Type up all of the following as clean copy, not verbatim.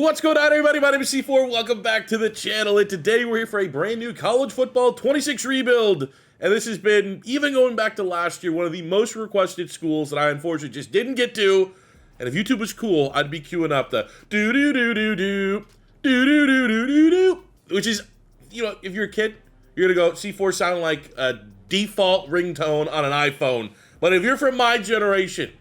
What's going on, everybody? My name is C4. Welcome back to the channel. And today we're here for a brand new college football 26 rebuild. And this has been, even going back to last year, one of the most requested schools that I unfortunately just didn't get to. And if YouTube was cool, I'd be queuing up the do-do-do-do-do, do-do-do-do-do-do, which is, you know, if you're a kid, you're going to go, C4 sound like a default ringtone on an iPhone. But if you're from my generation,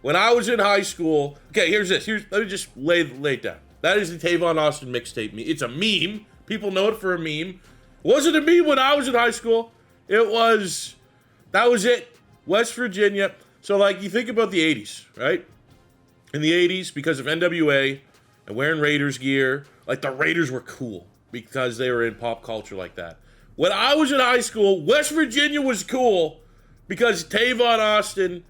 when I was in high school, okay, here's this. Let me just lay it down. That is the Tavon Austin mixtape. It's a meme. People know it for a meme. Wasn't a meme when I was in high school. That was it. West Virginia. So, like, you think about the 80s, right? In the 80s, because of NWA and wearing Raiders gear, like, the Raiders were cool because they were in pop culture like that. When I was in high school, West Virginia was cool because Tavon Austin,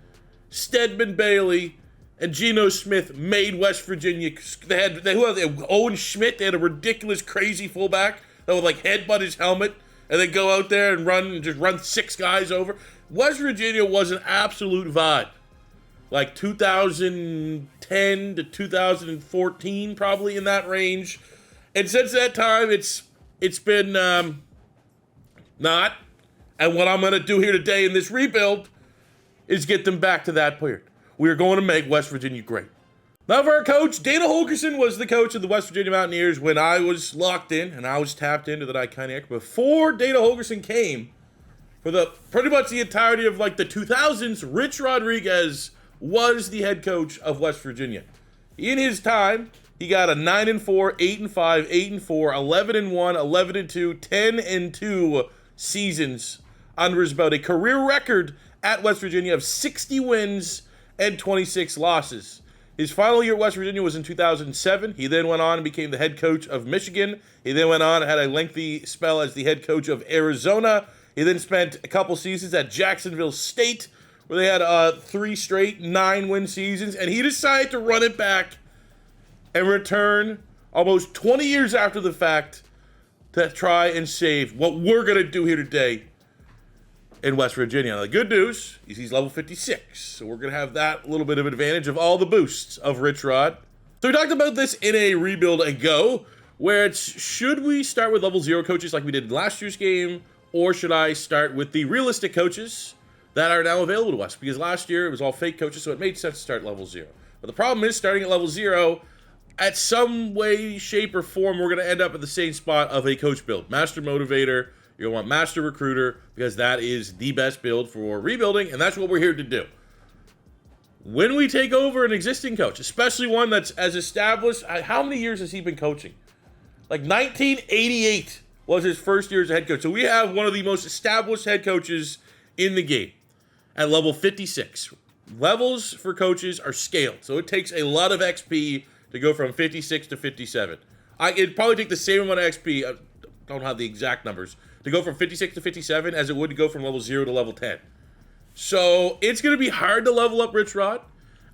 Stedman Bailey, and Geno Smith made West Virginia. They had Owen Schmidt. They had a ridiculous, crazy fullback that would like headbutt his helmet and then go out there and run six guys over. West Virginia was an absolute vibe. Like 2010 to 2014, probably in that range. And since that time, it's been not. And what I'm gonna do here today in this rebuild is get them back to that period. We are going to make West Virginia great. Now for our coach, Dana Holgorsen was the coach of the West Virginia Mountaineers when I was locked in and I was tapped into that iconic. Before Dana Holgorsen came, for pretty much the entirety of like the 2000s, Rich Rodriguez was the head coach of West Virginia. In his time, he got a 9-4, 8-5, 8-4, 11-1, 11-2, 10-2 seasons under his belt. A career record at West Virginia of 60 wins and 26 losses. His final year at West Virginia was in 2007. He then went on and became the head coach of Michigan. He then went on and had a lengthy spell as the head coach of Arizona. He then spent a couple seasons at Jacksonville State, where they had 3 straight 9-win seasons. And he decided to run it back and return almost 20 years after the fact to try and save what we're going to do here today in West Virginia. Now, the good news is he's level 56, so we're going to have that little bit of advantage of all the boosts of Rich Rod. So we talked about this in a rebuild ago, where it's, should we start with level 0 coaches like we did in last year's game, or should I start with the realistic coaches that are now available to us? Because last year it was all fake coaches, so it made sense to start level 0. But the problem is, starting at level 0, at some way, shape, or form, we're going to end up at the same spot of a coach build. Master Motivator. You're going to want Master Recruiter, because that is the best build for rebuilding, and that's what we're here to do. When we take over an existing coach, especially one that's as established, how many years has he been coaching? Like 1988 was his first year as a head coach. So we have one of the most established head coaches in the game at level 56. Levels for coaches are scaled, so it takes a lot of XP to go from 56 to 57. It'd probably take the same amount of XP, I don't have the exact numbers, to go from 56 to 57 as it would to go from level 0 to level 10. So it's going to be hard to level up Rich Rod,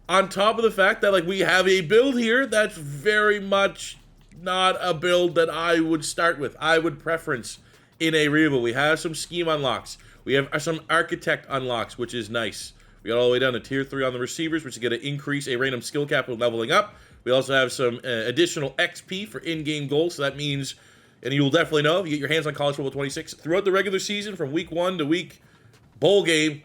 on top of the fact that like we have a build here that's very much not a build that I would start with. I would preference in a rebuild. We have some scheme unlocks. We have some architect unlocks, which is nice. We got all the way down to tier 3 on the receivers, which is going to increase a random skill cap with leveling up. We also have some additional XP for in-game goals, so that means, and you'll definitely know if you get your hands on College Football 26, throughout the regular season, from week 1 to week bowl game,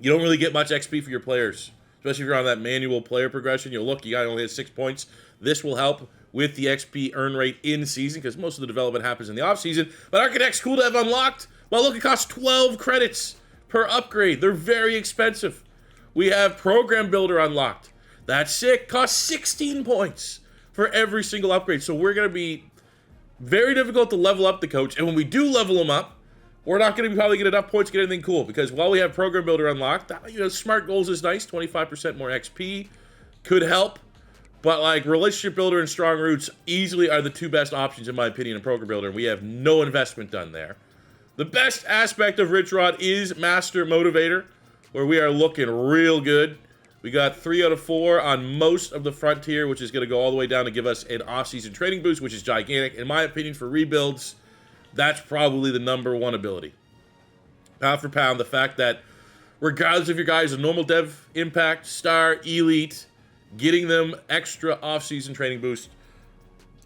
you don't really get much XP for your players. Especially if you're on that manual player progression. You'll look, you guy only has 6 points. This will help with the XP earn rate in season, because most of the development happens in the off season. But Architect's cool to have unlocked. Well, look, it costs 12 credits per upgrade. They're very expensive. We have Program Builder unlocked. That's sick. Costs 16 points for every single upgrade. So we're going to be very difficult to level up the coach. And when we do level him up, we're not going to probably get enough points to get anything cool. Because while we have Program Builder unlocked, Smart Goals is nice. 25% more XP could help. But like Relationship Builder and Strong Roots easily are the 2 best options in my opinion in Program Builder. And we have no investment done there. The best aspect of Rich Rod is Master Motivator, where we are looking real good. We got 3 out of 4 on most of the frontier, which is going to go all the way down to give us an off-season training boost, which is gigantic. In my opinion, for rebuilds, that's probably the #1 ability. Pound for pound, the fact that regardless if your guy is a normal dev, impact, star, elite, getting them extra off-season training boost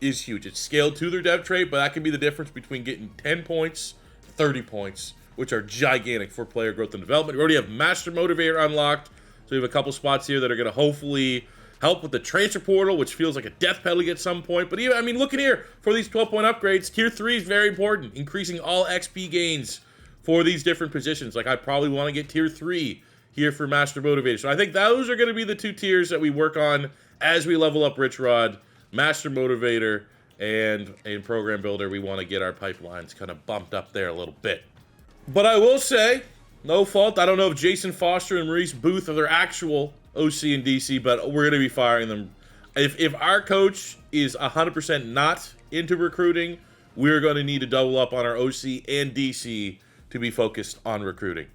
is huge. It's scaled to their depth trait, but that can be the difference between getting 10 points, 30 points, which are gigantic for player growth and development. We already have Master Motivator unlocked, so we have a couple spots here that are going to hopefully help with the transfer portal, which feels like a death penalty at some point. But even, I mean, looking here for these 12-point upgrades, Tier 3 is very important, increasing all XP gains for these different positions. Like, I probably want to get Tier 3 here for Master Motivator. So I think those are going to be the 2 tiers that we work on as we level up Rich Rod, Master Motivator, and in Program Builder. We want to get our pipelines kind of bumped up there a little bit. But I will say, no fault. I don't know if Jason Foster and Maurice Booth are their actual OC and DC, but we're going to be firing them. If our coach is 100% not into recruiting, we're going to need to double up on our OC and DC to be focused on recruiting.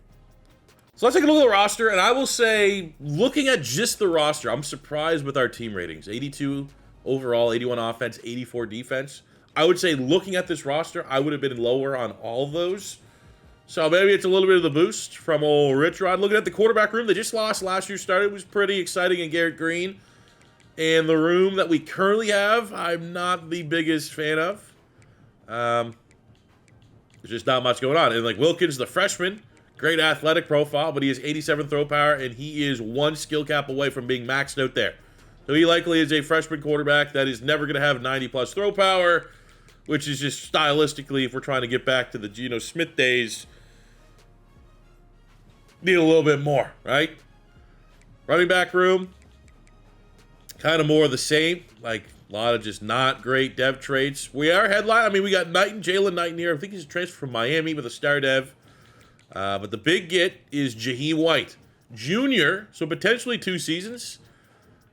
So let's take a look at the roster, and I will say, looking at just the roster, I'm surprised with our team ratings. 82 overall, 81 offense, 84 defense. I would say looking at this roster, I would have been lower on all of those. So maybe it's a little bit of the boost from old Rich Rod. Looking at the quarterback room, they just lost last year's starter. It was pretty exciting in Garrett Green. And the room that we currently have, I'm not the biggest fan of. There's just not much going on. And like Wilkins, the freshman, great athletic profile, but he has 87 throw power, and he is 1 skill cap away from being maxed out there. So he likely is a freshman quarterback that is never going to have 90-plus throw power, which is just stylistically, if we're trying to get back to the Geno Smith days, need a little bit more, right? Running back room, kind of more of the same. Like, a lot of just not great dev traits. We are headline. I mean, we got Knighton, Jalen Knighton here. I think he's a transfer from Miami with a star dev. But the big get is Jaheim White Jr., so potentially 2 seasons.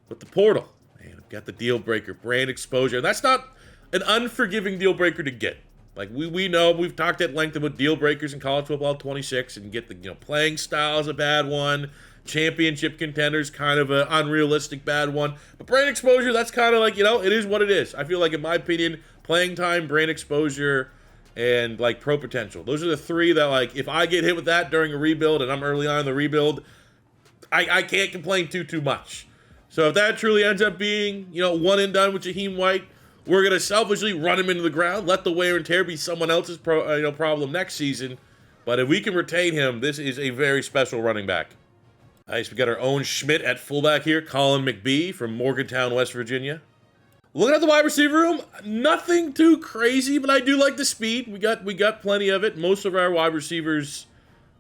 But the portal, man, I've got the deal breaker, brand exposure. And that's not an unforgiving deal breaker to get. Like, we know, we've talked at length about deal breakers in college football 26, and get the, playing style is a bad one. Championship contenders, kind of an unrealistic bad one. But brand exposure, that's kind of like, it is what it is. I feel like, in my opinion, playing time, brand exposure, and, like, pro potential. Those are the 3 that, like, if I get hit with that during a rebuild and I'm early on in the rebuild, I can't complain too much. So if that truly ends up being, one and done with Jaheim White, we're going to selfishly run him into the ground, let the wear and tear be someone else's problem next season. But if we can retain him, this is a very special running back. Nice, we got our own Schmidt at fullback here, Colin McBee from Morgantown, West Virginia. Looking at the wide receiver room, nothing too crazy, but I do like the speed. We got plenty of it. Most of our wide receivers,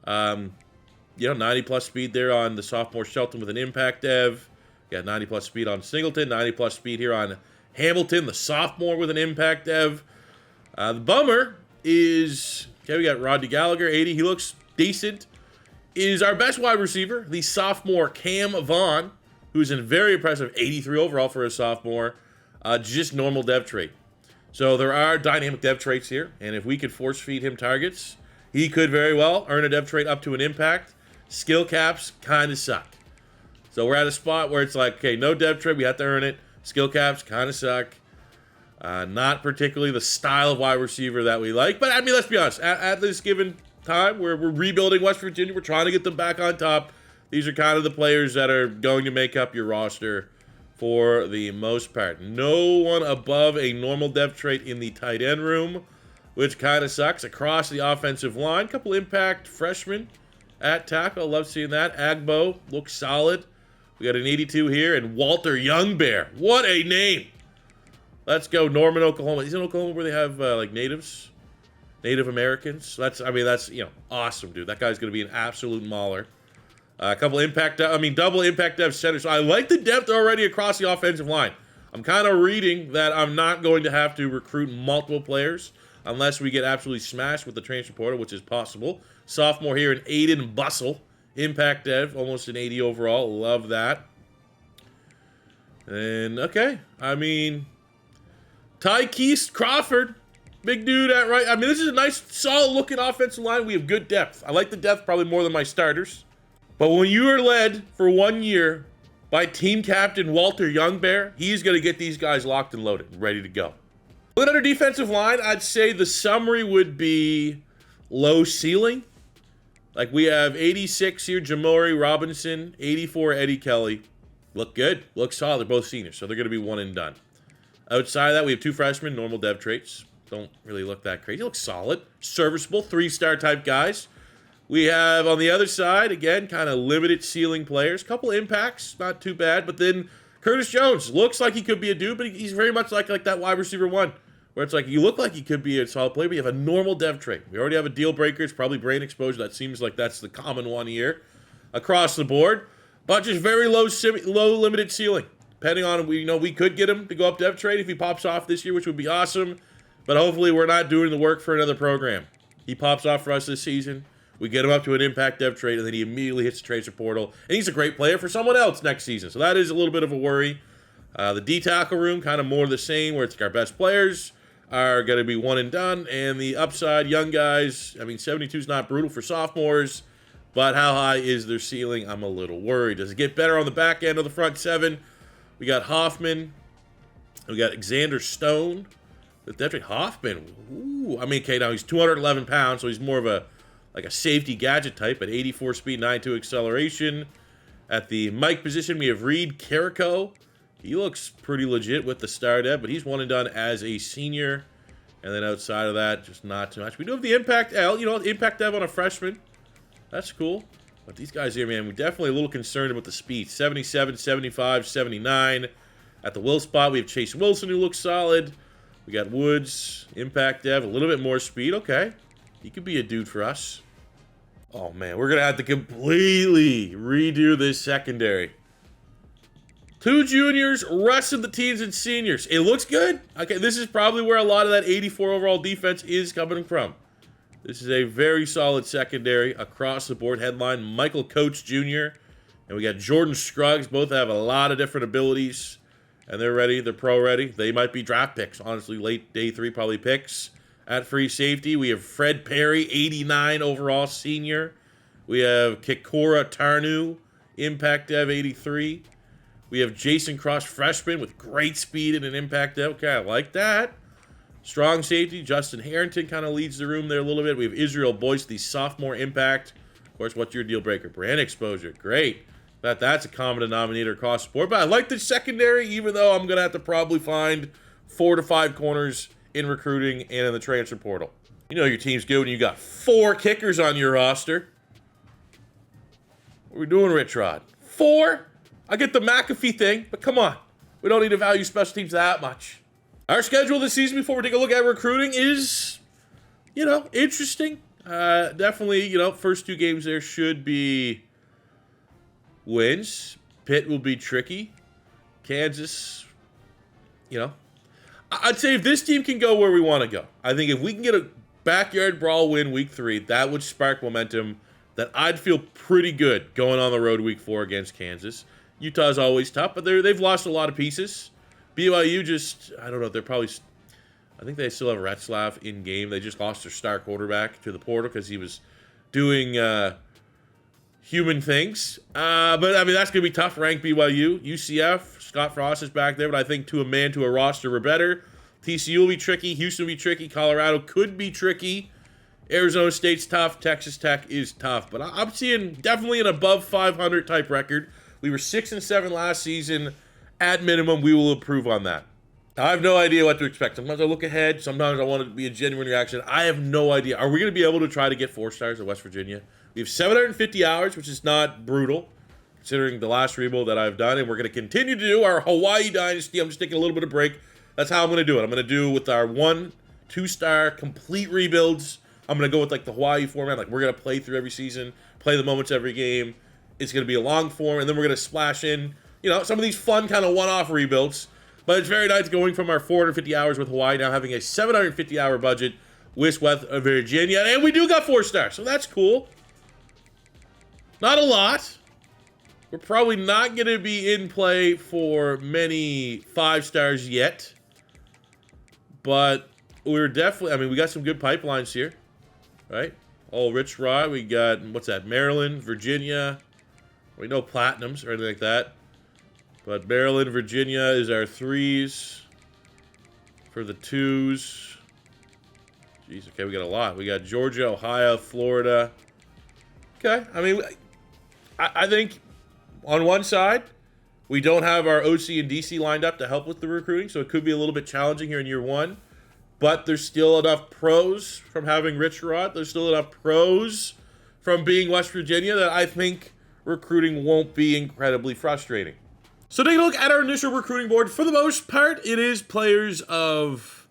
90-plus speed there on the sophomore Shelton with an impact dev. Got 90-plus speed on Singleton, 90-plus speed here on Hamilton, the sophomore with an impact dev. The bummer is, we got Rodney Gallagher, 80. He looks decent. Is our best wide receiver, the sophomore Cam Vaughn, who's a very impressive 83 overall for a sophomore. Just normal dev trait. So there are dynamic dev traits here, and if we could force feed him targets, he could very well earn a dev trait up to an impact. Skill caps kind of suck. So we're at a spot where it's like, okay, no dev trait, we have to earn it. Skill caps kind of suck. Not particularly the style of wide receiver that we like. But, I mean, let's be honest. At this given time, we're rebuilding West Virginia. We're trying to get them back on top. These are kind of the players that are going to make up your roster for the most part. No one above a normal dev trait in the tight end room, which kind of sucks. Across the offensive line, couple impact freshmen at tackle. Love seeing that. Agbo looks solid. We got an 82 here, and Walter Youngbear. What a name! Let's go, Norman, Oklahoma. He's in Oklahoma where they have like Native Americans. That's awesome, dude. That guy's gonna be an absolute mauler. A couple double impact dev centers. So I like the depth already across the offensive line. I'm kind of reading that I'm not going to have to recruit multiple players unless we get absolutely smashed with the transfer portal, which is possible. Sophomore here, an Aiden Bustle. Impact dev, almost an 80 overall. Love that. And, Tykeist Crawford. Big dude at right. I mean, this is a nice, solid-looking offensive line. We have good depth. I like the depth probably more than my starters. But when you are led for 1 year by team captain Walter Youngbear, he's going to get these guys locked and loaded, ready to go. Looking at our defensive line, I'd say the summary would be low ceiling. Like, we have 86 here, Jamori Robinson, 84, Eddie Kelly. Look good. Look solid. They're both seniors, so they're going to be one and done. Outside of that, we have 2 freshmen, normal dev traits. Don't really look that crazy. Look solid, serviceable, 3-star type guys. We have on the other side, again, kind of limited ceiling players. Couple impacts, not too bad. But then Curtis Jones looks like he could be a dude, but he's very much like that wide receiver 1, where it's like you look like he could be a solid player, but you have a normal dev trait. We already have a deal breaker. It's probably brain exposure. That seems like that's the common one here across the board. But just very low limited ceiling. Depending on, we could get him to go up dev trade if he pops off this year, which would be awesome. But hopefully we're not doing the work for another program. He pops off for us this season. We get him up to an impact dev trade, and then he immediately hits the transfer portal. And he's a great player for someone else next season. So that is a little bit of a worry. The D-tackle room, kind of more of the same, where it's like our best players are going to be one and done. And the upside, young guys, 72 is not brutal for sophomores. But how high is their ceiling? I'm a little worried. Does it get better on the back end of the front 7? We got Hoffman. We got Xander Stone. The dev trade, Hoffman. Ooh, okay, now he's 211 pounds, so he's more of a safety gadget type at 84 speed, 92 acceleration. At the Mike position, we have Reed Carrico. He looks pretty legit with the star dev, but he's one and done as a senior. And then outside of that, just not too much. We do have the impact L, impact dev on a freshman. That's cool. But these guys here, man, we're definitely a little concerned about the speed. 77, 75, 79. At the Will spot, we have Chase Wilson, who looks solid. We got Woods, impact dev, a little bit more speed. Okay. He could be a dude for us. Oh, man, we're going to have to completely redo this secondary. 2 juniors, rest of the teens and seniors. It looks good. Okay, this is probably where a lot of that 84 overall defense is coming from. This is a very solid secondary across the board. Headline, Michael Coates Jr. And we got Jordan Scruggs. Both have a lot of different abilities. And they're ready. They're pro ready. They might be draft picks. Honestly, late day 3 probably picks. At free safety, we have Fred Perry, 89 overall senior. We have Kikora Tarnu, impact dev, 83. We have Jason Cross, freshman, with great speed and an impact dev. Okay, I like that. Strong safety, Justin Harrington kind of leads the room there a little bit. We have Israel Boyce, the sophomore impact. Of course, what's your deal breaker? Brand exposure. Great. That's a common denominator across the board. But I like the secondary, even though I'm going to have to probably find 4 to 5 corners in recruiting and in the transfer portal. You know your team's good when you got 4 kickers on your roster. What are we doing, Rich Rod? 4? I get the McAfee thing, but come on. We don't need to value special teams that much. Our schedule this season, before we take a look at recruiting, is, interesting. Definitely, first 2 games there should be wins. Pitt will be tricky. Kansas, I'd say if this team can go where we want to go, I think if we can get a backyard brawl win week 3, that would spark momentum that I'd feel pretty good going on the road week 4 against Kansas. Utah's always tough, but they've lost a lot of pieces. BYU just, I don't know, I think they still have Retzlaff in game. They just lost their star quarterback to the portal because he was doing human things. But, that's going to be tough. Ranked BYU. UCF, Scott Frost is back there, but I think to a roster, we're better. TCU will be tricky. Houston will be tricky. Colorado could be tricky. Arizona State's tough. Texas Tech is tough. But I'm seeing definitely an above 500 type record. We were 6-7 last season. At minimum, we will improve on that. I have no idea what to expect. Sometimes I look ahead. Sometimes I want it to be a genuine reaction. I have no idea. Are we going to be able to try to get 4 stars at West Virginia? We have 750 hours, which is not brutal, considering the last rebuild that I've done. And we're going to continue to do our Hawaii Dynasty. I'm just taking a little bit of break. That's how I'm going to do it. I'm going to do with our 1-2-star complete rebuilds. I'm going to go with the Hawaii format. We're going to play through every season, play the moments every game. It's going to be a long form, and then we're going to splash in, some of these fun kind of one-off rebuilds. But it's very nice going from our 450 hours with Hawaii now having a 750-hour budget with West Virginia. And we do got 4 stars, so that's cool. Not a lot. We're probably not going to be in play for many 5 stars yet. But we're definitely, we got some good pipelines here, right? Oh, Rich Rod, we got, Maryland, Virginia. We know platinums or anything like that. But Maryland, Virginia is our 3s. For the 2s. Jeez, okay, we got a lot. We got Georgia, Ohio, Florida. Okay, I think on one side, We don't have our OC and DC lined up to help with the recruiting, so it could be a little bit challenging here in year one. But there's still enough pros from having Rich Rod. There's still enough pros from being West Virginia that I think recruiting won't be incredibly frustrating. So taking a look at our initial recruiting board, for the most part, it is players of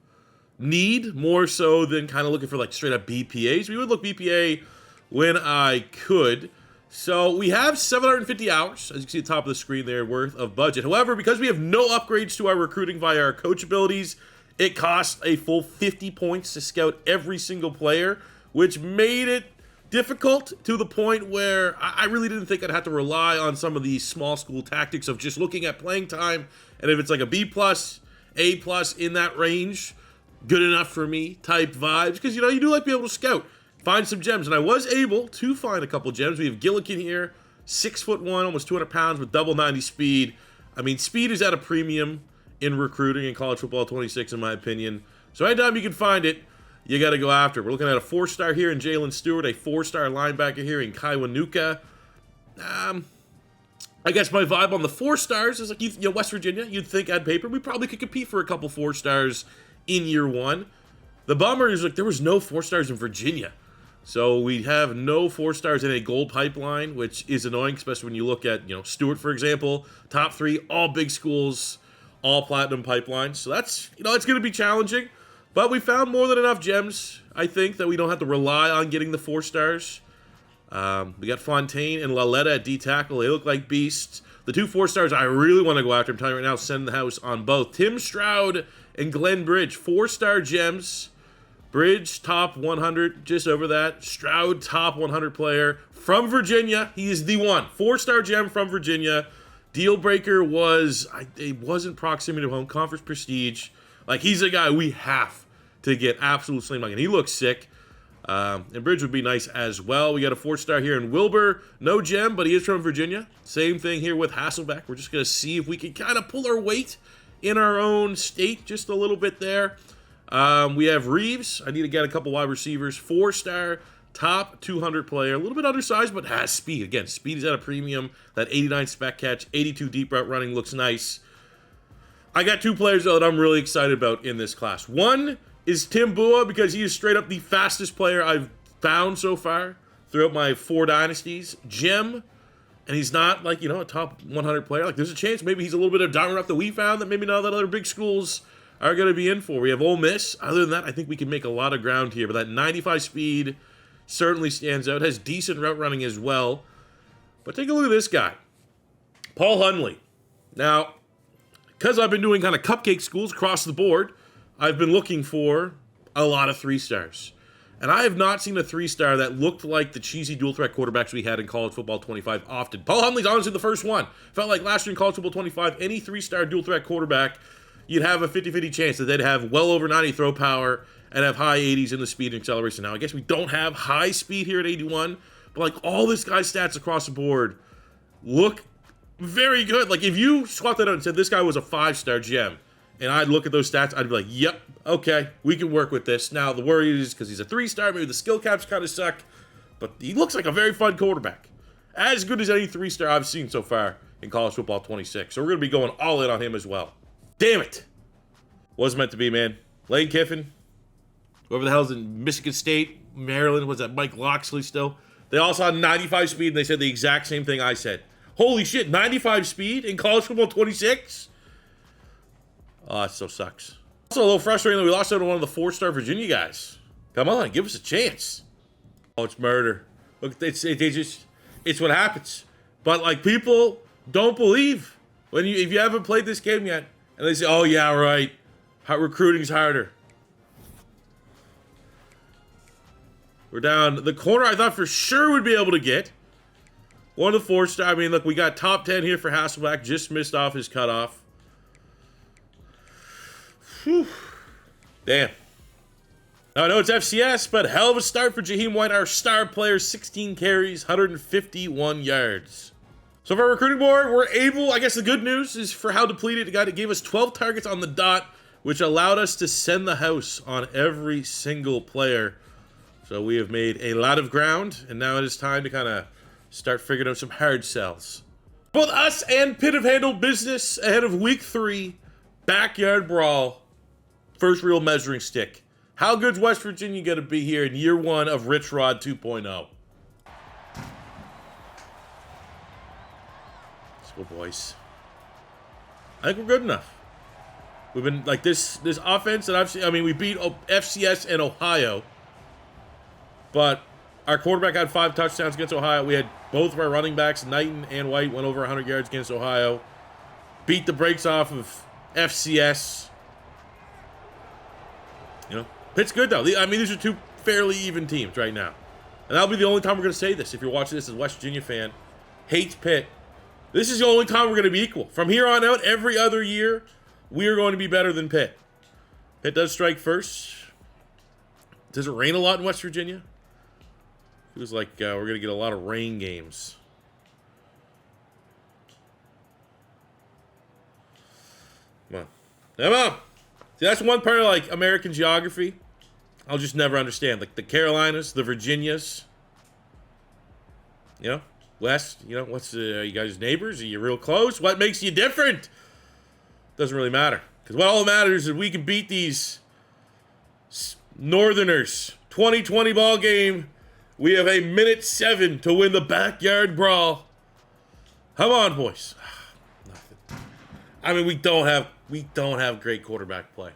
need, more so than kind of looking for like straight up BPAs. We would look BPA when I could. So we have 750 hours, as you can see at the top of the screen there, worth of budget. However, because we have no upgrades to our recruiting via our coach abilities, it costs a full 50 points to scout every single player, which made it difficult to the point where I really didn't think I'd have to rely on some of these small school tactics of just looking at playing time, and if it's like a B+, A+ in that range, good enough for me type vibes, because, you know, you do like to be able to scout. Find some gems, and I was able to find a couple gems. We have Gillikin here, 6'1", almost 200 pounds with double 90 speed. I mean, speed is at a premium in recruiting in college football 26, in my opinion. So anytime you can find it, you got to go after it. We're looking at a 4-star here in Jalen Stewart, a 4-star linebacker here in Kaiwanuka. I guess my vibe on the 4 stars is like, you know, West Virginia, you'd think on paper, we probably could compete for a couple 4 stars in year one. The bummer is like there was no 4 stars in Virginia. So we have no 4 stars in a gold pipeline, which is annoying, especially when you look at, you know, Stewart, for example, top 3, all big schools, all platinum pipelines. So that's, you know, it's going to be challenging. But we found more than enough gems, I think, that we don't have to rely on getting the 4 stars. We got Fontaine and Laletta at D-tackle. They look like beasts. The 2 4 stars I really want to go after, I'm telling you right now, send the house on both. Tim Stroud and Glenn Bridge, 4-star gems. Bridge, top 100, just over that. Stroud, top 100 player from Virginia. He is the one. 4-star gem from Virginia. Deal breaker was, it wasn't proximity to home, conference prestige. Like, he's a guy we have to get absolute slam dunk, and he looks sick. And Bridge would be nice as well. We got a 4-star here in Wilbur. No gem, but he is from Virginia. Same thing here with Hasselbeck. We're just going to see if we can kind of pull our weight in our own state just a little bit there. We have Reeves. I need to get a couple wide receivers. 4-star, top 200 player. A little bit undersized, but has speed. Again, speed is at a premium. That 89 spec catch, 82 deep route running looks nice. I got 2 players, though, that I'm really excited about in this class. One is Tim Bua, because he is straight up the fastest player I've found so far throughout my 4 dynasties. Gem, and he's not, like, you know, a top 100 player. Like, there's a chance maybe he's a little bit of diamond rough that we found that maybe not that other big schools are going to be in for. We have Ole Miss. Other than that, I think we can make a lot of ground here. But that 95 speed certainly stands out. Has decent route running as well. But take a look at this guy. Paul Hunley. Now, because I've been doing kind of cupcake schools across the board, I've been looking for a lot of 3 stars. And I have not seen a 3-star that looked like the cheesy dual threat quarterbacks we had in college football 25 often. Paul Hunley's honestly the first one. Felt like last year in college football 25, any 3-star dual threat quarterback, you'd have a 50-50 chance that they'd have well over 90 throw power and have high 80s in the speed and acceleration. Now, I guess we don't have high speed here at 81, but like all this guy's stats across the board look very good. Like if you swap that out and said this guy was a 5-star gem, and I'd look at those stats, I'd be like, yep, okay, we can work with this. Now, the worry is because he's a 3-star, maybe the skill caps kind of suck, but he looks like a very fun quarterback. As good as any 3-star I've seen so far in college football 26. So we're going to be going all in on him as well. Damn it. Wasn't meant to be, man. Lane Kiffin, whoever the hell's in Michigan State, Maryland, was that Mike Loxley still? They all saw 95 speed, and they said the exact same thing I said. Holy shit, 95 speed in college football 26? Oh, it so sucks. Also a little frustrating that we lost out on one of the 4-star Virginia guys. Come on, give us a chance. Oh, it's murder. Look, it's what happens. But like people don't believe when if you haven't played this game yet, and they say, "Oh yeah, right, recruiting's harder." We're down the corner. I thought for sure we'd be able to get one of the 4-star. I mean, look, we got top 10 here for Hasselbeck. Just missed off his cutoff. Whew. Damn. Now, I know it's FCS, but hell of a start for Jaheim White, our star player. 16 carries, 151 yards. So for our recruiting board, we're able, I guess the good news is for how depleted it got, it gave us 12 targets on the dot, which allowed us to send the house on every single player. So we have made a lot of ground, and now it is time to kind of start figuring out some hard sells. Both us and Pitt have handled business ahead of Week 3, Backyard Brawl, first real measuring stick. How good's West Virginia going to be here in year 1 of Rich Rod 2.0? Let's go, boys. I think we're good enough. We've been, like, this offense that I've seen, I mean, we beat FCS and Ohio, but our quarterback had 5 touchdowns against Ohio. We had both of our running backs, Knighton and White, went over 100 yards against Ohio. Beat the brakes off of FCS. You know, Pitt's good, though. I mean, these are 2 fairly even teams right now. And that'll be the only time we're going to say this. If you're watching this as a West Virginia fan, hates Pitt, this is the only time we're going to be equal. From here on out, every other year, we are going to be better than Pitt. Pitt does strike first. Does it rain a lot in West Virginia? Feels like we're going to get a lot of rain games. Come on. Come on. See, that's one part of, like, American geography I'll just never understand. Like, the Carolinas, the Virginias. You know? West, you know, what's you guys neighbors? Are you real close? What makes you different? Doesn't really matter. Because what all matters is we can beat these Northerners. 2020 ball game. We have a minute 7 to win the Backyard Brawl. Come on, boys. Nothing. I mean, we don't have great quarterback play.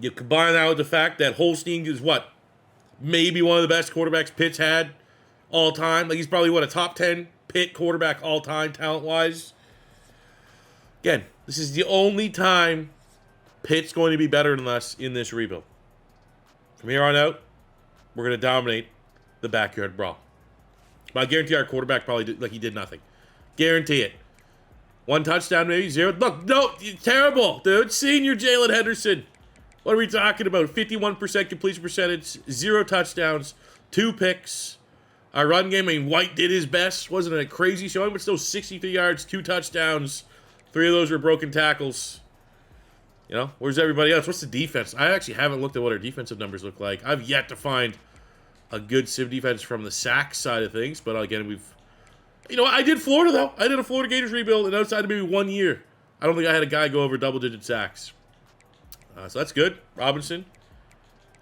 You combine that with the fact that Holstein is what? Maybe one of the best quarterbacks Pitt's had all time. Like, he's probably, what, a top 10 Pitt quarterback all time, talent-wise. Again, this is the only time Pitt's going to be better than us in this rebuild. From here on out, we're going to dominate the Backyard Brawl. But I guarantee our quarterback probably did, like, he did nothing. Guarantee it. 1 touchdown, maybe 0. Look, no, terrible, dude. Senior Jalen Henderson. What are we talking about? 51% completion percentage, 0 touchdowns, 2 picks. Our run game, I mean, White did his best. Wasn't a crazy showing, but still 63 yards, 2 touchdowns. 3 of those were broken tackles. You know, where's everybody else? What's the defense? I actually haven't looked at what our defensive numbers look like. I've yet to find a good civ defense from the sack side of things. But again, you know, I did Florida, though. I did a Florida Gators rebuild, and outside of maybe 1 year, I don't think I had a guy go over double-digit sacks. So that's good. Robinson.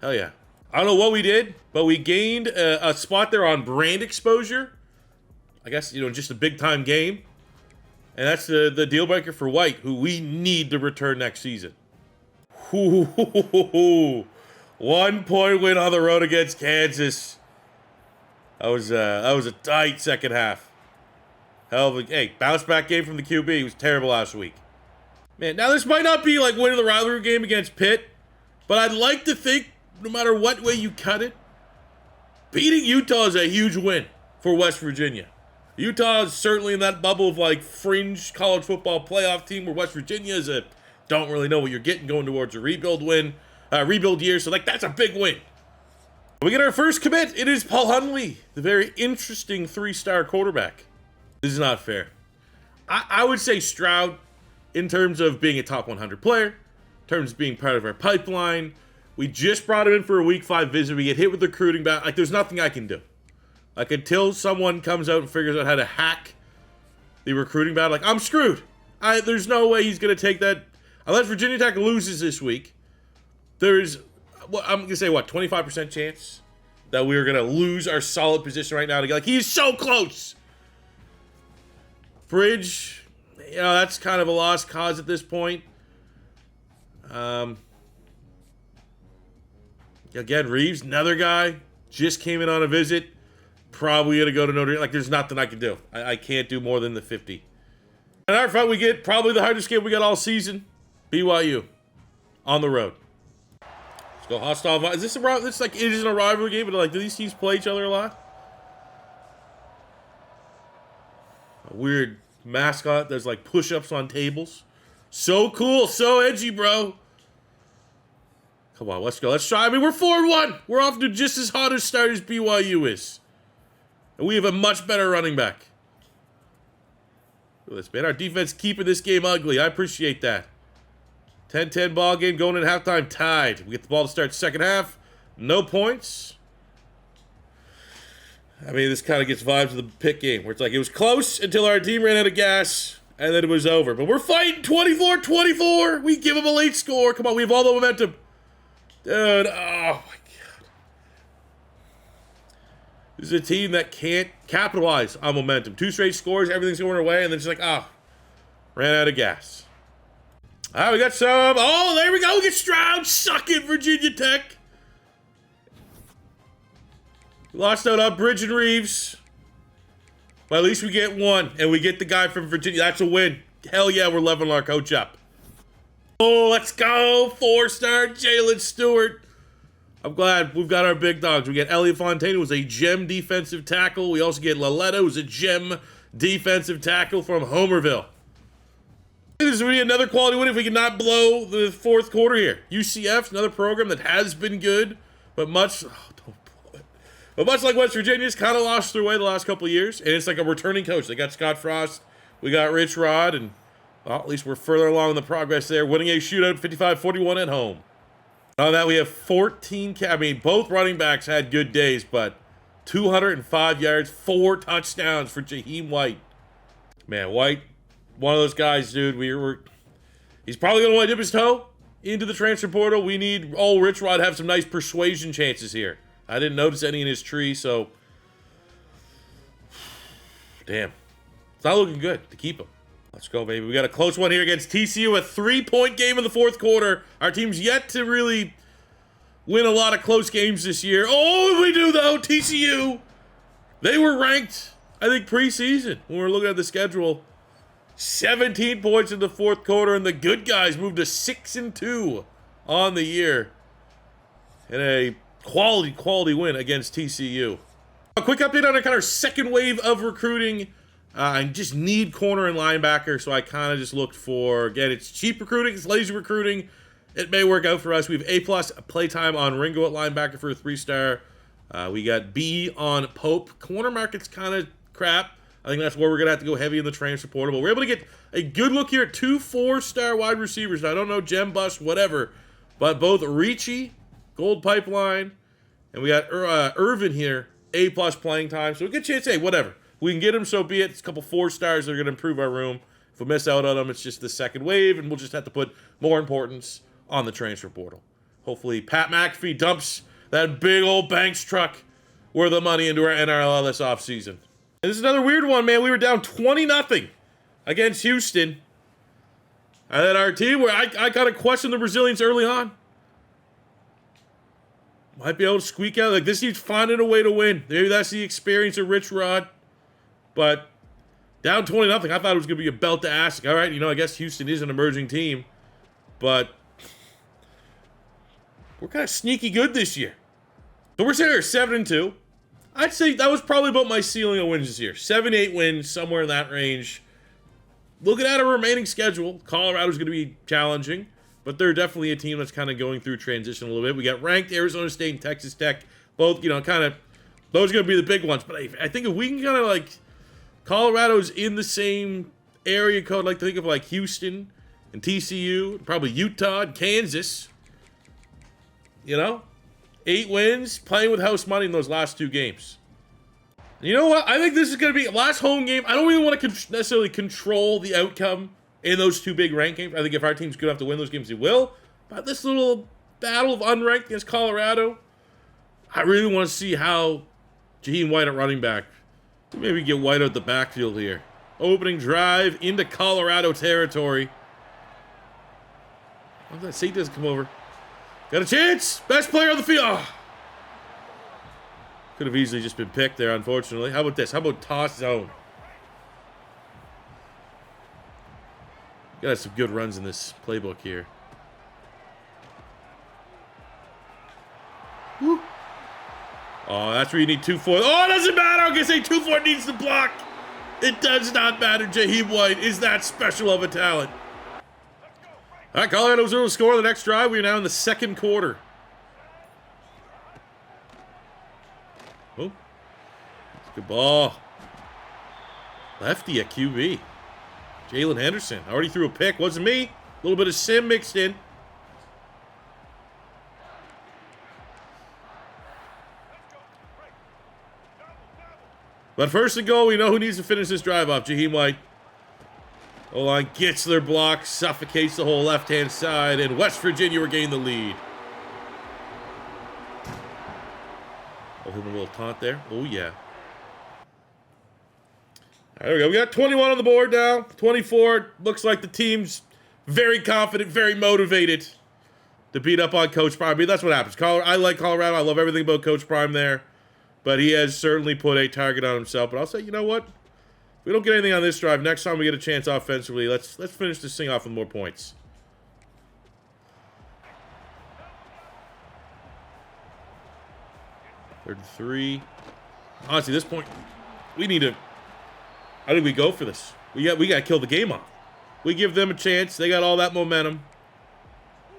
Hell yeah. I don't know what we did, but we gained a spot there on brand exposure. I guess, you know, just a big-time game. And that's the deal breaker for White, who we need to return next season. 1-point win on the road against Kansas. That was a tight second half. Hell of a, hey, bounce back game from the QB. He was terrible last week. Man, now this might not be like winning the rivalry game against Pitt, but I'd like to think, no matter what way you cut it, beating Utah is a huge win for West Virginia. Utah is certainly in that bubble of, like, fringe college football playoff team where West Virginia is don't really know what you're getting going towards a rebuild year. So, like, that's a big win. We get our first commit. It is Paul Hunley, the very interesting 3-star quarterback. This is not fair. I would say Stroud, in terms of being a top 100 player, in terms of being part of our pipeline. We just brought him in for a Week 5 visit. We get hit with the recruiting battle. Like, there's nothing I can do. Like, until someone comes out and figures out how to hack the recruiting battle, like, I'm screwed. There's no way he's going to take that. Unless Virginia Tech loses this week, there's, I'm going to say, 25% chance that we're going to lose our solid position right now. To get, like, he's so close. Bridge, you know, that's kind of a lost cause at this point. Again, Reeves, another guy, just came in on a visit. Probably going to go to Notre Dame. Like, there's nothing I can do. I can't do more than the 50. And our front, we get probably the hardest game we got all season. BYU. On the road. Let's go hostile. Is this like, it isn't a rivalry game, but like, do these teams play each other a lot? A weird mascot that's like push-ups on tables. So cool. So edgy, bro. Come on, let's go. Let's try. I mean, we're 4-1. We're off to just as hot a start as BYU is. And we have a much better running back. Look at this, man. Our defense keeping this game ugly. I appreciate that. 10-10 ball game going in halftime tied. We get the ball to start second half. No points. I mean, this kind of gets vibes of the pick game, where it's like it was close until our team ran out of gas, and then it was over. But we're fighting 24-24. We give them a late score. Come on, we have all the momentum. Dude, oh my God. This is a team that can't capitalize on momentum. 2 straight scores, everything's going our way, and then it's like, ran out of gas. All right, we got some. Oh, there we go. We get Stroud. Suck it, Virginia Tech. We lost out on Bridge and Reeves. But at least we get one, and we get the guy from Virginia. That's a win. Hell yeah, we're leveling our coach up. Oh, let's go. 4-star Jalen Stewart. I'm glad we've got our big dogs. We get Elliot Fontaine, who was a gem defensive tackle. We also get Laletta, who's a gem defensive tackle from Homerville. This is going to be another quality win if we can not blow the fourth quarter here. UCF's another program that has been good, but much like West Virginia's kind of lost their way the last couple of years, and it's like a returning coach. They got Scott Frost, we got Rich Rod, and well, at least we're further along in the progress there, winning a shootout 55-41 at home. On that, we have 14. I mean, both running backs had good days, but 205 yards, 4 touchdowns for Jaheim White. Man, White, one of those guys, dude. He's probably going to want to dip his toe into the transfer portal. We need Rich Rod to have some nice persuasion chances here. I didn't notice any in his tree, so damn. It's not looking good to keep him. Let's go, baby. We got a close one here against TCU, a 3-point game in the fourth quarter. Our team's yet to really win a lot of close games this year. Oh, we do, though. TCU. They were ranked, I think, preseason when we were looking at the schedule. 17 points in the fourth quarter, and the good guys moved to 6-2 on the year. And a quality win against TCU. A quick update on our second wave of recruiting. I just need corner and linebacker, so I kind of just looked for, again, it's cheap recruiting, it's lazy recruiting. It may work out for us. We have A+ playtime on Ringo at linebacker for a 3-star. We got B on Pope. Corner market's kind of crap. I think that's where we're going to have to go heavy in the transfer portal. But we're able to get a good look here at 2 4-star wide receivers. Now, I don't know, gem bust, whatever. But both Ricci, Gold Pipeline, and we got Irvin here, A+ playing time. So a good chance, hey, whatever. We can get him, so be it. It's a couple 4-stars that are going to improve our room. If we miss out on them, it's just the second wave, and we'll just have to put more importance on the transfer portal. Hopefully, Pat McAfee dumps that big old Banks truck worth of money into our NRL this offseason. And this is another weird one, man. We were down 20-0 against Houston. And then our team, where I kind of questioned the Brazilians early on. Might be able to squeak out. Like, this team's finding a way to win. Maybe that's the experience of Rich Rod. But down 20-0, I thought it was going to be a belt to ask. All right, I guess Houston is an emerging team. But we're kind of sneaky good this year. So we're sitting here 7-2. I'd say that was probably about my ceiling of wins this year. 7-8 wins, somewhere in that range. Looking at our remaining schedule, Colorado's going to be challenging. But they're definitely a team that's kind of going through transition a little bit. We got ranked Arizona State and Texas Tech. Both, kind of, those are going to be the big ones. But I think if we can kind of like, Colorado's in the same area code. I like to think of like Houston and TCU, probably Utah and Kansas. 8 wins, playing with house money in those last 2 games. You know what? I think this is going to be last home game. I don't even want to necessarily control the outcome in those 2 big ranked games. I think if our team's good enough to win those games, they will. But this little battle of unranked against Colorado, I really want to see how Jaheim White at running back. Maybe get White out the backfield here. Opening drive into Colorado territory. Oh, that safety doesn't come over. Got a chance. Best player on the field. Oh. Could have easily just been picked there, unfortunately. How about this? How about toss zone? Got some good runs in this playbook here. Woo. Oh, that's where you need 2-4. Oh, it doesn't matter. I'm going to say 2-4 needs to block. It does not matter. Jaheim White is that special of a talent. All right, Colorado's able to score the next drive. We are now in the second quarter. Oh, that's a good ball. Lefty at QB. Jalen Henderson already threw a pick. Wasn't me. A little bit of sim mixed in. But first and goal, we know who needs to finish this drive off. Jaheim White. O-line gets their block, suffocates the whole left-hand side, and West Virginia regain the lead. Oh, him a little taunt there. Oh, yeah. There we go. We got 21 on the board now. 24. Looks like the team's very confident, very motivated to beat up on Coach Prime. I mean, that's what happens. I like Colorado. I love everything about Coach Prime there. But he has certainly put a target on himself. But I'll say, you know what? If we don't get anything on this drive, next time we get a chance offensively, let's finish this thing off with more points. Third and 3. Honestly, at this point, we need to... I think we go for this. We got to kill the game off. We give them a chance. They got all that momentum.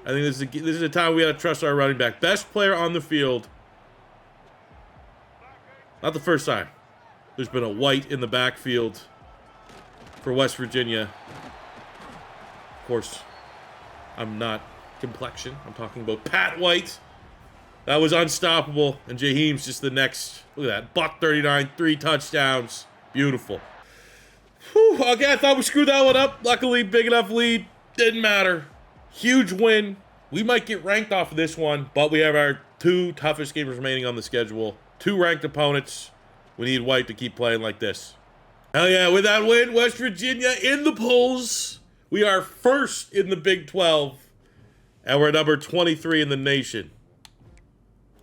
I think this is a time we got to trust our running back. Best player on the field. Not the first time there's been a White in the backfield for West Virginia. Of course, I'm not complexion. I'm talking about Pat White. That was unstoppable. And Jaheim's just the next. Look at that. Buck 39, 3 touchdowns. Beautiful. Whew, okay, I thought we screwed that one up. Luckily, big enough lead. Didn't matter. Huge win. We might get ranked off of this one, but we have our 2 toughest games remaining on the schedule. 2 ranked opponents. We need White to keep playing like this. Hell yeah, with that win, West Virginia in the polls. We are first in the Big 12, and we're number 23 in the nation.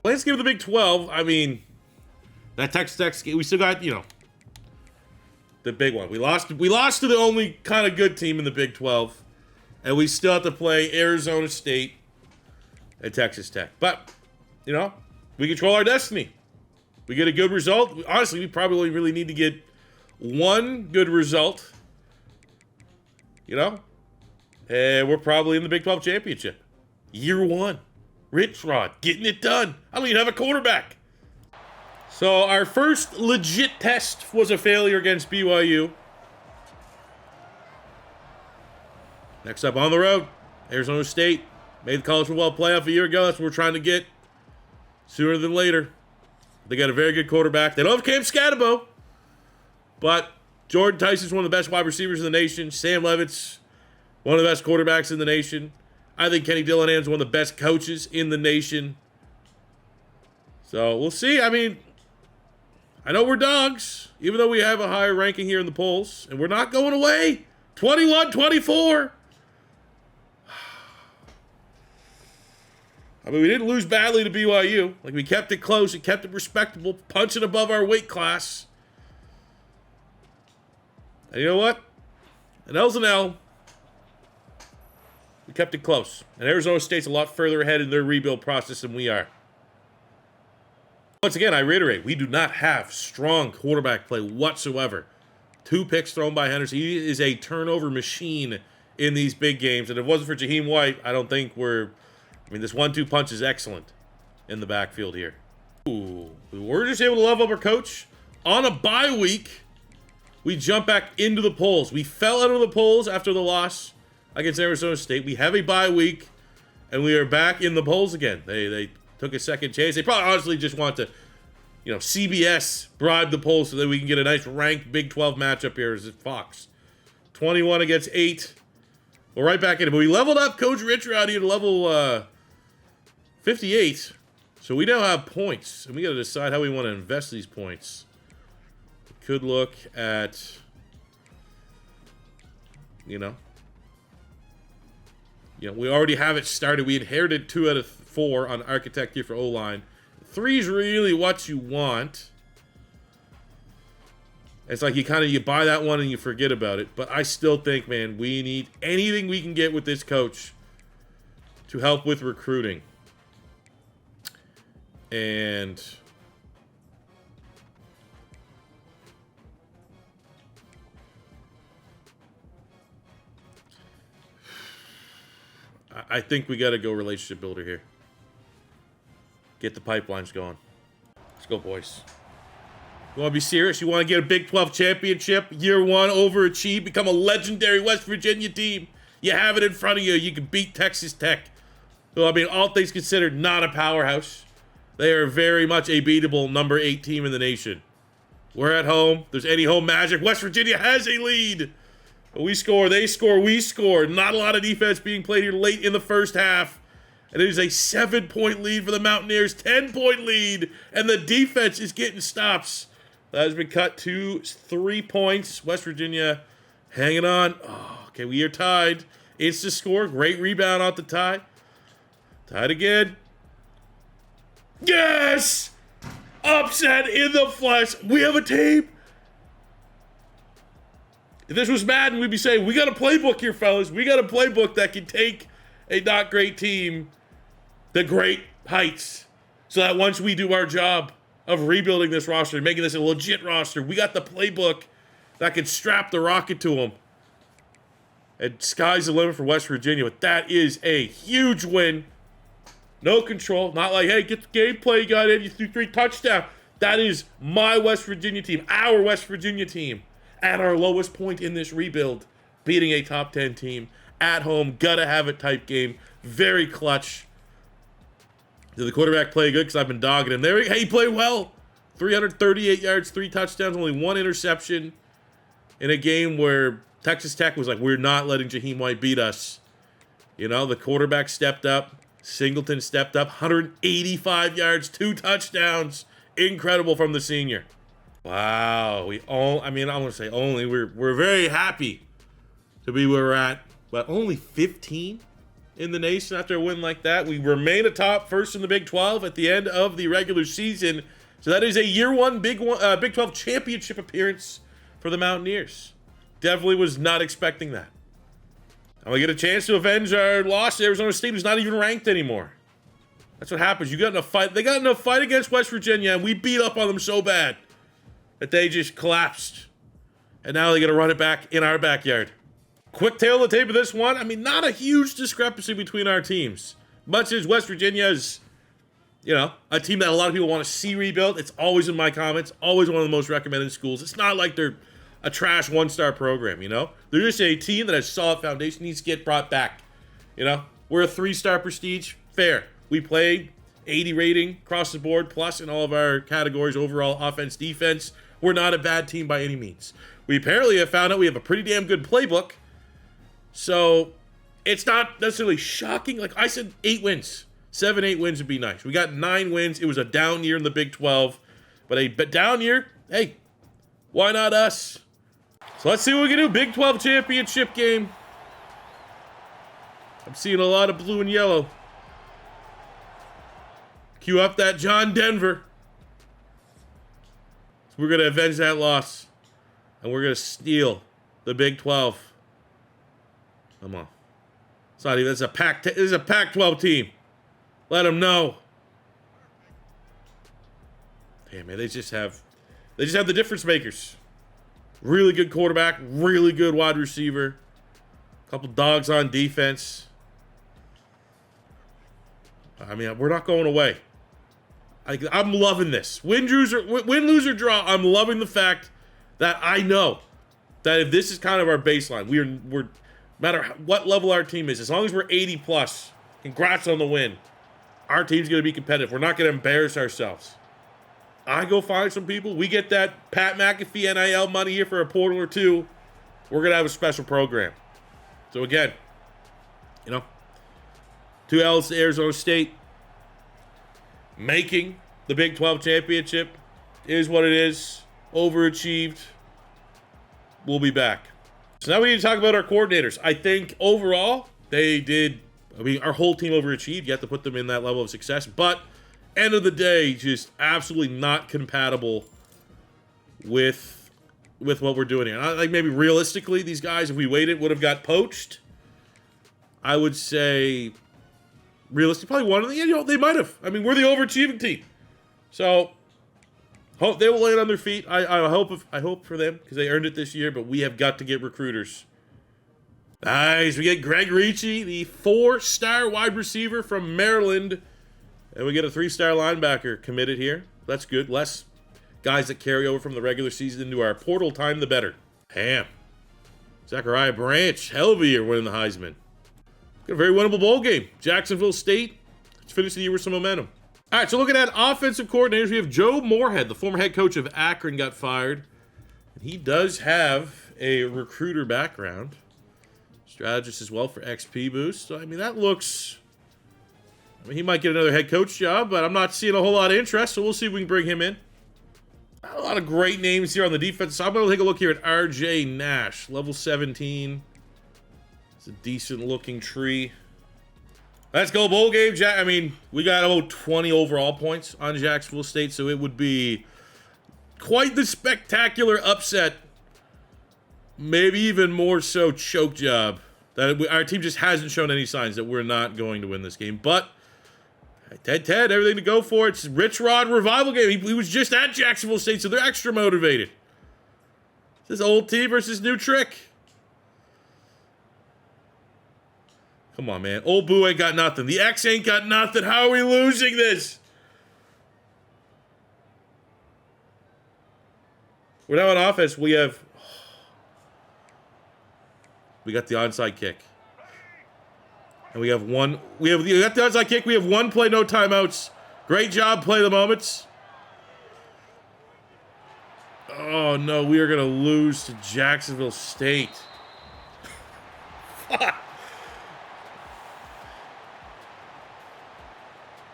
Landscape of the Big 12, I mean, that Texas Tech game, we still got, you know, the big one. We lost to the only kind of good team in the Big 12, and we still have to play Arizona State and Texas Tech. But, you know, we control our destiny. We get a good result. Honestly, we probably really need to get one good result, you know, and we're probably in the Big 12 championship. Year 1. Rich Rod, getting it done. I don't even have a quarterback. So our first legit test was a failure against BYU. Next up on the road, Arizona State. Made the college football playoff a year ago. That's what we're trying to get sooner than later. They got a very good quarterback. They don't have Cam Scatabo, but Jordan Tyson's one of the best wide receivers in the nation. Sam Levitt's one of the best quarterbacks in the nation. I think Kenny Dillingham one of the best coaches in the nation. So we'll see. I mean, I know we're dogs, even though we have a higher ranking here in the polls, and we're not going away. 21-24. I mean, we didn't lose badly to BYU. Like, we kept it close and kept it respectable, punching above our weight class. And you know what? An L's an L. We kept it close. And Arizona State's a lot further ahead in their rebuild process than we are. Once again, I reiterate, we do not have strong quarterback play whatsoever. 2 picks thrown by Henderson. He is a turnover machine in these big games. And if it wasn't for Jaheim White, I don't think we're... I mean, this 1-2 punch is excellent in the backfield here. Ooh, we're just able to level up our coach. On a bye week, we jump back into the polls. We fell out of the polls after the loss against Arizona State. We have a bye week, and we are back in the polls again. They took a second chance. They probably honestly just want to, you know, CBS bribe the polls so that we can get a nice ranked Big 12 matchup here as Fox. 21 against 8. We're right back in it. But we leveled up Coach Richard out here to level 58. So we now have points. And we got to decide how we want to invest these points. We could look at, you know, we already have it started. We inherited 2 out of 4 on Architect here for O-line. 3 is really what you want. It's like you buy that one and you forget about it. But I still think, man, we need anything we can get with this coach to help with recruiting. And I think we got to go relationship builder here. Get the pipelines going. Let's go, boys. You want to be serious? You want to get a Big 12 championship? Year 1, overachieve, become a legendary West Virginia team. You have it in front of you. You can beat Texas Tech. Well, I mean, all things considered, not a powerhouse. They are very much a beatable number 8 team in the nation. We're at home. If there's any home magic, West Virginia has a lead. We score, they score, we score. Not a lot of defense being played here late in the first half. And it is a 7-point lead for the Mountaineers, 10-point lead, and the defense is getting stops. That has been cut to 3 points. West Virginia hanging on. Oh, okay, we are tied. It's the score. Great rebound off the tie. Tied again. Yes! Upset in the flesh. We have a team. If this was Madden, we'd be saying, we got a playbook here, fellas. We got a playbook that can take a not great team to great heights. So that once we do our job of rebuilding this roster, making this a legit roster, we got the playbook that can strap the rocket to them. And sky's the limit for West Virginia. But that is a huge win. No control. Not like, hey, get the gameplay you got in. You threw 3 touchdowns. That is my West Virginia team, our West Virginia team, at our lowest point in this rebuild, beating a top 10 team at home. Gotta have it type game. Very clutch. Did the quarterback play good? Because I've been dogging him. There, hey, he played well. 338 yards, 3 touchdowns, only 1 interception in a game where Texas Tech was like, we're not letting Jaheim White beat us. You know, the quarterback stepped up. Singleton stepped up. 185 yards, 2 touchdowns. Incredible from the senior. Wow. I don't want to say only. We're very happy to be where we're at. But only 15 in the nation after a win like that. We remain atop first in the Big 12 at the end of the regular season. So that is a year 1 Big 12 championship appearance for the Mountaineers. Definitely was not expecting that. And we get a chance to avenge our loss to Arizona State, who's not even ranked anymore. That's what happens. You got in a fight. They got in a fight against West Virginia, and we beat up on them so bad that they just collapsed. And now they got to run it back in our backyard. Quick tail of the tape of this one. I mean, not a huge discrepancy between our teams. Much as West Virginia is, you know, a team that a lot of people want to see rebuilt. It's always in my comments. Always one of the most recommended schools. It's not like they're a trash 1-star program, you know? They're just a team that has solid foundation, needs to get brought back. You know? We're a 3-star prestige. Fair. We played 80 rating across the board, plus in all of our categories, overall offense, defense. We're not a bad team by any means. We apparently have found out we have a pretty damn good playbook. So it's not necessarily shocking. Like I said, 8 wins. 7, 8 wins would be nice. We got 9 wins. It was a down year in the Big 12. But a down year, hey, why not us? So let's see what we can do. Big 12 championship game. I'm seeing a lot of blue and yellow. Cue up that John Denver. So we're going to avenge that loss. And we're going to steal the Big 12. Come on. It's not even, this is a Pac-12 team. Let them know. Damn, man, they just have the difference makers. Really good quarterback, really good wide receiver. Couple dogs on defense. I mean, we're not going away. I'm loving this. Win, lose, or draw, I'm loving the fact that I know that if this is kind of our baseline, we're no matter what level our team is, as long as we're 80 plus, congrats on the win. Our team's going to be competitive. We're not going to embarrass ourselves. I go find some people. We get that Pat McAfee NIL money here for a portal or 2. We're going to have a special program. So again, you know, 2 L's to Arizona State. Making the Big 12 championship is what it is. Overachieved. We'll be back. So now we need to talk about our coordinators. I think overall, they did, I mean, our whole team overachieved. You have to put them in that level of success. But end of the day, just absolutely not compatible with what we're doing here. Like maybe realistically, these guys, if we waited, would have got poached. I would say realistically, probably one of them. You know, they might have. I mean, we're the overachieving team. So hope they will land on their feet. I hope for them because they earned it this year. But we have got to get recruiters. Nice. We get Greg Ricci, the 4-star wide receiver from Maryland. And we get a 3-star linebacker committed here. That's good. Less guys that carry over from the regular season into our portal time, the better. Damn. Zachariah Branch, hell of a year winning the Heisman. Got a very winnable bowl game. Jacksonville State. Let's finish the year with some momentum. All right, so looking at offensive coordinators, we have Joe Moorhead, the former head coach of Akron, got fired. He does have a recruiter background. Strategist as well for XP boost. So, I mean, that looks... I mean, he might get another head coach job, but I'm not seeing a whole lot of interest, so we'll see if we can bring him in. Not a lot of great names here on the defense, so I'm going to take a look here at RJ Nash, level 17. It's a decent-looking tree. Let's go bowl game, Jack. I mean, we got about 20 overall points on Jacksonville State, so it would be quite the spectacular upset. Maybe even more so choke job. That our team just hasn't shown any signs that we're not going to win this game. But Ted, everything to go for. It's Rich Rod revival game. He was just at Jacksonville State, so they're extra motivated. This old team versus new trick. Come on, man. Old Boo ain't got nothing. The X ain't got nothing. How are we losing this? We're now on offense. We got the onside kick. And we got the onside kick. We have one play, no timeouts. Great job, play the moments. Oh, no. We are going to lose to Jacksonville State. Fuck.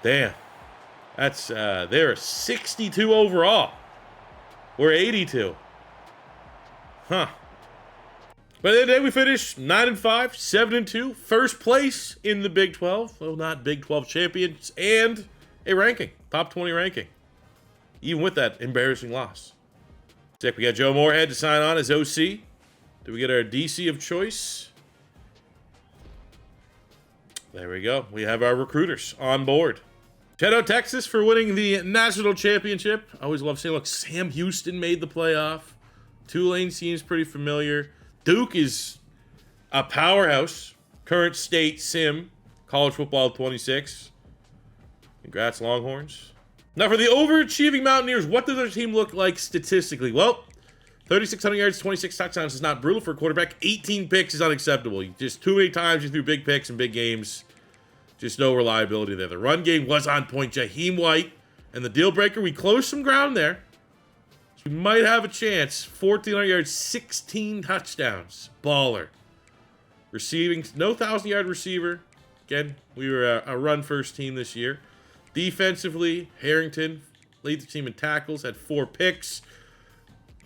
Damn. That's, they're 62 overall. We're 82. Huh. But at the end of the day, we finished 9-5, 7-2. First place in the Big 12. Well, not Big 12 champions. And a ranking. Top 20 ranking. Even with that embarrassing loss. Sick. We got Joe Moorhead to sign on as OC. Do we get our DC of choice? There we go. We have our recruiters on board. Shout out Texas for winning the national championship. I always love saying, look, Sam Houston made the playoff. Tulane seems pretty familiar. Duke is a powerhouse. Current state sim. College football 26. Congrats, Longhorns. Now for the overachieving Mountaineers, what does their team look like statistically? Well, 3,600 yards, 26 touchdowns is not brutal for a quarterback. 18 picks is unacceptable. Just too many times you threw big picks in big games. Just no reliability there. The run game was on point. Jaheim White and the deal breaker. We closed some ground there. So we might have a chance. 1,400 yards, 16 touchdowns. Baller. Receiving, no 1,000-yard receiver. Again, we were a run-first team this year. Defensively, Harrington lead the team in tackles. Had 4 picks.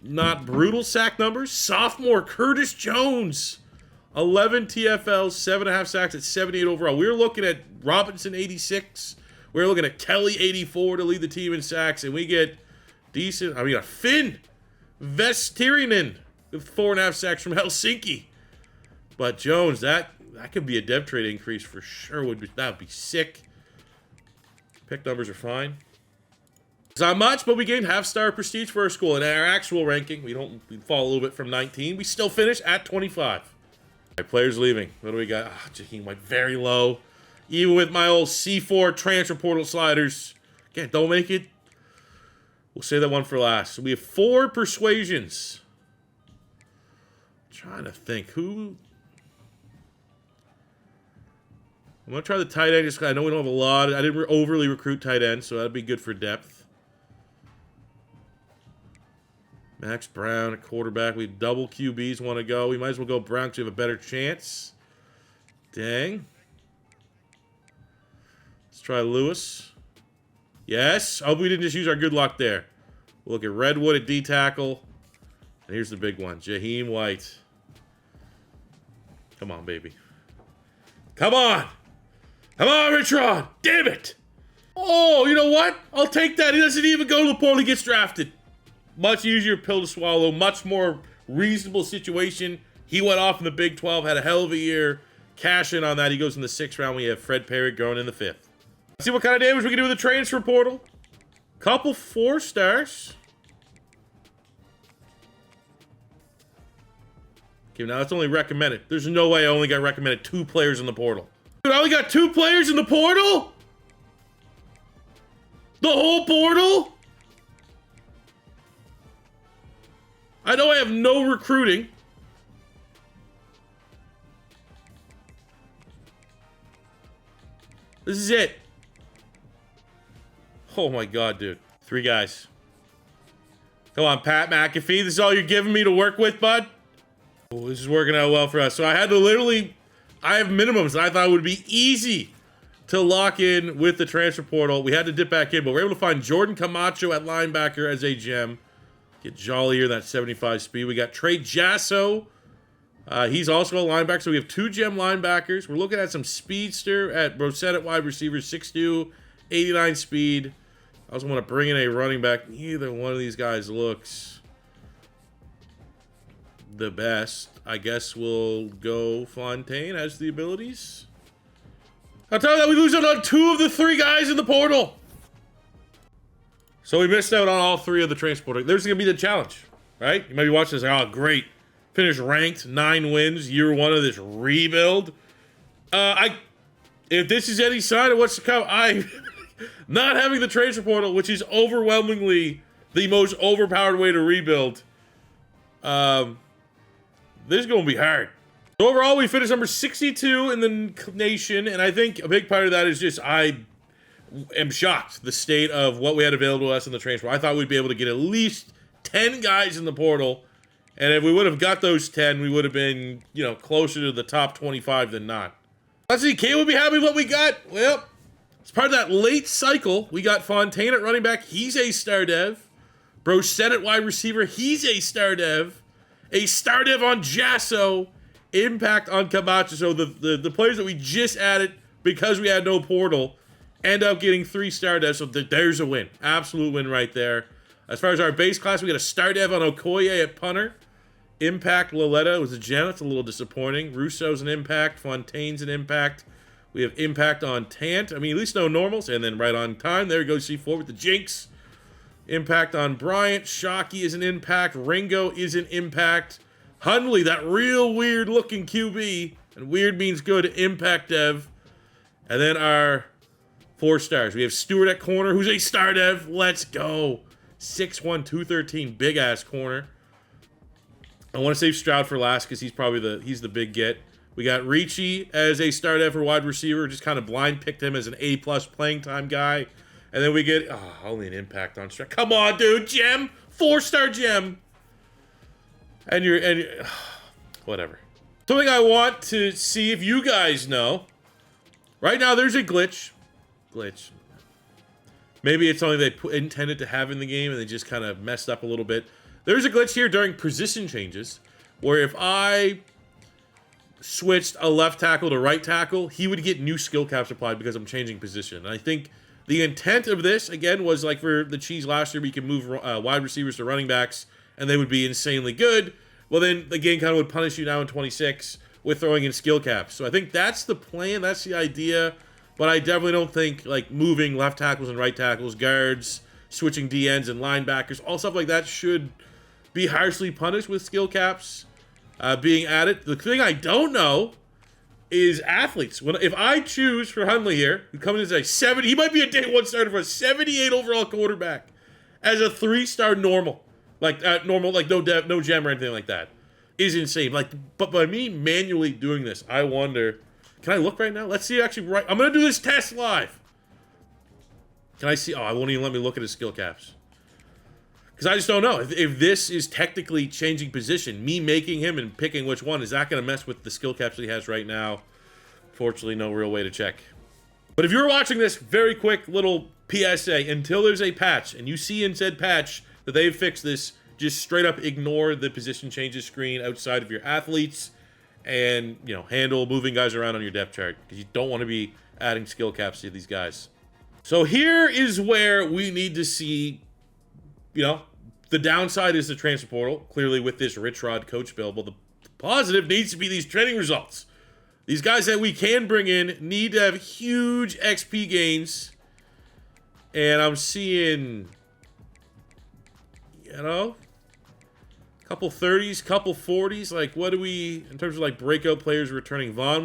Not brutal sack numbers. Sophomore Curtis Jones. 11 TFLs, 7.5 sacks at 78 overall. We were looking at Robinson 86. We were looking at Kelly 84 to lead the team in sacks, and we get decent. I mean, a Finn Vestirinen with 4.5 sacks from Helsinki. But Jones, that could be a dev trade increase for sure. That would be sick. Pick numbers are fine. It's not much, but we gained half-star prestige for our school. In our actual ranking, we fall a little bit from 19. We still finish at 25. Right, players leaving. What do we got? Jaheim went very low. Even with my old C4 transfer portal sliders. Again, don't make it. We'll save that one for last. So we have 4 persuasions. I'm trying to think. Who? I'm going to try the tight end. Just I know we don't have a lot. I didn't overly recruit tight ends, so that'd be good for depth. Max Brown, a quarterback. We double QBs want to go. We might as well go Brown because we have a better chance. Dang. Let's try Lewis. Yes. I hope we didn't just use our good luck there. We'll look at Redwood at D tackle. And here's the big one. Jaheim White. Come on, baby. Come on. Come on, Richard. Damn it. Oh, you know what? I'll take that. He doesn't even go to the portal. He gets drafted. Much easier pill to swallow. Much more reasonable situation. He went off in the Big 12. Had a hell of a year. Cash in on that. He goes in the 6th round. We have Fred Perry going in the 5th. Let's see what kind of damage we can do with the transfer portal. Couple 4 stars. Okay, now that's only recommended. There's no way I only got recommended 2 players in the portal. Dude, I only got 2 players in the portal? The whole portal? I know I have no recruiting. This is it. Oh my God, dude. 3 guys. Come on, Pat McAfee. This is all you're giving me to work with, bud? Oh, this is working out well for us. So I had to literally... I have minimums that I thought would be easy to lock in with the transfer portal. We had to dip back in, but we're able to find Jordan Camacho at linebacker as a gem. Get Jollier, that 75 speed. We got Trey Jasso. He's also a linebacker, so we have 2 gem linebackers. We're looking at some speedster at Brosette at wide receiver, 6'2", 89 speed. I also want to bring in a running back. Neither one of these guys looks the best. I guess we'll go Fontaine as the abilities. I'll tell you that we lose out on 2 of the 3 guys in the portal. So we missed out on all 3 of the transporting. There's going to be the challenge, right? You might be watching this like, oh, great. Finished ranked, 9 wins, year 1 of this rebuild. If this is any sign of what's to come, not having the transfer portal, which is overwhelmingly the most overpowered way to rebuild, this is going to be hard. So overall, we finished number 62 in the nation, and I think a big part of that is just I am shocked the state of what we had available to us in the transfer. I thought we'd be able to get at least 10 guys in the portal, and if we would have got those 10, we would have been, you know, closer to the top 25 than not. Let's see, Kate would be happy with what we got. Well, as part of that late cycle, we got Fontaine at running back. He's a star dev. Brosette at wide receiver. He's a star dev. A star dev on Jasso. Impact on Camacho. So the players that we just added because we had no portal end up getting 3 star devs. So there's a win. Absolute win right there. As far as our base class, we got a star dev on Okoye at punter. Impact Laletta was a gem. That's a little disappointing. Russo's an impact. Fontaine's an impact. We have impact on Tant. I mean, at least no normals. And then right on time. There we go, C4 with the Jinx. Impact on Bryant. Shockey is an impact. Ringo is an impact. Hundley, that real weird looking QB. And weird means good. Impact dev. And then our 4 stars. We have Stewart at corner, who's a star dev. Let's go. 6'1", 213. Big ass corner. I want to save Stroud for last because he's probably he's the big get. We got Ricci as a star dev for wide receiver. Just kind of blind picked him as an A+ playing time guy. And then we get only an impact on Stroud. Come on, dude, gem, 4-star gem. And you're whatever. Something I want to see if you guys know. Right now, there's a glitch. Maybe it's something they intended to have in the game and they just kind of messed up a little bit. There's a glitch here during position changes where if I switched a left tackle to right tackle, he would get new skill caps applied because I'm changing position. And I think the intent of this, again, was like for the Cheese last year, we could move wide receivers to running backs and they would be insanely good. Well, then the game kind of would punish you now in 26 with throwing in skill caps. So I think that's the plan, that's the idea. But I definitely don't think like moving left tackles and right tackles, guards, switching DNs and linebackers, all stuff like that should be harshly punished with skill caps being added. The thing I don't know is athletes. If I choose for Hundley here, who comes in as a 70, he might be a day 1 starter for a 78 overall quarterback as a 3-star normal, like normal, like no dev, no gem or anything like that, is insane. Like, but by me manually doing this, I wonder. Can I look right now? Let's see. Actually, right. I'm gonna do this test live. Can I see? Oh, I won't even let me look at his skill caps. Because I just don't know. If this is technically changing position, me making him and picking which one, is that going to mess with the skill caps that he has right now? Fortunately, no real way to check. But if you're watching this, very quick little PSA. Until there's a patch, and you see in said patch that they've fixed this, just straight up ignore the position changes screen outside of your athletes and, you know, handle moving guys around on your depth chart. Because you don't want to be adding skill caps to these guys. So here is where we need to see... You know, the downside is the transfer portal, clearly with this Rich Rod coach bill. But the positive needs to be these training results. These guys that we can bring in need to have huge XP gains. And I'm seeing, you know, a couple 30s, couple 40s. Like, what do we, in terms of like breakout players returning? Vaughn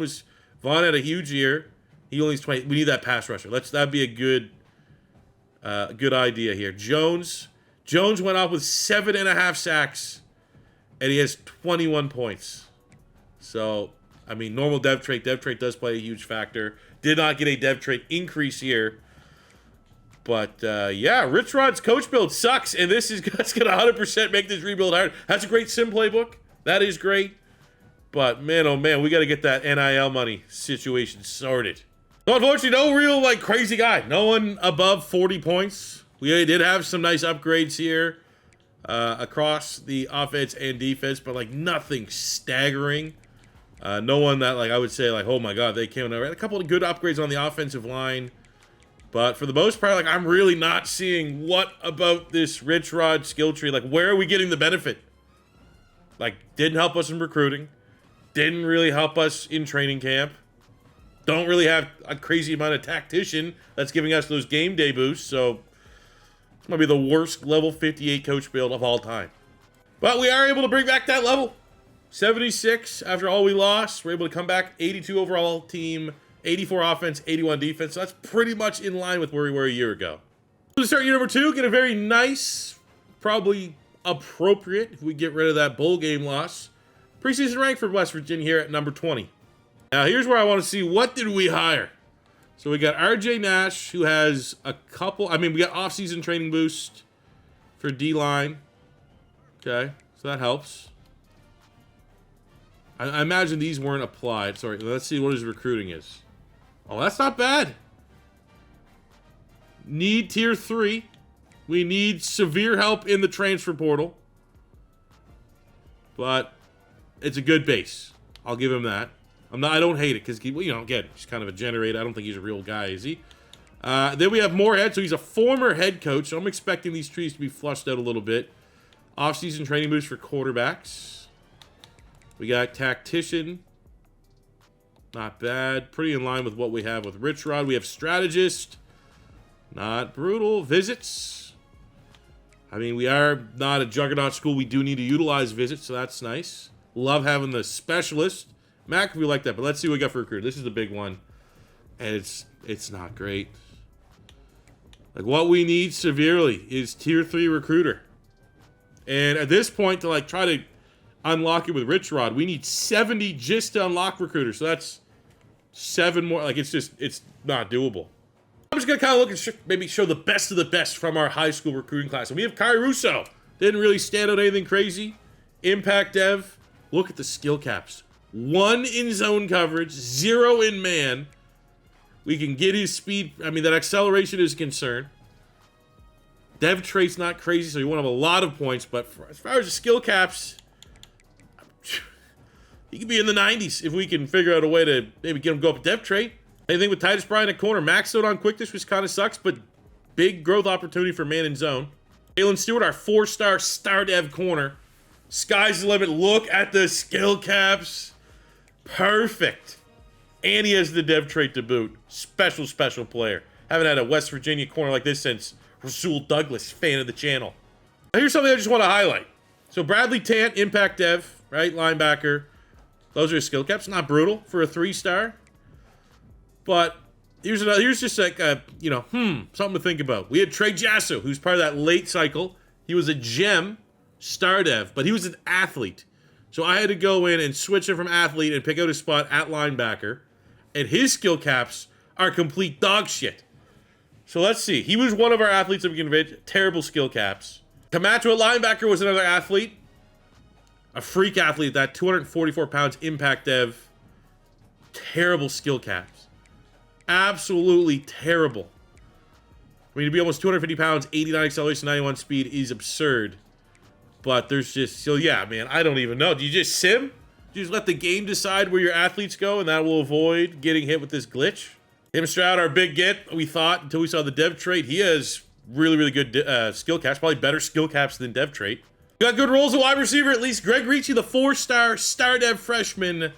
had a huge year. He only has 20. We need that pass rusher. That'd be a good idea here. Jones went off with 7.5 sacks, and he has 21 points. So, I mean, normal dev trait. Dev trait does play a huge factor. Did not get a dev trait increase here. But, yeah, Rich Rod's coach build sucks, and that's going to 100% make this rebuild hard. That's a great sim playbook. That is great. But, man, oh, man, we got to get that NIL money situation sorted. So, unfortunately, no real, like, crazy guy. No one above 40 points. We did have some nice upgrades here across the offense and defense, but, like, nothing staggering. No one that, like, I would say, like, oh, my God, they came over. A couple of good upgrades on the offensive line. But for the most part, like, I'm really not seeing what about this Rich Rod skill tree. Like, where are we getting the benefit? Like, didn't help us in recruiting. Didn't really help us in training camp. Don't really have a crazy amount of tactician that's giving us those game day boosts. So, it's going to be the worst level 58 coach build of all time. But we are able to bring back that level. 76 after all we lost. We're able to come back. 82 overall team. 84 offense, 81 defense. So that's pretty much in line with where we were a year ago. To start year number 2, get a very nice, probably appropriate, if we get rid of that bowl game loss, preseason rank for West Virginia here at number 20. Now here's where I want to see, what did we hire? So we got RJ Nash, who has a couple, we got off-season training boost for D-line. Okay, so that helps. I imagine these weren't applied. Sorry, let's see what his recruiting is. Oh, that's not bad. Need tier 3. We need severe help in the transfer portal. But it's a good base. I'll give him that. I don't hate it because, again, he's kind of a generator. I don't think he's a real guy, is he? Then we have Moorhead. So he's a former head coach. So I'm expecting these trees to be flushed out a little bit. Off-season training boost for quarterbacks. We got Tactician. Not bad. Pretty in line with what we have with Rich Rod. We have Strategist. Not brutal. Visits. We are not a juggernaut school. We do need to utilize visits, so that's nice. Love having the specialist. Mac, we like that, but let's see what we got for recruiter. This is the big one, and it's not great. Like, what we need severely is tier 3 recruiter. And at this point, to, like, try to unlock it with Rich Rod, we need 70 just to unlock recruiter. So that's 7 more. Like, it's not doable. I'm just going to kind of look and maybe show the best of the best from our high school recruiting class. And we have Kai Russo. Didn't really stand out anything crazy. Impact Dev. Look at the skill caps. 1 in zone coverage, 0 in man. We can get his speed. That acceleration is a concern. Dev trait's not crazy, so you won't have a lot of points. But as far as the skill caps, he could be in the 90s if we can figure out a way to maybe get him go up dev trait. Anything with Titus Bryant at corner. Maxed out on quickness, which kind of sucks, but big growth opportunity for man in zone. Jalen Stewart, our 4-star star dev corner. Sky's the limit. Look at the skill caps. Perfect. And he has the dev trait to boot. Special player. Haven't had a West Virginia corner like this since Rasul Douglas, fan of the channel. Now, here's something I just want to highlight. So Bradley Tant, impact dev, right? Linebacker. Those are his skill caps. Not brutal for a 3-star. But here's just like something to think about. We had Trey Jasso, who's part of that late cycle. He was a gem star dev, but he was an athlete. So I had to go in and switch him from athlete and pick out a spot at linebacker. And his skill caps are complete dog shit. So let's see. He was one of our athletes that we convinced. Terrible skill caps. Camacho at linebacker was another athlete. A freak athlete, that 244 pounds impact dev. Terrible skill caps. Absolutely terrible. To be almost 250 pounds, 89 acceleration, 91 speed is absurd. But there's just, so yeah, man, I don't even know. Do you just sim? Do you just let the game decide where your athletes go, and that will avoid getting hit with this glitch? Tim Stroud, our big get, we thought, until we saw the dev trait. He has really good skill caps, probably better skill caps than dev trait. Got good roles at wide receiver, at least. Greg Ricci, the 4-star star dev freshman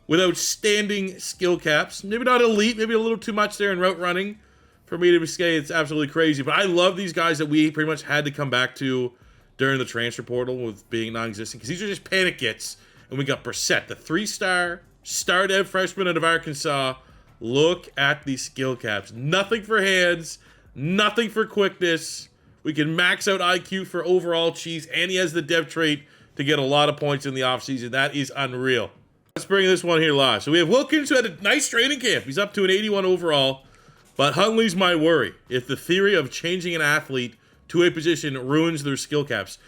with outstanding skill caps. Maybe not elite, maybe a little too much there in route running for me to say it's absolutely crazy. But I love these guys that we pretty much had to come back to during the transfer portal with being non-existent, because these are just panic gets. And we got Brissett, the 3-star star dev freshman out of Arkansas. Look at these skill caps. Nothing for hands, nothing for quickness. We can max out IQ for overall cheese, and he has the dev trait to get a lot of points in the offseason. That is unreal. Let's bring this one here live. So we have Wilkins, who had a nice training camp. He's up to an 81 overall. But Huntley's my worry. If the theory of changing an athlete to a position ruins their skill caps.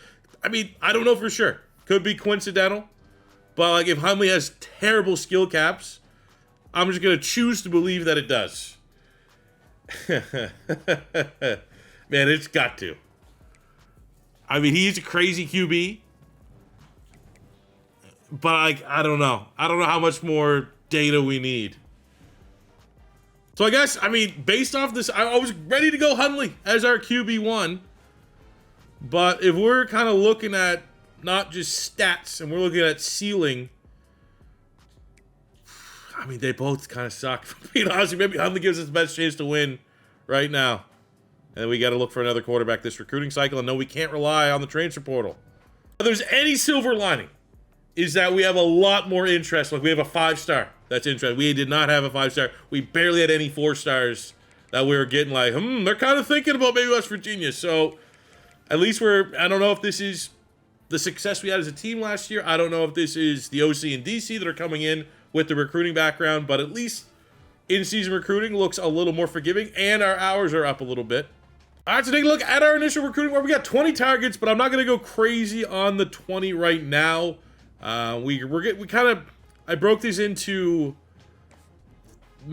I mean, I don't know for sure. Could be coincidental. But like if Huntley has terrible skill caps, I'm just going to choose to believe that it does. Man, it's got to. I mean, he's a crazy QB. But I don't know. I don't know how much more data we need. So I guess, I mean, based off this, I was ready to go Huntley as our QB1. But if we're kind of looking at not just stats and we're looking at ceiling, I mean, they both kind of suck. Being honest, maybe Huntley gives us the best chance to win right now. And we got to look for another quarterback this recruiting cycle. And no, we can't rely on the transfer portal. If there's any silver lining, is that we have a lot more interest. Like we have a 5-star. That's interesting. We did not have a 5-star. We barely had any 4-stars that we were getting like, they're kind of thinking about maybe West Virginia. So at least I don't know if this is the success we had as a team last year. I don't know if this is the OC and DC that are coming in with the recruiting background, but at least in-season recruiting looks a little more forgiving, and our hours are up a little bit. All right, so take a look at our initial recruiting where we got 20 targets, but I'm not going to go crazy on the 20 right now. I broke these into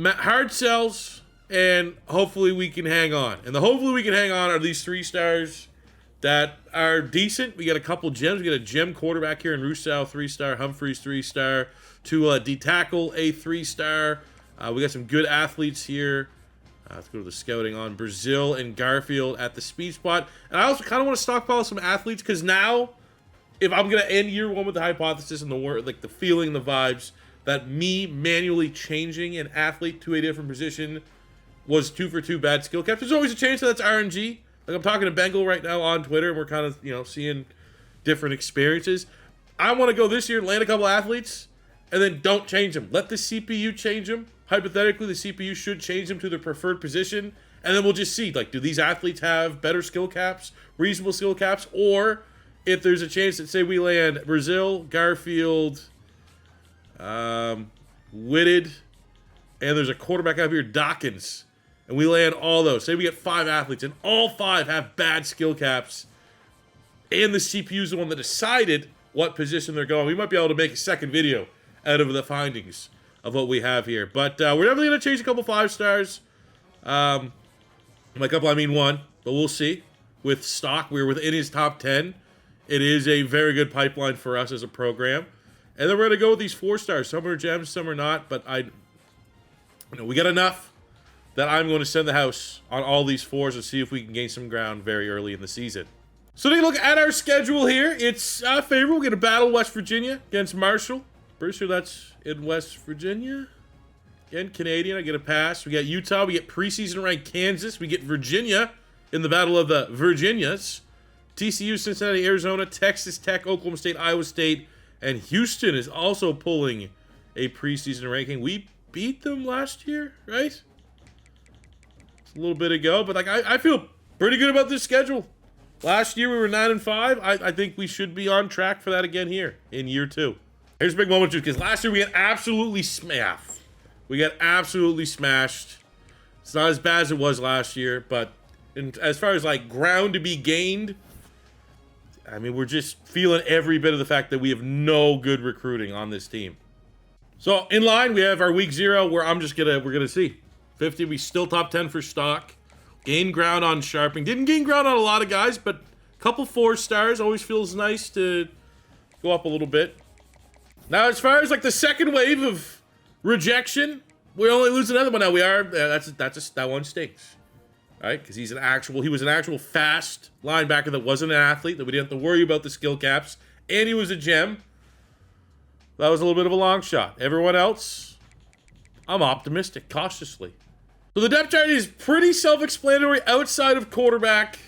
hard sells, and hopefully we can hang on. And the hopefully we can hang on are these 3-stars that are decent. We got a couple gems. We got a gem quarterback here in Rousseau, 3-star. Humphreys, 3-star. To D-tackle, a 3-star. We got some good athletes here. Let's go to the scouting on Brazil and Garfield at the speed spot. And I also kind of want to stockpile some athletes because now, if I'm going to end year 1 with the hypothesis and the feeling, the vibes, that me manually changing an athlete to a different position was 2 for 2 bad skill caps. There's always a chance that that's RNG. Like I'm talking to Bengal right now on Twitter, and we're kind of, seeing different experiences. I want to go this year, land a couple athletes, and then don't change them. Let the CPU change them. Hypothetically, the CPU should change them to their preferred position, and then we'll just see, do these athletes have better skill caps, reasonable skill caps, or if there's a chance that, say, we land Brazil, Garfield, Whitted, and there's a quarterback out here, Dawkins, and we land all those. Say we get 5 athletes, and all 5 have bad skill caps, and the CPU is the one that decided what position they're going. We might be able to make a second video out of the findings of what we have here. But we're definitely going to change a couple 5-stars. By couple, I mean 1, but we'll see. With stock, we're within his top 10. It is a very good pipeline for us as a program. And then we're going to go with these 4-stars. Some are gems, some are not. But we got enough that I'm going to send the house on all these 4s and see if we can gain some ground very early in the season. So take a look at our schedule here. It's favorable. We're going to battle West Virginia against Marshall. Pretty sure that's in West Virginia. Again, Canadian. I get a pass. We got Utah. We get preseason ranked Kansas. We get Virginia in the battle of the Virginias. TCU, Cincinnati, Arizona, Texas Tech, Oklahoma State, Iowa State, and Houston is also pulling a preseason ranking. We beat them last year, right? It's a little bit ago, but I feel pretty good about this schedule. Last year we were 9-5. I think we should be on track for that again here in year 2. Here's a big moment too, because last year we got absolutely smashed. It's not as bad as it was last year, but as far as ground to be gained, I mean, we're just feeling every bit of the fact that we have no good recruiting on this team. So in line, we have our week 0 where we're gonna see 50. We still top 10 for stock. Gain ground on sharpening. Didn't gain ground on a lot of guys, but a couple 4-stars always feels nice to go up a little bit. Now, as far as the second wave of rejection, we only lose another one. Now we are that one stinks, right? Because he was an actual fast linebacker that wasn't an athlete, that we didn't have to worry about the skill caps, and he was a gem. That was a little bit of a long shot. Everyone else, I'm optimistic, cautiously. So the depth chart is pretty self-explanatory outside of quarterback.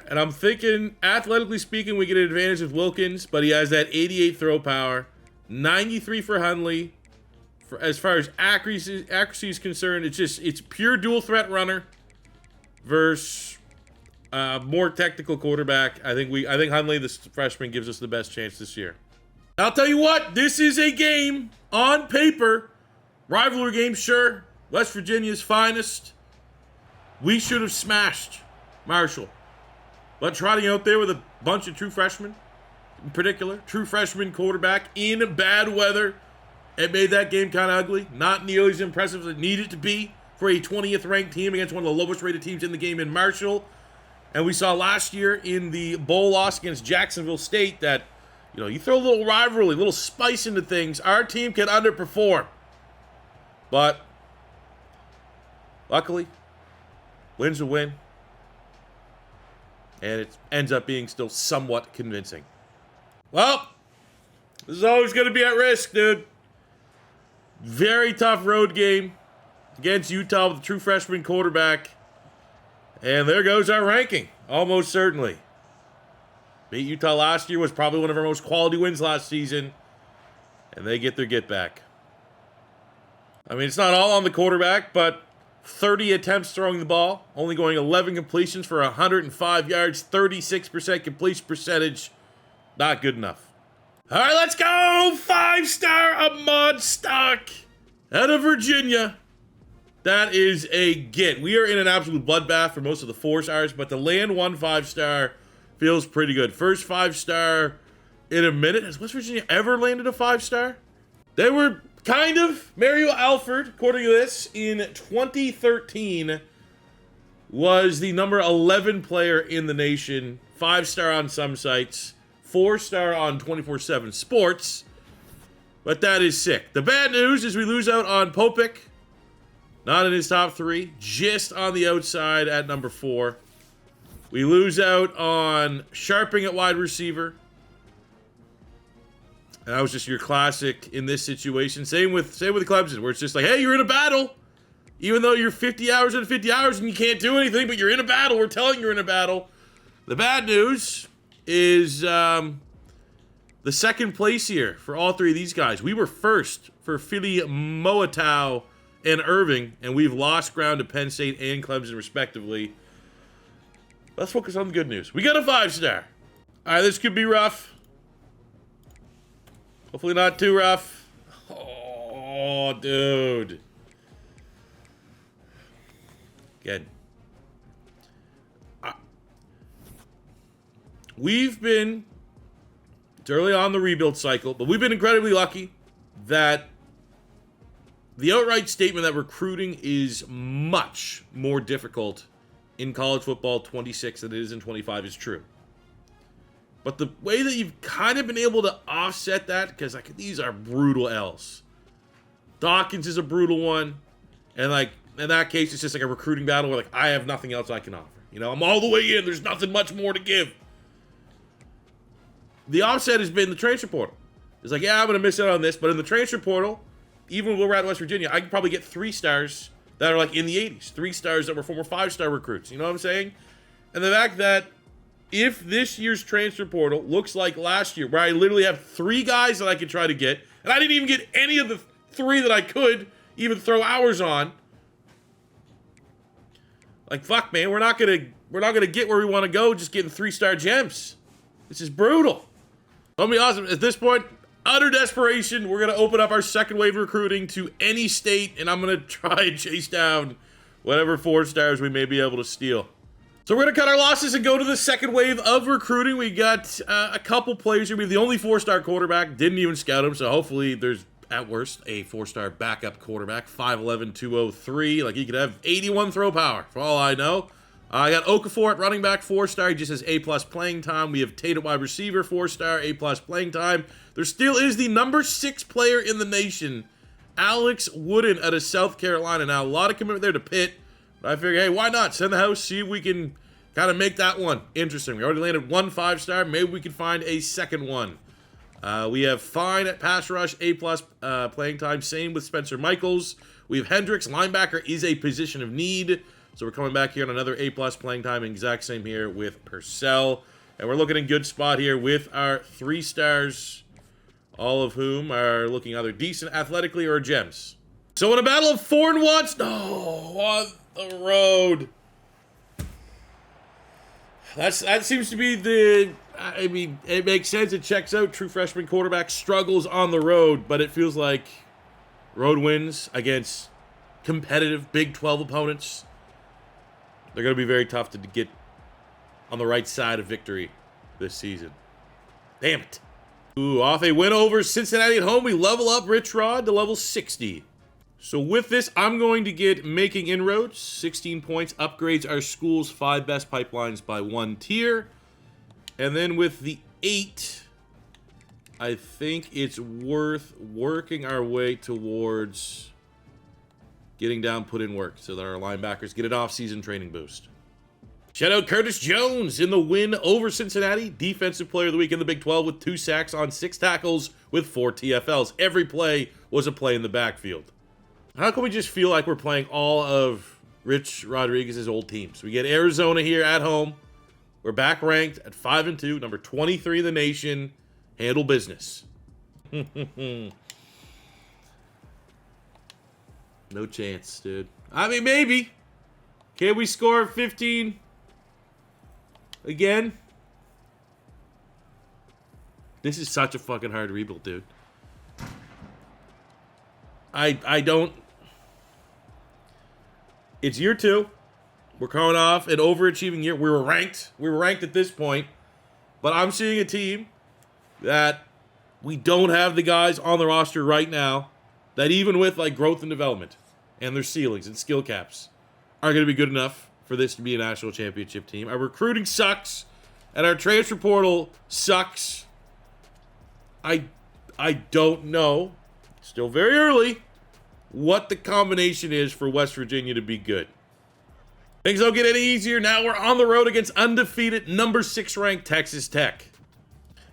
And I'm thinking, athletically speaking, we get an advantage with Wilkins, but he has that 88 throw power, 93 for Huntley. As far as accuracy is concerned, it's pure dual threat runner versus more technical quarterback. I think Huntley, the freshman, gives us the best chance this year. I'll tell you what, this is a game on paper, rivalry game, sure, West Virginia's finest. We should have smashed Marshall. But trotting out there with a bunch of true freshmen, in particular, true freshman quarterback in bad weather, it made that game kind of ugly. Not nearly as impressive as it needed to be for a 20th ranked team against one of the lowest rated teams in the game in Marshall. And we saw last year in the bowl loss against Jacksonville State that, you know, you throw a little rivalry, a little spice into things, our team can underperform. But luckily, win's a win. And it ends up being still somewhat convincing. Well, this is always going to be at risk, dude. Very tough road game against Utah with a true freshman quarterback. And there goes our ranking, almost certainly. Beat Utah last year, was probably one of our most quality wins last season. And they get their get back. I mean, it's not all on the quarterback, but 30 attempts throwing the ball, only going 11 completions for 105 yards, 36% completion percentage. Not good enough. All right, let's go! 5-star Ahmad Stock out of Virginia. That is a get. We are in an absolute bloodbath for most of the 4-stars, but to land one 5-star feels pretty good. First 5-star in a minute. Has West Virginia ever landed a 5-star? They were kind of. Mario Alford, according to this, in 2013 was the number 11 player in the nation. 5-star on some sites. 4-star on 24/7 Sports. But that is sick. The bad news is we lose out on Popik. Not in his top 3. Just on the outside at number 4. We lose out on Sharping at wide receiver. And that was just your classic in this situation. Same with Clemson, where it's just like, hey, you're in a battle. Even though you're 50 hours and 50 hours and you can't do anything, but you're in a battle. We're telling you're in a battle. The bad news is the second place here for all 3 of these guys. We were first for Philly, Moatow, and Irving, and we've lost ground to Penn State and Clemson, respectively. Let's focus on the good news. We got a 5-star. All right, this could be rough. Hopefully not too rough. Oh, dude. Again. We've been, it's early on the rebuild cycle, but we've been incredibly lucky that the outright statement that recruiting is much more difficult in college football 26 than it is in 25 is true. But the way that you've kind of been able to offset that, because like these are brutal L's. Dawkins is a brutal one. And like in that case, it's just like a recruiting battle where like I have nothing else I can offer. You know, I'm all the way in. There's nothing much more to give. The offset has been the transfer portal. It's like, yeah, I'm going to miss out on this. But in the transfer portal, even when we're at West Virginia, I could probably get 3 stars that are like in the 80s. 3 stars that were former 5-star recruits. You know what I'm saying? And the fact that if this year's transfer portal looks like last year, where I literally have 3 guys that I could try to get, and I didn't even get any of the 3 that I could even throw hours on. Like, fuck, man, we're not gonna get where we want to go just getting 3-star gems. This is brutal. I'll be awesome. At this point, utter desperation, we're going to open up our second wave of recruiting to any state, and I'm going to try and chase down whatever 4-stars we may be able to steal. So we're going to cut our losses and go to the second wave of recruiting. We got a couple players here. We have the only 4-star quarterback. Didn't even scout him, so hopefully there's, at worst, a 4-star backup quarterback. 5'11", 203. Like, he could have 81 throw power, for all I know. I got Okafor at running back, 4-star. He just has A+ playing time. We have Tate at wide receiver, 4-star, A+ playing time. There still is the number 6 player in the nation, Alex Wooden out of South Carolina. Now, a lot of commitment there to Pitt. But I figure, hey, why not? Send the house, see if we can kind of make that one interesting. We already landed 1 5-star. Maybe we can find a second one. We have Fine at pass rush, A+ playing time. Same with Spencer Michaels. We have Hendricks. Linebacker is a position of need. So we're coming back here on another A+ playing time. Exact same here with Purcell. And we're looking in good spot here with our 3-stars, all of whom are looking either decent athletically or gems. So in a battle of 4 and 1, on the road. That seems to be the, I mean, it makes sense. It checks out. True freshman quarterback struggles on the road, but it feels like road wins against competitive Big 12 opponents, they're going to be very tough to get on the right side of victory this season. Damn it. Ooh, off a win over Cincinnati at home, we level up Rich Rod to level 60. So with this, I'm going to get Making Inroads, 16 points, upgrades our school's 5 best pipelines by 1 tier. And then with the 8, I think it's worth working our way towards getting down, put in work, so that our linebackers get an off-season training boost. Shout out Curtis Jones in the win over Cincinnati. Defensive player of the week in the Big 12 with 2 sacks on 6 tackles with 4 TFLs. Every play was a play in the backfield. How can we just feel like we're playing all of Rich Rodriguez's old teams? We get Arizona here at home. We're back ranked at 5-2, number 23 in the nation. Handle business. No chance, dude. I mean, maybe. Can we score 15 again? This is such a fucking hard rebuild, dude. I don't. It's year 2. We're coming off an overachieving year. We were ranked. We were ranked at this point. But I'm seeing a team that we don't have the guys on the roster right now that even with like growth and development and their ceilings and skill caps are going to be good enough for this to be a national championship team. Our recruiting sucks and our transfer portal sucks. I don't know. Still very early. What the combination is for West Virginia to be good. Things don't get any easier. Now we're on the road against undefeated number 6 ranked Texas Tech.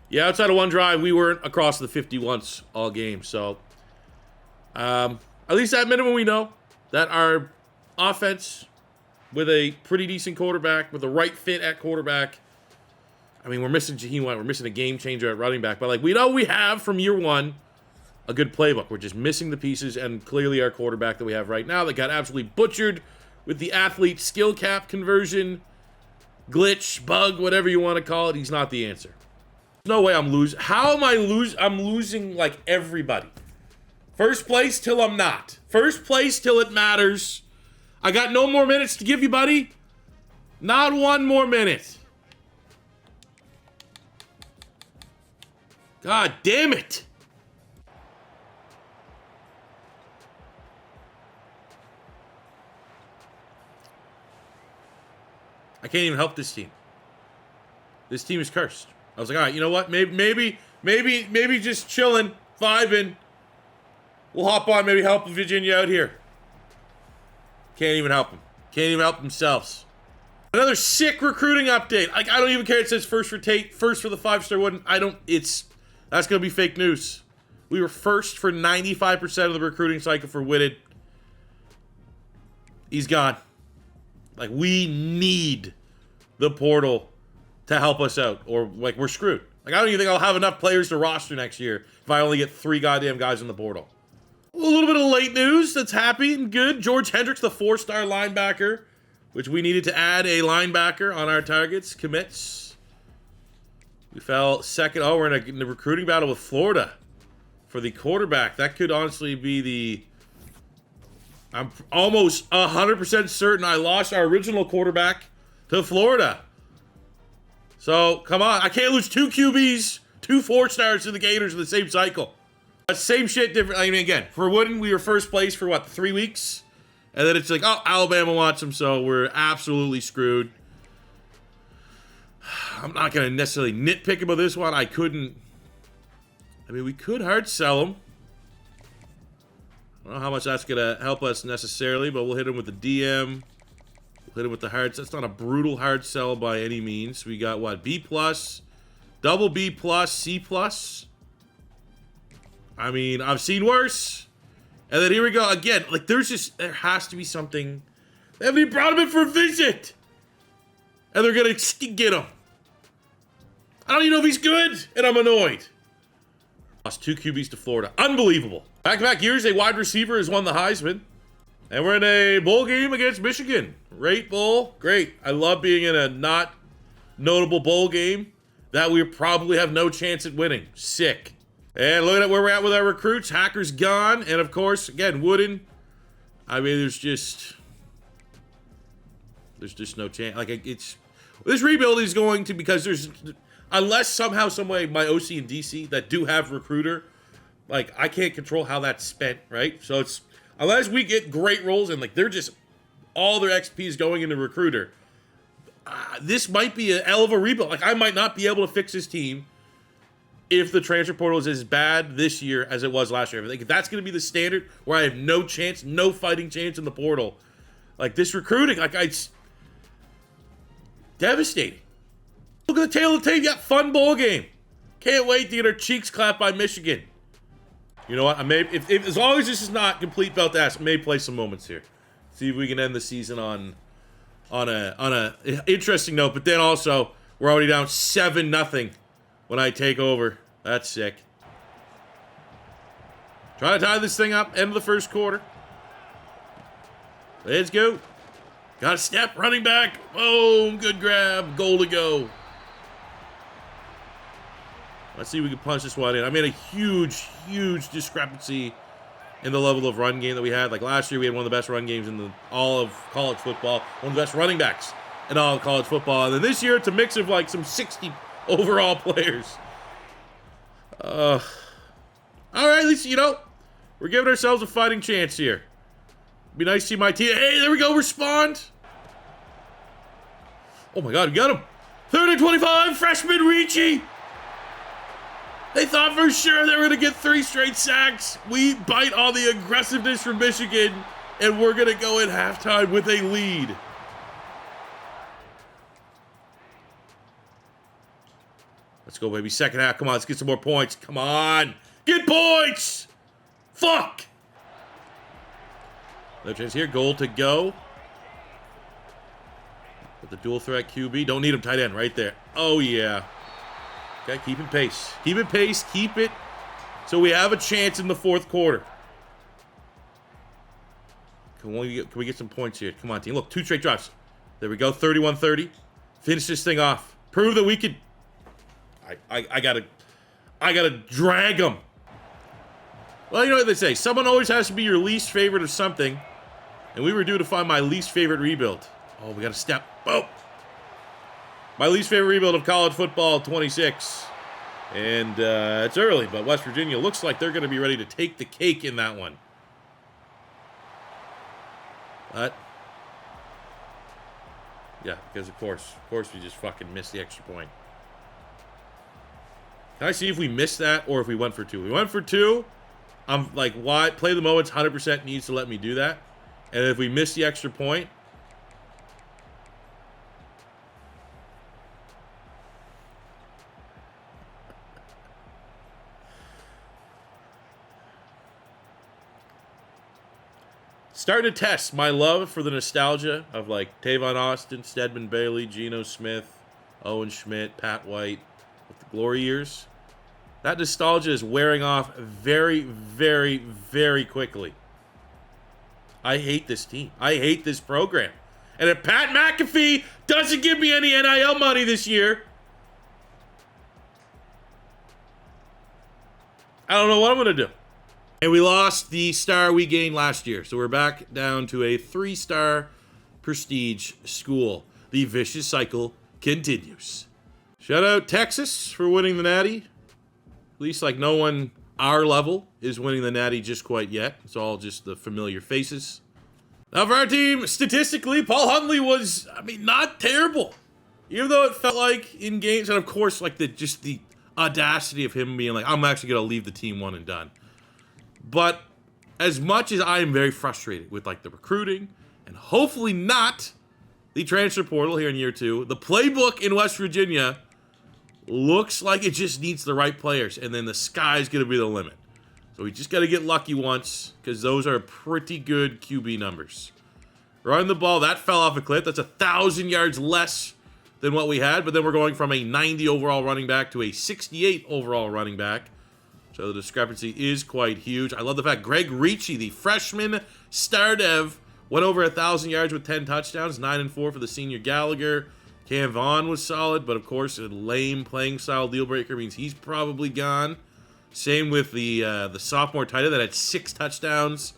Yeah, outside of one drive, we weren't across the 50 once all game. So, at least at minimum, we know that our offense with a pretty decent quarterback, with the right fit at quarterback. I mean, we're missing Jaheim White. We're missing a game changer at running back. But, like, we know we have from year 1 a good playbook. We're just missing the pieces, and clearly our quarterback that we have right now that got absolutely butchered with the athlete skill cap conversion, glitch, bug, whatever you want to call it. He's not the answer. No way I'm losing. How am I losing? I'm losing like everybody. First place till I'm not. First place till it matters. I got no more minutes to give you, buddy. Not one more minute. God damn it. I can't even help this team. This team is cursed. I was like, all right, you know what? Maybe just chilling, vibing. We'll hop on, maybe help Virginia out here. Can't even help them. Can't even help themselves. Another sick recruiting update. Like, I don't even care. It says first for Tate, first for the 5-star Wooden. That's gonna be fake news. We were first for 95% of the recruiting cycle for Whitted. He's gone. Like, we need the portal to help us out, or like we're screwed. Like, I don't even think I'll have enough players to roster next year if I only get 3 goddamn guys in the portal. A little bit of late news that's happy and good. George Hendricks, the 4-star linebacker, which we needed to add a linebacker on our targets, commits. We fell second. Oh, we're in the recruiting battle with Florida for the quarterback. That could honestly be the... I'm almost 100% certain I lost our original quarterback to Florida. So, come on. I can't lose 2 QBs, 2 4-stars to the Gators in the same cycle. Same shit, different. I mean, again, for Wooden, we were first place for, 3 weeks? And then it's like, oh, Alabama wants him, so we're absolutely screwed. I'm not going to necessarily nitpick about this one. We could hard sell him. I don't know how much that's going to help us necessarily, but we'll hit him with the DM. We'll hit him with the hard sell. That's not a brutal hard sell by any means. We got, what, B+, double B+, C+. I mean, I've seen worse. And then here we go. Again, like, there has to be something. They haven't even brought him in for a visit. And they're going to get him. I don't even know if he's good, and I'm annoyed. Lost 2 QBs to Florida. Unbelievable. Back-to-back years, a wide receiver has won the Heisman. And we're in a bowl game against Michigan. Great bowl. Great. I love being in a not notable bowl game that we probably have no chance at winning. Sick. And looking at where we're at with our recruits. Hacker's gone. And, of course, again, Wooden. I mean, there's just no chance. Like, this rebuild is going to, because there's, unless somehow, some way, my OC and DC that do have recruiter, like, I can't control how that's spent, right? So it's, unless we get great roles and, like, they're just, all their XP is going into recruiter, this might be a hell of a rebuild. Like, I might not be able to fix this team if the transfer portal is as bad this year as it was last year. I think if that's going to be the standard where I have no chance, no fighting chance in the portal, like, this recruiting, like, it's devastating. Look at the tail of the tape. You got fun bowl game. Can't wait to get our cheeks clapped by Michigan. You know what? I may, if as long as this is not complete belt ass, I may play some moments here. See if we can end the season on a interesting note. But then also, we're already down 7-0 when I take over. That's sick. Trying to tie this thing up. End of the first quarter. Let's go. Got a step. Running back. Boom. Good grab. Goal to go. Let's see if we can punch this one in. I made a huge discrepancy in the level of run game that we had. Like last year, we had one of the best run games in all of college football. One of the best running backs in all of college football. And then this year, it's a mix of like some 60 overall players. All right, at least, you know, we're giving ourselves a fighting chance here. Be nice to see my team. Hey, there we go. Respond. Oh, my God. We got him. 3rd and 25. Freshman Ricci. They thought for sure they were going to get 3 straight sacks. We bite on the aggressiveness from Michigan, and we're going to go in halftime with a lead. Let's go, baby. Second half. Come on, let's get some more points. Come on. Get points! Fuck! No chance here. Goal to go. With the dual threat QB. Don't need him tight end right there. Oh, yeah. Okay, keeping pace. Keep it pace. Keep it so we have a chance in the 4th quarter. Can we get some points here? Come on, team. Look, 2 straight drives. There we go. 31-30. Finish this thing off. Prove that we could. I gotta drag them. Well, you know what they say. Someone always has to be your least favorite of something. And we were due to find my least favorite rebuild. Oh, we got to step. Oh. My least favorite rebuild of college football, 26. And it's early, but West Virginia looks like they're going to be ready to take the cake in that one. But, yeah, because of course we just fucking missed the extra point. Can I see if we missed that or if we went for 2? We went for 2. I'm like, why? Play the moments 100% needs to let me do that. And if we miss the extra point, starting to test my love for the nostalgia of like Tavon Austin, Stedman Bailey, Geno Smith, Owen Schmidt, Pat White with the glory years. That nostalgia is wearing off very, very, very quickly. I hate this team. I hate this program. And if Pat McAfee doesn't give me any NIL money this year, I don't know what I'm going to do. And we lost the star we gained last year. So we're back down to a 3-star prestige school. The vicious cycle continues. Shout out Texas for winning the Natty. At least like no one our level is winning the Natty just quite yet. It's all just the familiar faces. Now for our team, statistically, Paul Huntley was, I mean, not terrible. Even though it felt like in games, and of course, like the audacity of him being like, I'm actually going to leave the team one and done. But as much as I am very frustrated with like the recruiting and hopefully not the transfer portal here in year 2, the playbook in West Virginia looks like it just needs the right players, and then the sky's going to be the limit. So we just got to get lucky once, because those are pretty good QB numbers. Running the ball, that fell off a cliff. That's 1,000 yards less than what we had, but then we're going from a 90 overall running back to a 68 overall running back. So the discrepancy is quite huge. I love the fact Greg Ricci, the freshman star dev, went over 1,000 yards with 10 touchdowns, 9-4 for the senior Gallagher. Cam Vaughn was solid, but of course a lame playing style deal breaker means he's probably gone. Same with the sophomore tight end that had 6 touchdowns,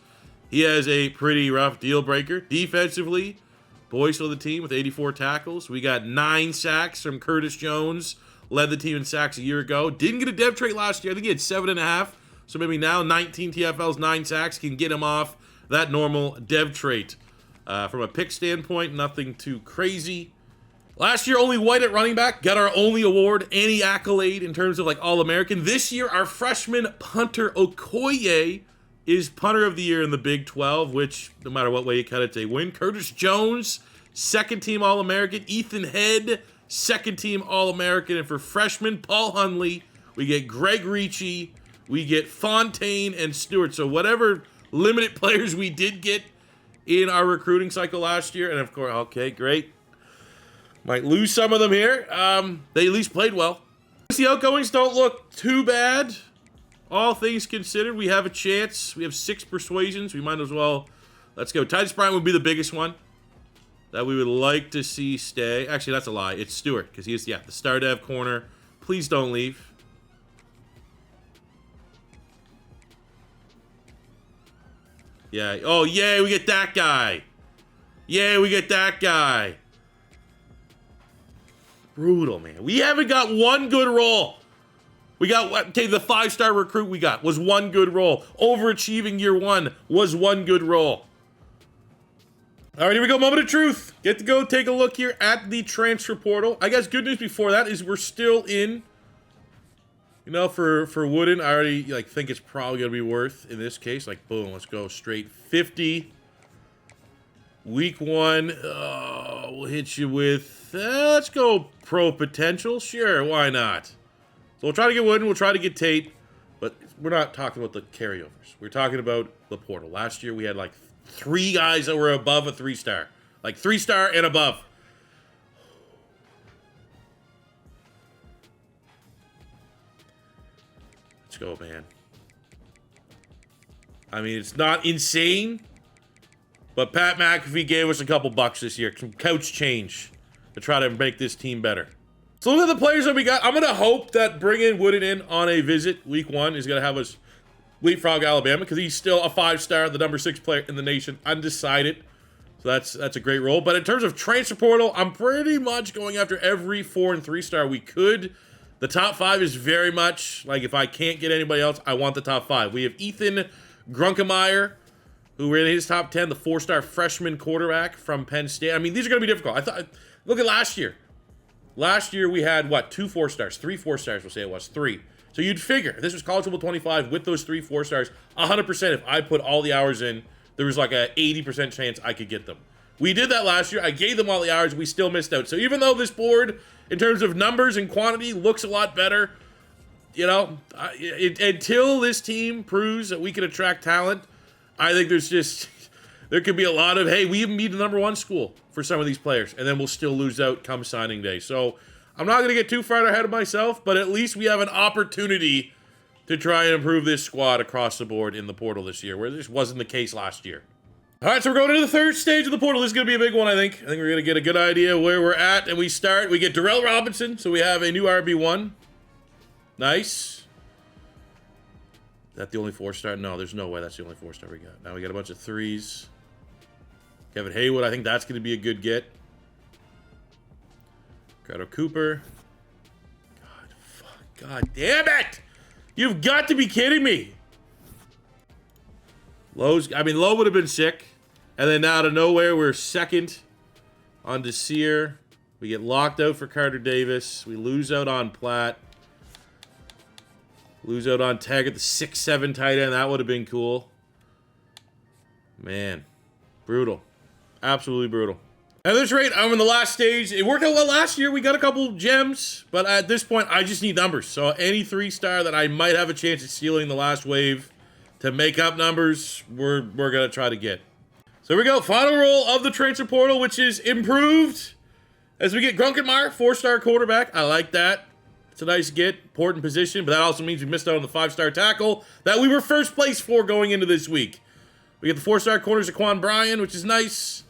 He has a pretty rough deal breaker. Defensively, Boyce led the team with 84 tackles. We got 9 sacks from Curtis Jones. Led the team in sacks a year ago. Didn't get a dev trait last year. I think he had 7.5. So maybe now 19 TFLs, 9 sacks can get him off that normal dev trait. From a pick standpoint, nothing too crazy. Last year, only White at running back. Got our only award, any accolade in terms of like All-American. This year, our freshman punter Okoye is punter of the year in the Big 12, which no matter what way you cut it, they win. Curtis Jones, second team All-American. Ethan Head, second team All-American. And for freshman Paul Hunley, we get Greg Ricci, we get Fontaine and Stewart. So whatever limited players we did get in our recruiting cycle last year, and of course, okay, great. Might lose some of them here. They at least played well. The outgoings don't look too bad. All things considered, we have a chance. We have 6 persuasions. We might as well, let's go. Titus Bryant would be the biggest one that we would like to see stay. Actually, that's a lie. It's Stewart, because he is, the star dev corner. Please don't leave. Yeah. Oh, yay, we get that guy. Yay, we get that guy. Brutal, man. We haven't got one good roll. We got, okay, the 5-star recruit we got was one good roll. Overachieving year 1 was one good roll. All right, here we go. Moment of truth. Get to go take a look here at the transfer portal. I guess good news before that is we're still in. You know, for Wooden, I already think it's probably going to be worth, in this case, boom, let's go straight 50. Week 1, we'll hit you with, let's go pro potential. Sure, why not? So we'll try to get Wooden, we'll try to get Tate, but we're not talking about the carryovers. We're talking about the portal. Last year we had 3 guys that were above a 3-star. 3-star and above. Let's go, man. I mean, it's not insane, but Pat McAfee gave us a couple bucks this year. Some couch change to try to make this team better. So look at the players that we got. I'm going to hope that bringing Wooden in on a visit week 1 is going to have us leapfrog Alabama, because he's still a 5-star, the number 6 player in the nation, undecided. So that's a great role. But in terms of transfer portal, I'm pretty much going after every 4- and 3-star we could. The top 5 is very much, if I can't get anybody else, I want the top 5. We have Ethan Grunkemeyer, who ran his top 10, the 4-star freshman quarterback from Penn State. I mean, these are going to be difficult. Look at last year. Last year we had, 2 4-stars? 3 4-stars, we'll say it was. 3. So you'd figure, if this was College Football 25 with those 3 4-stars, 100% if I put all the hours in, there was a 80% chance I could get them. We did that last year. I gave them all the hours. We still missed out. So even though this board, in terms of numbers and quantity, looks a lot better, until this team proves that we can attract talent, I think there could be a lot of, hey, we even beat the number 1 school for some of these players, and then we'll still lose out come signing day. So I'm not going to get too far ahead of myself, but at least we have an opportunity to try and improve this squad across the board in the portal this year, where this wasn't the case last year. All right, so we're going into the 3rd stage of the portal. This is going to be a big one, I think. I think we're going to get a good idea where we're at, and we get Darrell Robinson, so we have a new RB1. Nice. Is that the only 4-star? No, there's no way that's the only 4-star we got. Now we got a bunch of 3s. Kevin Haywood, I think that's going to be a good get. Grado Cooper. God damn it! You've got to be kidding me. Lowe would have been sick. And then out of nowhere, we're second on Desir. We get locked out for Carter Davis. We lose out on Platt. Lose out on Taggart, the 6'7" tight end. That would have been cool. Man. Brutal. Absolutely brutal. At this rate, I'm in the last stage. It worked out well last year. We got a couple gems. But at this point, I just need numbers. So any 3-star that I might have a chance at stealing the last wave to make up numbers, we're going to try to get. So here we go. Final roll of the transfer portal, which is improved. As we get Grunkemeyer, 4-star quarterback. I like that. It's a nice get. Important position. But that also means we missed out on the 5-star tackle that we were first place for going into this week. We get the 4-star corner, Zaquan Bryan, which is nice.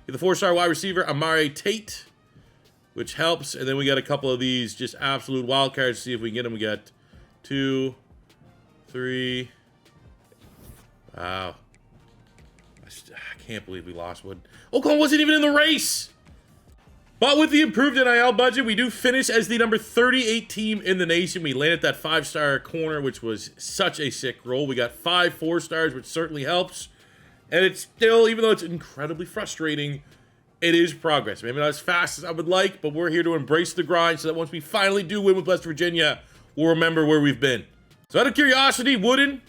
We get the 4-star wide receiver, Amari Tate, which helps. And then we got a couple of these just absolute wild cards to see if we can get them. We got 2, 3. Wow. I can't believe we lost one. Oklahoma wasn't even in the race. But with the improved NIL budget, we do finish as the number 38 team in the nation. We landed that 5-star corner, which was such a sick roll. We got 5 4-stars, which certainly helps. And it's still, even though it's incredibly frustrating, it is progress. Maybe not as fast as I would like, but we're here to embrace the grind so that once we finally do win with West Virginia, we'll remember where we've been. So out of curiosity, Wooden,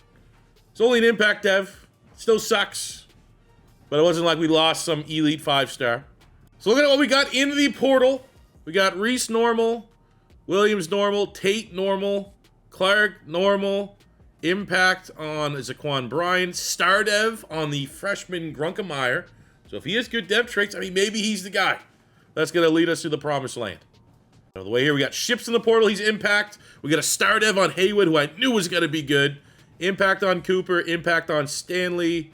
it's only an impact dev. Still sucks. But it wasn't like we lost some elite 5-star. So look at what we got in the portal. We got Reese normal, Williams normal, Tate normal, Clark normal, impact on Zaquan Bryan, star dev on the freshman Grunkemeyer. So if he has good dev traits, I mean, maybe he's the guy that's going to lead us to the promised land. So the way here, we got Ships in the portal. He's impact. We got a star dev on Haywood, who I knew was going to be good. Impact on Cooper, impact on Stanley.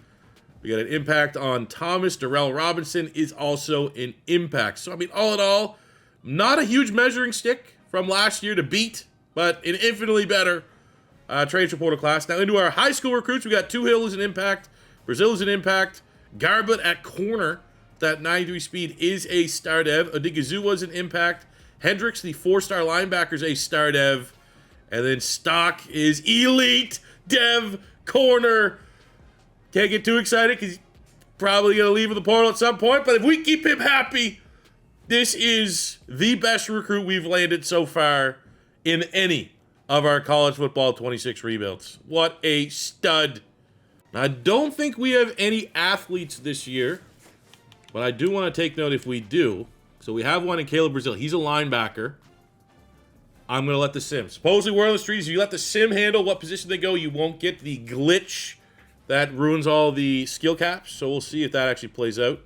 We got an impact on Thomas. Darrell Robinson is also an impact. So, I mean, all in all, not a huge measuring stick from last year to beat, but an infinitely better transfer portal class. Now, into our high school recruits, we got Tuhill is an impact. Brazil is an impact. Garbutt at corner, that 93 speed, is a star dev. Odigizua was an impact. Hendricks, the 4-star linebacker, is a star dev. And then Stock is elite dev corner. Can't get too excited because he's probably going to leave in the portal at some point. But if we keep him happy, this is the best recruit we've landed so far in any of our college football 26 rebuilds. What a stud. Now, I don't think we have any athletes this year, but I do want to take note if we do. So we have one in Caleb Brazil. He's a linebacker. I'm going to let the sim. Supposedly we're on the streets. If you let the sim handle what position they go, you won't get the glitch that ruins all the skill caps, so we'll see if that actually plays out.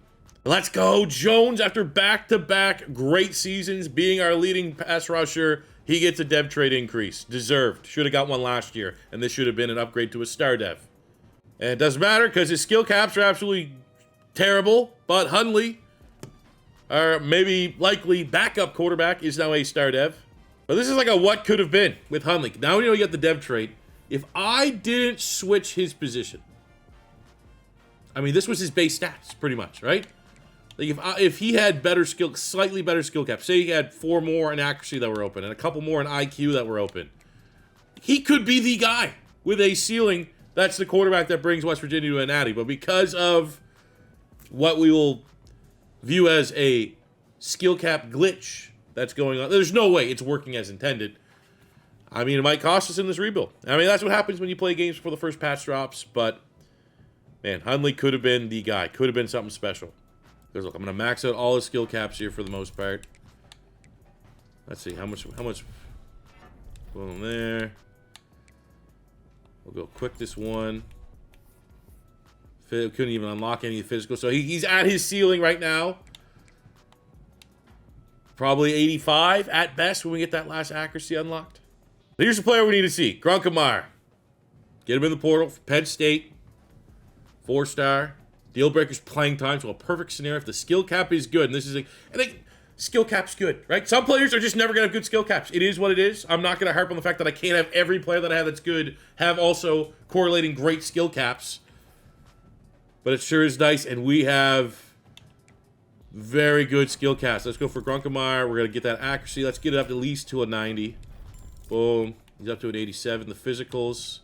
Let's go, Jones. After back-to-back great seasons, being our leading pass rusher, he gets a dev trade increase. Deserved. Should have got one last year, and this should have been an upgrade to a star dev. And it doesn't matter because his skill caps are absolutely terrible, but Hundley, our maybe likely backup quarterback, is now a star dev. But this is like a what could have been with Hundley. Now we know you got the dev trait. If I didn't switch his position, I mean, this was his base stats, pretty much, right? Like if he had better skill, slightly better skill caps, say he had 4 more in accuracy that were open and a couple more in IQ that were open, he could be the guy with a ceiling. That's the quarterback that brings West Virginia to a natty. But because of what we will view as a skill cap glitch that's going on, there's no way it's working as intended. I mean, it might cost us in this rebuild. I mean, that's what happens when you play games before the first patch drops, but man, Hundley could have been the guy. Could have been something special. Because look, I'm going to max out all his skill caps here for the most part. Let's see, how much, boom, there. We'll go quick this one. Couldn't even unlock any physical. So he's at his ceiling right now. Probably 85 at best when we get that last accuracy unlocked. But here's the player we need to see. Grunkemeyer. Get him in the portal for Penn State. 4-star. Deal breakers playing time. So a perfect scenario if the skill cap is good. And this is skill cap's good, right? Some players are just never going to have good skill caps. It is what it is. I'm not going to harp on the fact that I can't have every player that I have that's good have also correlating great skill caps. But it sure is nice. And we have very good skill caps. Let's go for Grunkemeyer. We're going to get that accuracy. Let's get it up at least to a 90. Boom. He's up to an 87. The physicals.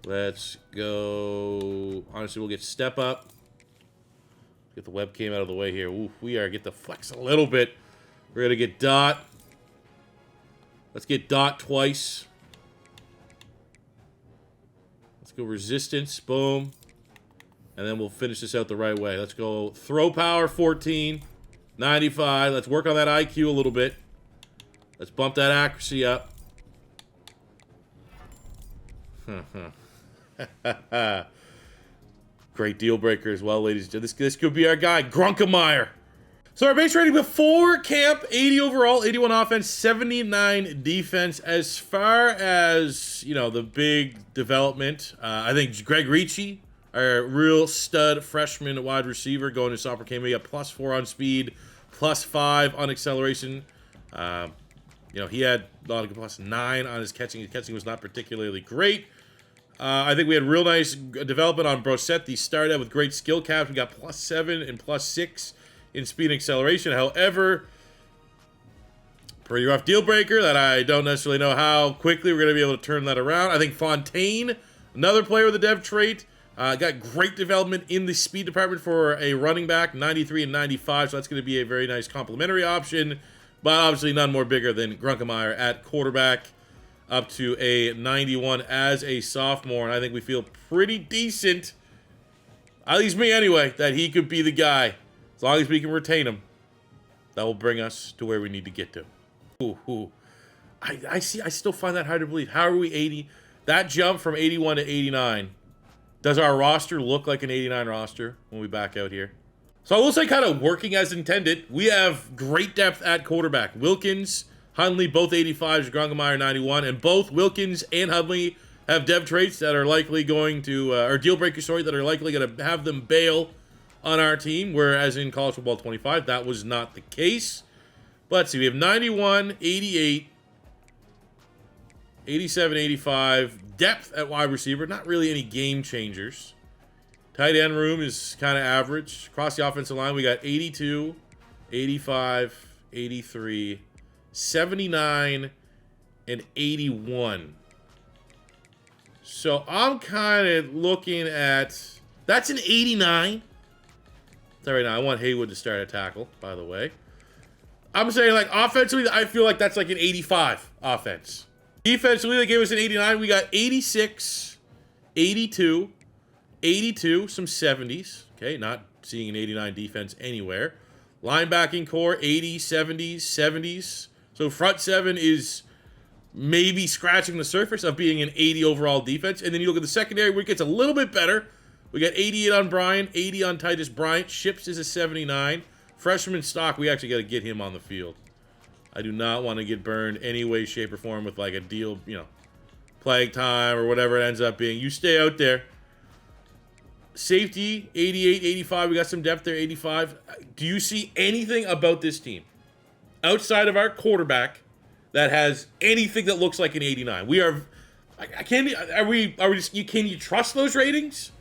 Let's go. Honestly, we'll get step up. Get the webcam out of the way here. Ooh, we are get the flex a little bit. We're going to get dot. Let's get dot twice. Let's go resistance. Boom. And then we'll finish this out the right way. Let's go throw power 14. 95. Let's work on that IQ a little bit. Let's bump that accuracy up. Great deal breaker as well, ladies and gentlemen. This could be our guy, Grunkemeyer. So our base rating before camp, 80 overall, 81 offense, 79 defense. As far as, you know, the big development, I think Greg Ricci, our real stud freshman wide receiver, going to Sopper came up +4 on speed, +5 on acceleration. You know, he had a lot of +9 on his catching. His catching was not particularly great. I think we had real nice development on Brosette. He started out with great skill caps. We got +7 and +6 in speed and acceleration. However, pretty rough deal breaker that I don't necessarily know how quickly we're going to be able to turn that around. I think Fontaine, another player with a dev trait, got great development in the speed department for a running back, 93 and 95, so that's going to be a very nice complementary option, but obviously none more bigger than Grunkemeyer at quarterback, up to a 91 as a sophomore, and I think we feel pretty decent, at least me anyway, that he could be the guy. As long as we can retain him, that will bring us to where we need to get to. Ooh. I still find that hard to believe. How are we 80? That jump from 81 to 89. Does our roster look like an 89 roster when we back out here? So I will say kind of working as intended. We have great depth at quarterback. Wilkins, Hundley, both 85s, Grunkemeyer 91, and both Wilkins and Hundley have dev traits that are likely going to, or deal breakers, sorry, that are likely going to have them bail on our team, whereas in College Football 25, that was not the case. But let's see, we have 91, 88, 87, 85. Depth at wide receiver, not really any game changers. Tight end room is kind of average. Across the offensive line, we got 82, 85, 83, 79, and 81. So I'm kind of looking at... That's an 89. That's right now. I want Haywood to start a tackle, by the way. I'm saying, like, offensively, I feel like that's like an 85 offense. Defensively, they gave us an 89. We got 86, 82, 82, some 70s. Okay, not seeing an 89 defense anywhere. Linebacking core, 80s, 70s, 70s. So front seven is maybe scratching the surface of being an 80 overall defense. And then you look at the secondary, where it gets a little bit better. We got 88 on Brian, 80 on Titus Bryant. Ships is a 79. Freshman stock, we actually got to get him on the field. I do not want to get burned any way, shape, or form with like a deal, you know, playing time or whatever it ends up being. You stay out there. Safety, 88, 85. We got some depth there, 85. Do you see anything about this team outside of our quarterback that has anything that looks like an 89? We are. Can you trust those ratings?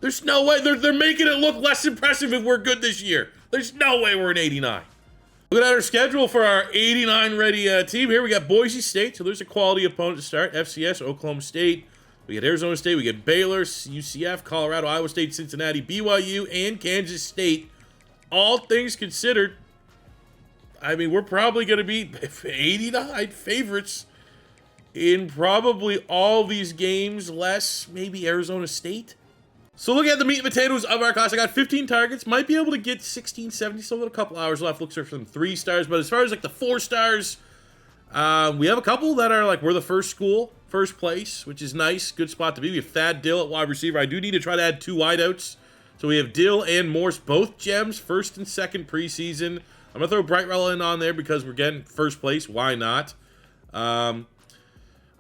There's no way. They're making it look less impressive if we're good this year. There's no way we're an 89. Looking at our schedule for our 89 ready team here, we got Boise State, so there's a quality opponent to start. FCS, Oklahoma State. We got Arizona State, we got Baylor, UCF, Colorado, Iowa State, Cincinnati, BYU, and Kansas State. All things considered, I mean, we're probably going to be 89 favorites in probably all these games, less maybe Arizona State. So looking at the meat and potatoes of our class, I got 15 targets. Might be able to get 16, 17, still got a couple hours left. Looks for some 3 stars. But as far as like the 4 stars, we have a couple that are like, we're the first school, first place, which is nice. Good spot to be. We have Thad Dill at wide receiver. I do need to try to add 2 wideouts. So we have Dill and Morse, both gems, first and second preseason. I'm going to throw Brightwell in on there because we're getting first place. Why not?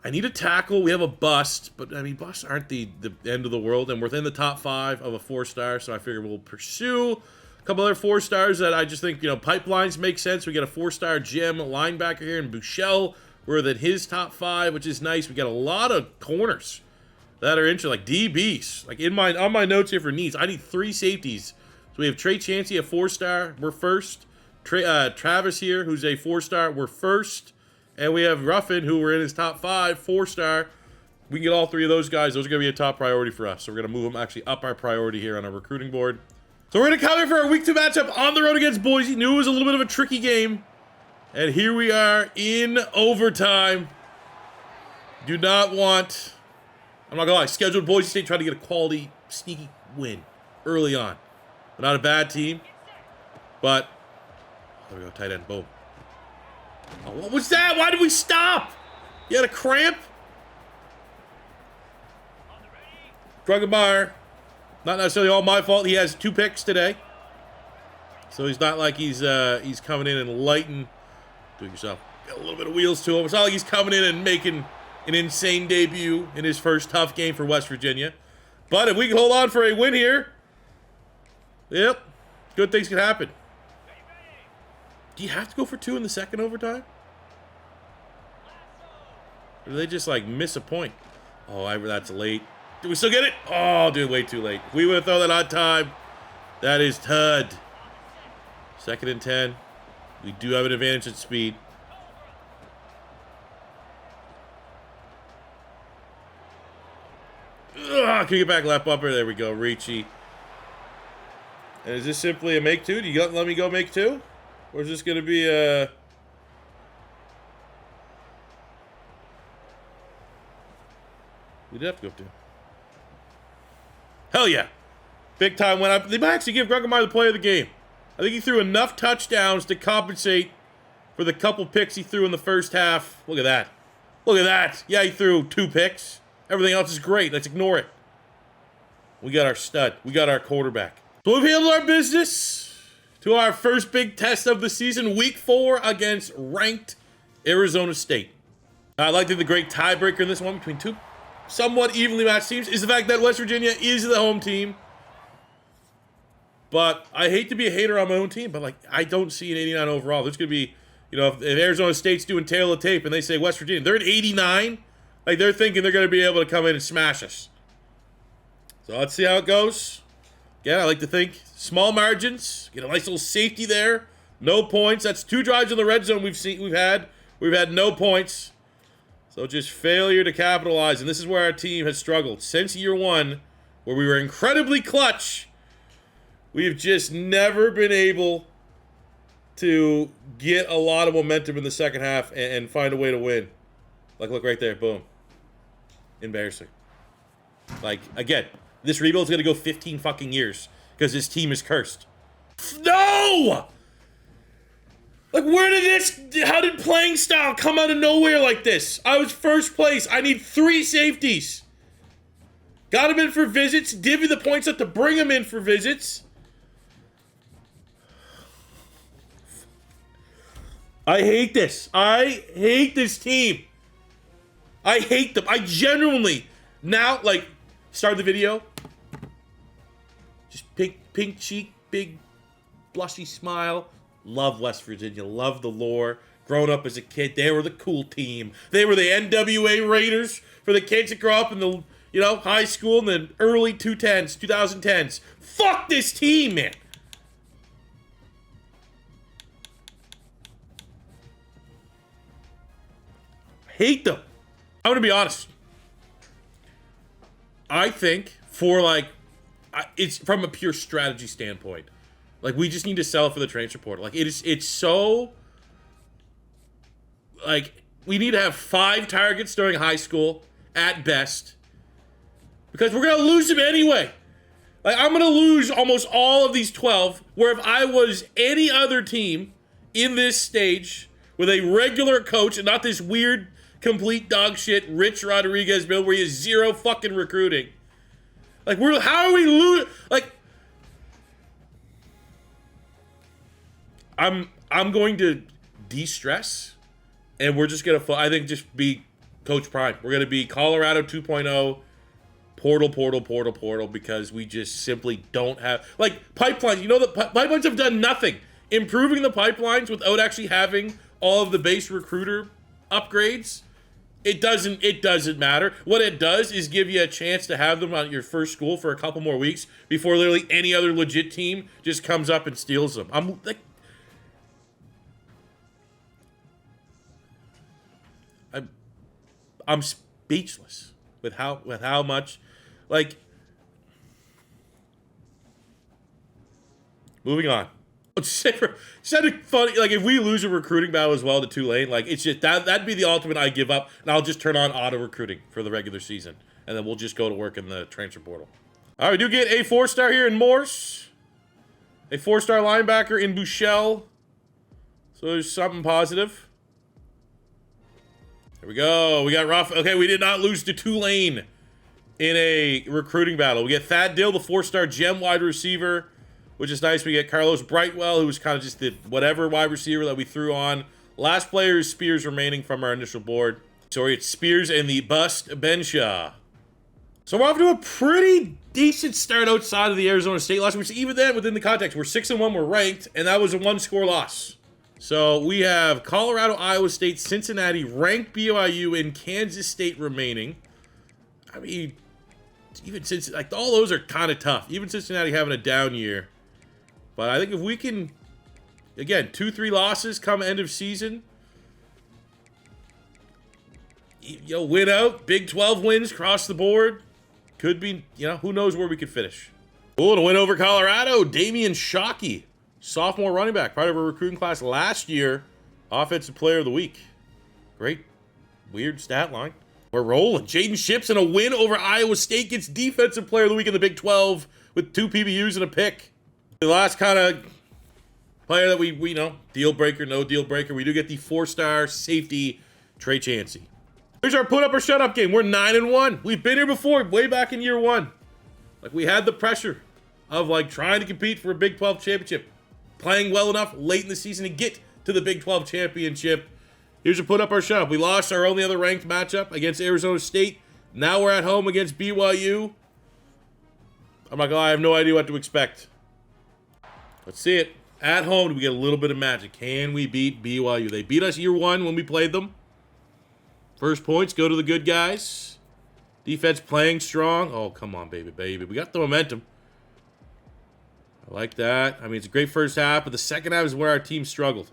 I need a tackle. We have a bust, but I mean, busts aren't the end of the world, and we're within the top 5 of a 4-star, so I figure we'll pursue a couple other 4 stars that I just think, you know, pipelines make sense. We got a 4-star gem linebacker here in Bouchel. We're within his top 5, which is nice. We got a lot of corners that are interesting, like DBs. Like on my notes here for needs, I need 3 safeties. So we have Trey Chancey, a 4-star. We're first. Travis here, who's a 4-star. We're first. And we have Ruffin, who we're in his top 5, 4-star. We can get all 3 of those guys. Those are going to be a top priority for us. So we're going to move them actually up our priority here on our recruiting board. So we're going to come here for our week 2 matchup on the road against Boise. Knew it was a little bit of a tricky game. And here we are in overtime. Do not want, I'm not going to lie, scheduled Boise State trying to get a quality, sneaky win early on. We're not a bad team. But, there we go, tight end, boom. Oh, what was that? Why did we stop? You had a cramp? Grunkemeyer, not necessarily all my fault. He has 2 picks today. So he's not like he's coming in and lighting. Do it yourself. Got a little bit of wheels to him. It's not like he's coming in and making an insane debut in his first tough game for West Virginia. But if we can hold on for a win here, yep, good things can happen. Do you have to go for 2 in the second overtime? Or do they just, like, miss a point? Oh, that's late. Did we still get it? Oh, dude, way too late. We would have thrown that on time. That is Tud. 2nd and 10. We do have an advantage at speed. Ugh, can you get back left bumper? There we go, Ricci. And is this simply a make two? Do you let me go make two? Or is this going to be a... We did have to go up two. Hell yeah. Big time went up. They might actually give Grunkemeyer the player of the game. I think he threw enough touchdowns to compensate for the couple picks he threw in the first half. Look at that. Look at that. Yeah, he threw 2 picks. Everything else is great. Let's ignore it. We got our stud. We got our quarterback. So we've handled our business to our first big test of the season, week 4 against ranked Arizona State. I like the great tiebreaker in this one between two somewhat evenly matched teams is the fact that West Virginia is the home team. But I hate to be a hater on my own team, but like I don't see an 89 overall. There's going to be, you know, if Arizona State's doing tail of tape and they say West Virginia, they're at 89, like they're thinking they're going to be able to come in and smash us. So let's see how it goes. Yeah, I like to think small margins, get a nice little safety there. No points. That's 2 drives in the red zone we've had no points. So just failure to capitalize, and this is where our team has struggled since year 1, where we were incredibly clutch. We've just never been able to get a lot of momentum in the second half and find a way to win. Like, look right there, boom. Embarrassing. Like, again, this rebuild is going to go 15 fucking years because this team is cursed. No! Like, how did playing style come out of nowhere like this? I was first place. I need 3 safeties. Got him in for visits. Divvy the points up to bring him in for visits. I hate this. I hate this team. I hate them. I genuinely, now, like, start the video. Just pink cheek, big blushy smile. Love West Virginia. Love the lore. Grown up as a kid, they were the cool team. They were the NWA Raiders for the kids that grow up in the, you know, high school in the early 2010s. Fuck this team, man. Hate them. I'm going to be honest. I think for, like, it's from a pure strategy standpoint. Like, we just need to sell for the transfer portal. Like, it's so, like, we need to have 5 targets during high school at best. Because we're going to lose them anyway. Like, I'm going to lose almost all of these 12, where if I was any other team in this stage with a regular coach and not this weird, complete dog shit Rich Rodriguez build where he has 0 fucking recruiting. Like, how are we losing? Like, I'm going to de-stress, and we're just going to, I think, just be Coach Prime. We're going to be Colorado 2.0, portal, because we just simply don't have, like, pipelines. You know, the pipelines have done nothing. Improving the pipelines without actually having all of the base recruiter upgrades, it doesn't matter. What it does is give you a chance to have them on your first school for a couple more weeks before literally any other legit team just comes up and steals them. I'm speechless with how much, like, moving on. It's funny, like, if we lose a recruiting battle as well to Tulane, like, it's just, that'd be the ultimate I give up, and I'll just turn on auto recruiting for the regular season, and then we'll just go to work in the transfer portal. All right, we do get a 4-star here in Morse, a 4-star linebacker in Buechele, so there's something positive. There we go. We got Ruff. Okay, we did not lose to Tulane in a recruiting battle. We get Thad Dill, the 4-star gem wide receiver, which is nice. We get Carlos Brightwell, who was kind of just the whatever wide receiver that we threw on. Last player is Spears remaining from our initial board. Sorry, it's Spears and the bust Benshaw. So we're off to a pretty decent start outside of the Arizona State loss, which even then, within the context, we're 6-1, we're ranked, and that was a 1-score loss. So we have Colorado, Iowa State, Cincinnati, ranked BYU, and Kansas State remaining. I mean, even since, like, all those are kind of tough. Even Cincinnati having a down year. But I think if we can, again, 2-3 losses come end of season, win out, Big 12 wins across the board, could be, who knows where we could finish. Cool, to win over Colorado, Damian Shockey, sophomore running back, part of our recruiting class last year, Offensive Player of the Week. Great, weird stat line. We're rolling. Jaden Ships in a win over Iowa State gets Defensive Player of the Week in the Big 12 with 2 PBUs and a pick. The last kind of player that we know, deal breaker, no deal breaker, we do get the 4-star safety, Trey Chansey. Here's our put up or shut up game. We're 9-1. We've been here before, way back in year 1. Like, we had the pressure of, like, trying to compete for a Big 12 championship, playing well enough late in the season to get to the Big 12 championship. Here's a put up or shut up. We lost our only other ranked matchup against Arizona State. Now we're at home against BYU. I'm not gonna lie, I have no idea what to expect. Let's see it. At home, do we get a little bit of magic? Can we beat BYU? They beat us year 1 when we played them. First points go to the good guys. Defense playing strong. Oh, come on, baby. We got the momentum. I like that. I mean, it's a great first half, but the second half is where our team struggled.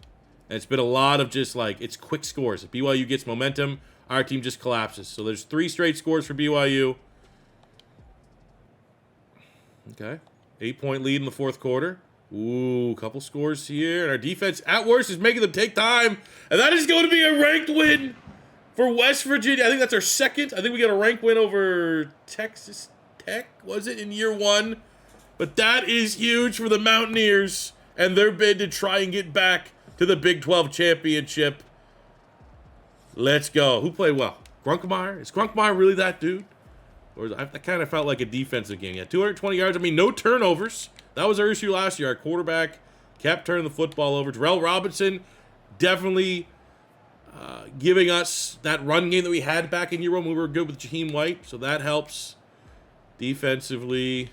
And it's been a lot of just, like, it's quick scores. If BYU gets momentum, our team just collapses. So there's 3 straight scores for BYU. Okay. 8-point lead in the 4th quarter. Ooh, couple scores here. And our defense, at worst, is making them take time. And that is going to be a ranked win for West Virginia. I think that's our second. I think we got a ranked win over Texas Tech, was it, in year 1? But that is huge for the Mountaineers and their bid to try and get back to the Big 12 championship. Let's go. Who played well? Grunkmeyer? Is Grunkmeyer really that dude? Or is, I kind of felt like a defensive game. Yeah, 220 yards. I mean, no turnovers. That was our issue last year. Our quarterback kept turning the football over. Terrell Robinson definitely giving us that run game that we had back in year 1 when we were good with Jaheim White. So that helps defensively.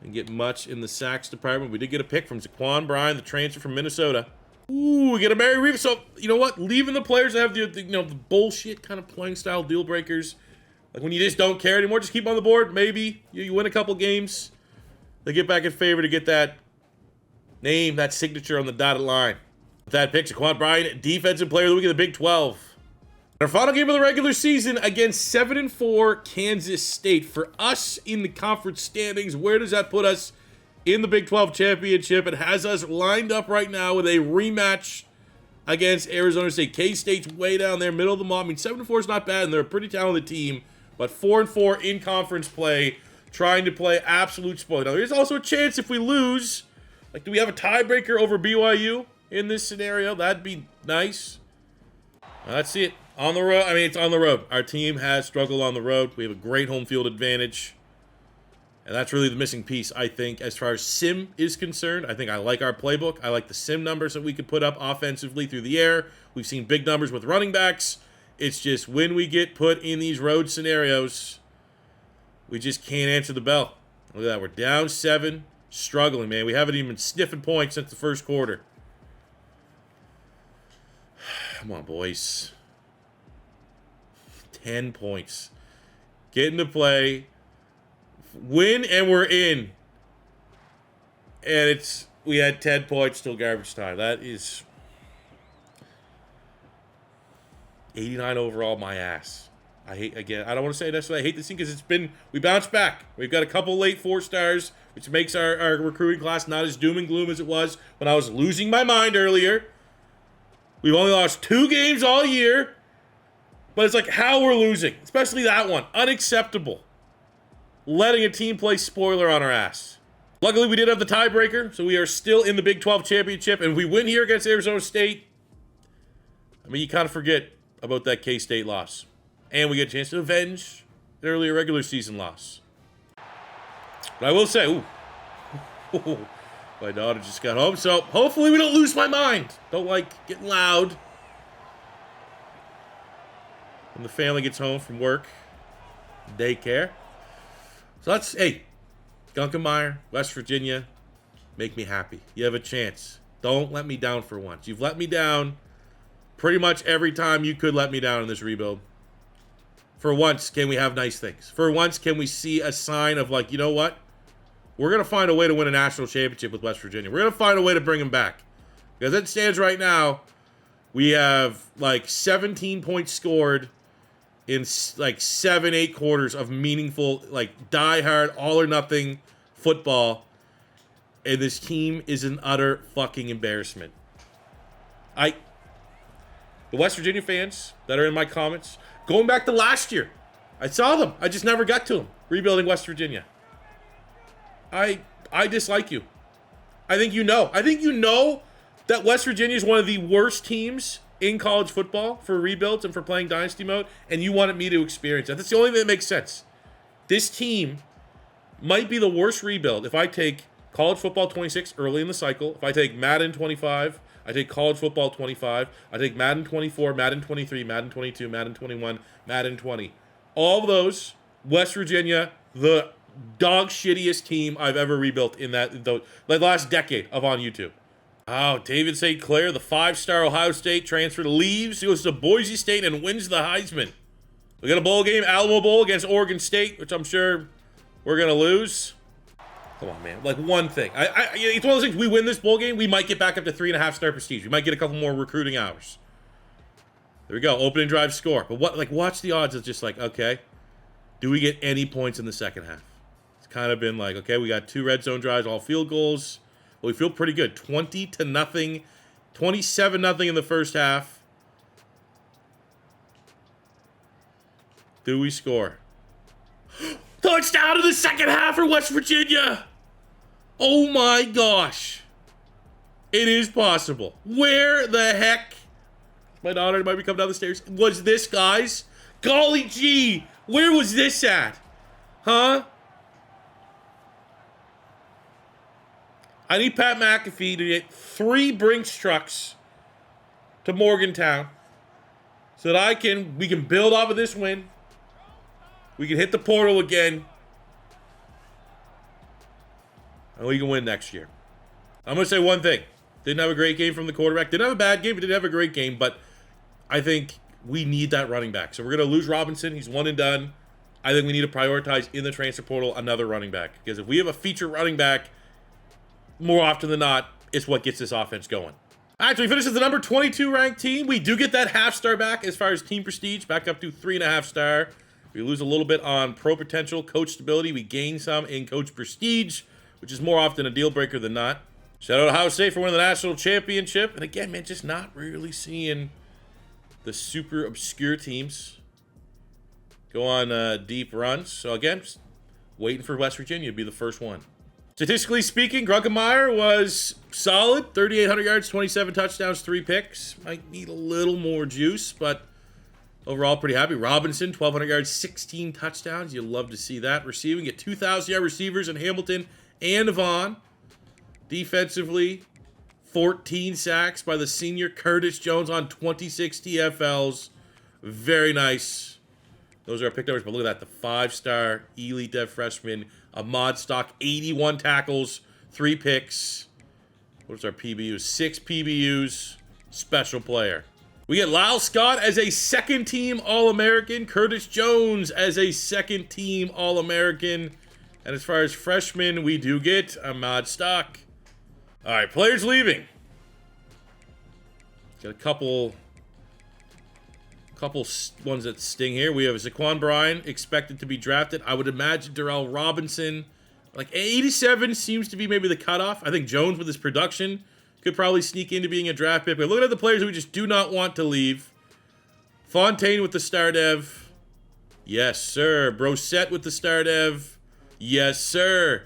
And get much in the sacks department. We did get a pick from Zaquan Bryan, the transfer from Minnesota. Ooh, we get a Mary Reeves. So, you know what? Leaving the players that have the bullshit kind of playing style deal breakers. Like when you just don't care anymore, just keep on the board. Maybe you win a couple games. They get back in favor to get that name, that signature on the dotted line. With that pick, Zaquan Bryan, Defensive Player of the Week in the Big 12. Our final game of the regular season against 7-4 Kansas State. For us in the conference standings, where does that put us in the Big 12 championship? It has us lined up right now with a rematch against Arizona State. K-State's way down there, middle of the mall. I mean, 7-4 is not bad, and they're a pretty talented team. But 4-4 in conference play, trying to play absolute spoiler. Now, there's also a chance if we lose, like, do we have a tiebreaker over BYU in this scenario? That'd be nice. Let's see it. On the road, I mean, it's on the road. Our team has struggled on the road. We have a great home field advantage. And that's really the missing piece, I think, as far as sim is concerned. I think I like our playbook. I like the sim numbers that we could put up offensively through the air. We've seen big numbers with running backs. It's just when we get put in these road scenarios, we just can't answer the bell. Look at that. We're down 7, struggling, man. We haven't even been sniffing points since the first quarter. Come on, boys. 10 points. Get into play. Win, and we're in. And we had 10 points till garbage time. That is 89 overall, my ass. I don't want to say this, but I hate this thing because we bounced back. We've got a couple late 4-stars, which makes our recruiting class not as doom and gloom as it was when I was losing my mind earlier. We've only lost 2 games all year. But it's like how we're losing, especially that one. Unacceptable. Letting a team play spoiler on our ass. Luckily, we did have the tiebreaker, so we are still in the Big 12 championship. And if we win here against Arizona State, I mean, you kind of forget about that K-State loss. And we get a chance to avenge the earlier regular season loss. But I will say, ooh, my daughter just got home, so hopefully we don't lose my mind. Don't like getting loud. When the family gets home from work, daycare. So that's, hey, Gunkemeyer, West Virginia, make me happy. You have a chance. Don't let me down for once. You've let me down pretty much every time you could let me down in this rebuild. For once, can we have nice things? For once, can we see a sign of like, you know what? We're going to find a way to win a national championship with West Virginia. We're going to find a way to bring him back. Because it stands right now, we have like 17 points scored in like 7-8 quarters of meaningful, like die-hard, all-or-nothing football. And this team is an utter fucking embarrassment. The West Virginia fans that are in my comments, going back to last year, I saw them. I just never got to them. Rebuilding West Virginia. I dislike you. I think you know. I think you know that West Virginia is one of the worst teams in college football for rebuilds and for playing Dynasty mode, and you wanted me to experience that. That's the only thing that makes sense. This team might be the worst rebuild if I take College Football 26 early in the cycle, if I take Madden 25, I take College Football 25, I take Madden 24, Madden 23, Madden 22, Madden 21, Madden 20. All of those, West Virginia, the dog shittiest team I've ever rebuilt in the last decade of on YouTube. Oh, David St. Clair, the 5-star Ohio State transfer, leaves, goes to Boise State and wins the Heisman. We got a bowl game, Alamo Bowl against Oregon State, which I'm sure we're going to lose. Come on, man. Like, one thing. It's one of those things, we win this bowl game, we might get back up to 3.5-star prestige. We might get a couple more recruiting hours. There we go. Opening drive score. But watch the odds. It's just like, okay, do we get any points in the second half? It's kind of been like, okay, we got 2 red zone drives, all field goals. Well, we feel pretty good. 20-0, 27-0 in the first half. Do we score? Touchdown in the second half for West Virginia. Oh my gosh. It is possible. Where the heck? My daughter might be coming down the stairs. Was this, guys? Golly gee. Where was this at? Huh? I need Pat McAfee to get 3 Brinks trucks to Morgantown so that we can build off of this win. We can hit the portal again. And we can win next year. I'm going to say one thing. Didn't have a great game from the quarterback. Didn't have a bad game, but didn't have a great game. But I think we need that running back. So we're going to lose Robinson. He's one and done. I think we need to prioritize in the transfer portal another running back. Because if we have a feature running back, more often than not, it's what gets this offense going. All right, so we finish as the number 22 ranked team. We do get that half-star back as far as team prestige, back up to 3.5-star. We lose a little bit on pro potential, coach stability. We gain some in coach prestige, which is more often a deal breaker than not. Shout out to Ohio State for winning the national championship. And again, man, just not really seeing the super obscure teams go on deep runs. So again, just waiting for West Virginia to be the first one. Statistically speaking, Grunkemeyer was solid. 3,800 yards, 27 touchdowns, 3 picks. Might need a little more juice, but overall pretty happy. Robinson, 1,200 yards, 16 touchdowns. You'd love to see that. Receiving, get 2,000-yard receivers in Hamilton and Vaughn. Defensively, 14 sacks by the senior Curtis Jones on 26 TFLs. Very nice. Those are our pick numbers, but look at that. The 5-star elite dev freshman, Ahmad Stock, 81 tackles, 3 picks. What's our PBUs? 6 PBUs. Special player. We get Lyle Scott as a second-team All-American. Curtis Jones as a second-team All-American. And as far as freshmen, we do get Ahmad Stock. All right, players leaving. Got a couple ones that sting here. We have Zaquan Bryan expected to be drafted. I would imagine Darrell Robinson. Like 87 seems to be maybe the cutoff. I think Jones with his production could probably sneak into being a draft pick. But looking at the players we just do not want to leave. Fontaine with the star dev. Yes, sir. Brosette with the star dev. Yes, sir.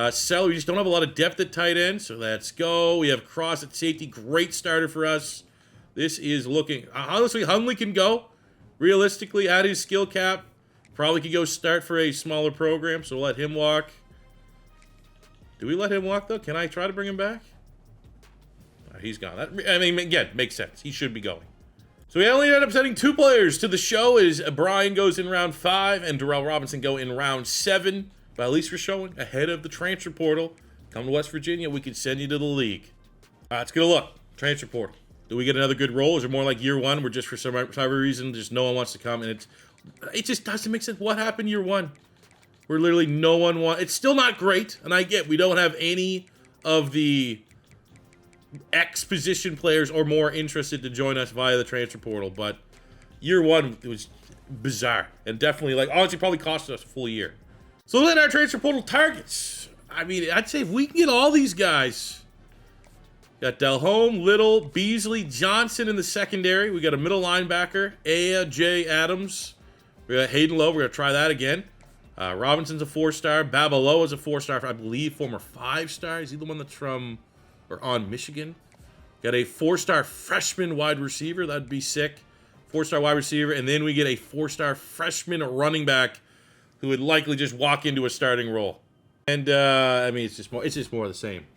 Seller, we just don't have a lot of depth at tight end, so let's go. We have Cross at safety. Great starter for us. This is looking... honestly, Hundley can go. Realistically, at his skill cap, probably could go start for a smaller program, so we'll let him walk. Do we let him walk, though? Can I try to bring him back? He's gone. I mean, again, makes sense. He should be going. So we only ended up sending 2 players to the show. As Brian goes in round 5 and Darrell Robinson go in round 7. But at least we're showing ahead of the transfer portal. Come to West Virginia, we could send you to the league. All right, let's get a look. Transfer portal. Do we get another good role? Is it more like year 1 where just for some reason just no one wants to come and it's It just doesn't make sense. What happened year one? Where literally no one wants... It's still not great, and I get we don't have any of the X position players or more interested to join us via the transfer portal, but year one, it was bizarre, and definitely, like, honestly, probably cost us a full year. So then our transfer portal targets. I mean, I'd say if we can get all these guys... Got Delhomme, Little, Beasley, Johnson in the secondary. We got a middle linebacker, A.J. Adams. We got Hayden Lowe. We're going to try that again. Robinson's a 4-star. Babaloa's a 4-star, I believe, former 5-star. Is he the one that's from or on Michigan? Got a 4-star freshman wide receiver. That'd be sick. 4-star wide receiver. And then we get a 4-star freshman running back who would likely just walk into a starting role. And, I mean, it's just more of the same.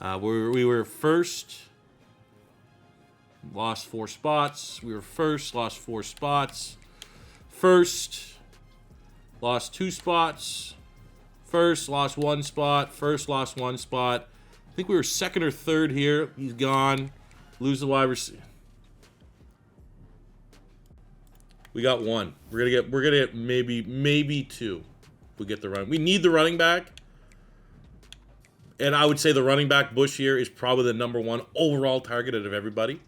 We were first, lost 4 spots. We were first, lost 4 spots. First, lost 2 spots. First, lost 1 spot. First, lost 1 spot. I think we were second or third here. He's gone. Lose the wide receiver. We got 1. We're gonna get maybe 2. We get the run. We need the running back. And I would say the running back Bush here is probably the #1 overall target out of everybody.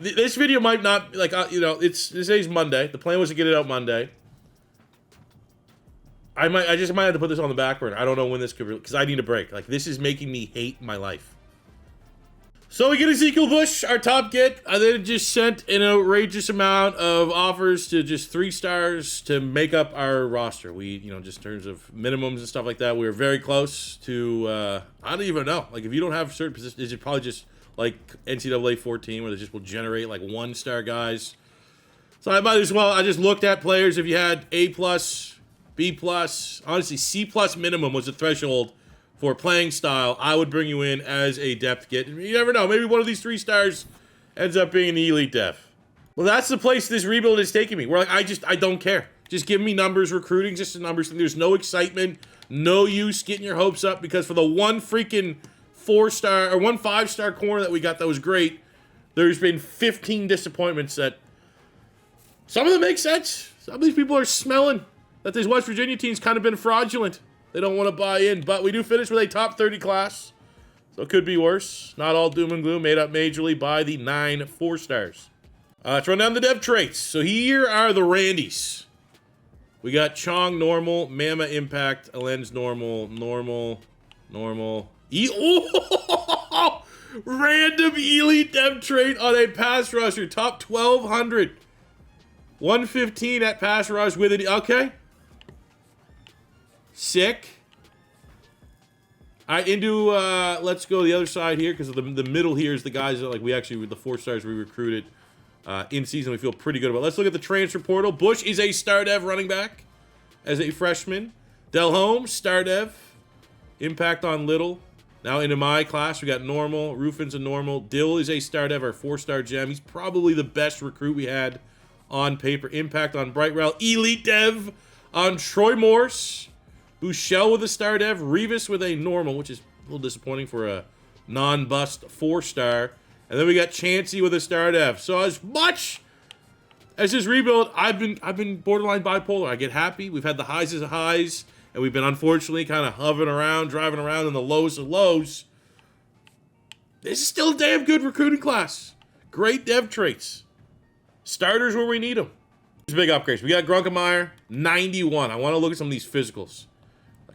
This video might not, like, today's Monday. The plan was to get it out Monday. I just might have to put this on the back burner. I don't know when this could, because I need a break. Like, this is making me hate my life. So we get Ezekiel Bush, our top get. I then just sent an outrageous amount of offers to just 3 stars to make up our roster. We, just in terms of minimums and stuff like that, we were very close to, I don't even know. Like, if you don't have certain positions, is it probably just like NCAA 14 where they just will generate like 1-star guys? So I might as well, I just looked at players. If you had A+, B+, honestly, C+ minimum was the threshold for playing style, I would bring you in as a depth get. You never know. Maybe one of these 3 stars ends up being an elite depth. Well, that's the place this rebuild is taking me. Where like I don't care. Just give me numbers. Recruiting's just a numbers thing. There's no excitement, no use getting your hopes up, because for the one freaking 4-star or 1 5-star corner that we got that was great, there's been 15 disappointments that some of them make sense. Some of these people are smelling that this West Virginia team's kind of been fraudulent. They don't want to buy in, but we do finish with a top 30 class, so it could be worse. Not all doom and gloom, made up majorly by the 9 4-stars. Let's run down the depth traits. So here are the Randys. We got Chong normal, Mama impact, Alens normal, normal. Random elite depth trait on a pass rusher, top 1200. 115 at pass rush with it. Okay. Sick. All right, let's go to the other side here, because the middle here is the guys that, like, the 4-stars we recruited in season we feel pretty good about. Let's look at the transfer portal. Bush is a star dev running back as a freshman. Delhomme, star dev. Impact on Little. Now into my class, we got normal. Rufin's a normal. Dill is a star dev, our 4-star gem. He's probably the best recruit we had on paper. Impact on Brightrell. Elite dev on Troy Morse. Bouchel with a star dev, Revis with a normal, which is a little disappointing for a non-bust 4-star. And then we got Chansey with a star dev. So as much as this rebuild, I've been borderline bipolar. I get happy. We've had the highs as highs, and we've been unfortunately kind of hovering around, driving around in the lows of lows. This is still a damn good recruiting class. Great dev traits. Starters where we need them. These big upgrades. We got Grunkemeyer, 91. I want to look at some of these physicals.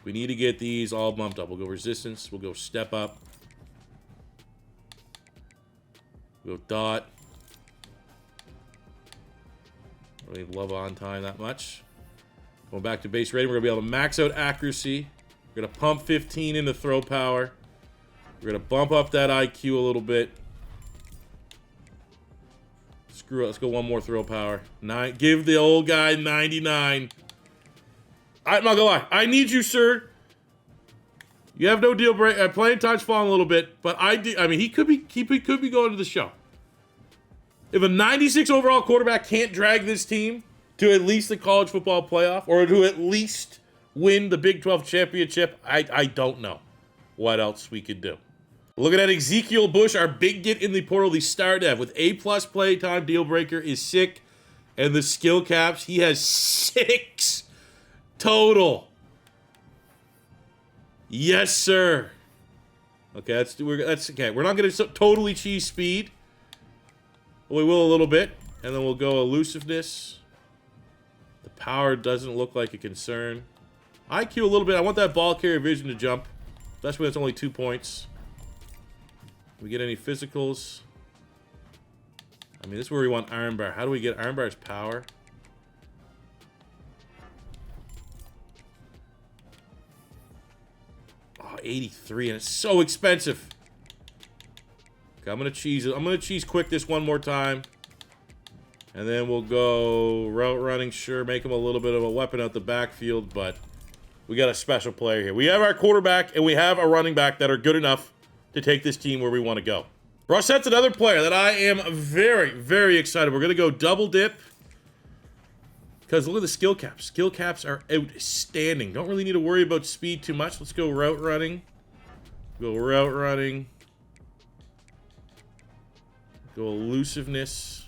We need to get these all bumped up. We'll go resistance. We'll go step up. We'll go dot. I don't even love on time that much. Going back to base rating. We're going to be able to max out accuracy. We're going to pump 15 into throw power. We're going to bump up that IQ a little bit. Screw it. Let's go one more throw power. Give the old guy 99. I'm not gonna lie. I need you, sir. You have no deal break. Playing time's falling a little bit, but I mean, he could be going to the show. If a 96 overall quarterback can't drag this team to at least the college football playoff, or to at least win the Big 12 championship, I don't know what else we could do. Looking at Ezekiel Bush, our big get in the portal, the star dev with A+ play time, deal breaker is sick. And the skill caps, he has 6 total. Yes, sir. Okay, that's okay. We're not going to totally cheese speed. We will a little bit. And then we'll go elusiveness. The power doesn't look like a concern. IQ a little bit. I want that ball carrier vision to jump. Especially when it's only 2 points. We get any physicals? I mean, this is where we want armbar. How do we get armbar's power? Oh, 83, and it's so expensive. Okay, I'm gonna cheese it. I'm gonna cheese quick this one more time. And then we'll go route running, sure, make him a little bit of a weapon out the backfield, but we got a special player here. We have our quarterback, and we have a running back that are good enough to take this team where we want to go. Brossette's another player that I am very, very excited. We're going to go double dip. Because look at the skill caps. Skill caps are outstanding. Don't really need to worry about speed too much. Let's go route running. Go route running. Go elusiveness.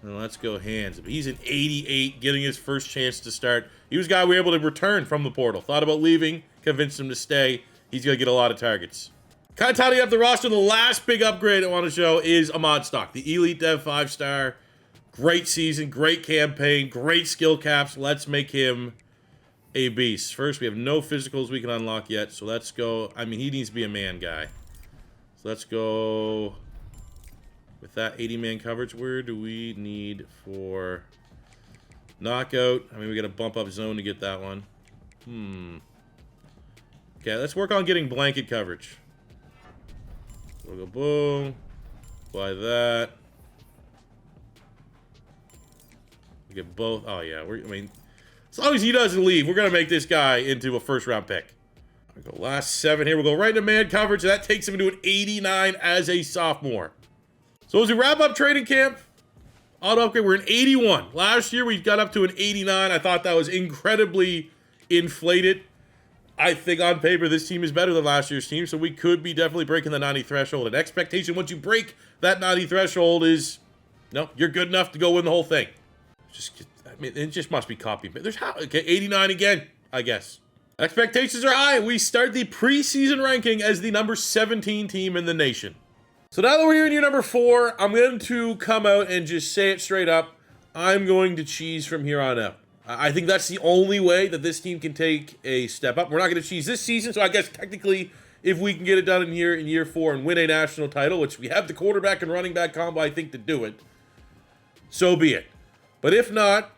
And let's go hands. He's an 88, getting his first chance to start. He was a guy we were able to return from the portal. Thought about leaving, convinced him to stay. He's going to get a lot of targets. Kind of tidying up the roster. The last big upgrade I want to show is Ahmad Stock, the Elite Dev 5-star. Great season, great campaign, great skill caps. Let's make him a beast. First, we have no physicals we can unlock yet, so let's go. I mean, he needs to be a man guy. So let's go with that 80-man coverage. Where do we need for knockout? I mean, we got to bump up zone to get that one. Okay, let's work on getting blanket coverage. We'll go boom. Apply that. We get both. Oh, yeah. I mean, as long as he doesn't leave, we're going to make this guy into a first-round pick. We'll go last 7 here. We'll go right into man coverage. That takes him to an 89 as a sophomore. So as we wrap up training camp, auto upgrade, we're an 81. Last year, we got up to an 89. I thought that was incredibly inflated. I think on paper, this team is better than last year's team, so we could be definitely breaking the 90 threshold. And expectation, once you break that 90 threshold is, no, you're good enough to go win the whole thing. I mean, it just must be copy. There's how, okay, 89 again, I guess. Expectations are high. We start the preseason ranking as the number 17 team in the nation. So now that we're here in year number 4, I'm going to come out and just say it straight up. I'm going to cheese from here on out. I think that's the only way that this team can take a step up. We're not going to cheese this season, so I guess technically if we can get it done in here in year 4 and win a national title, which we have the quarterback and running back combo, I think, to do it, so be it. But if not,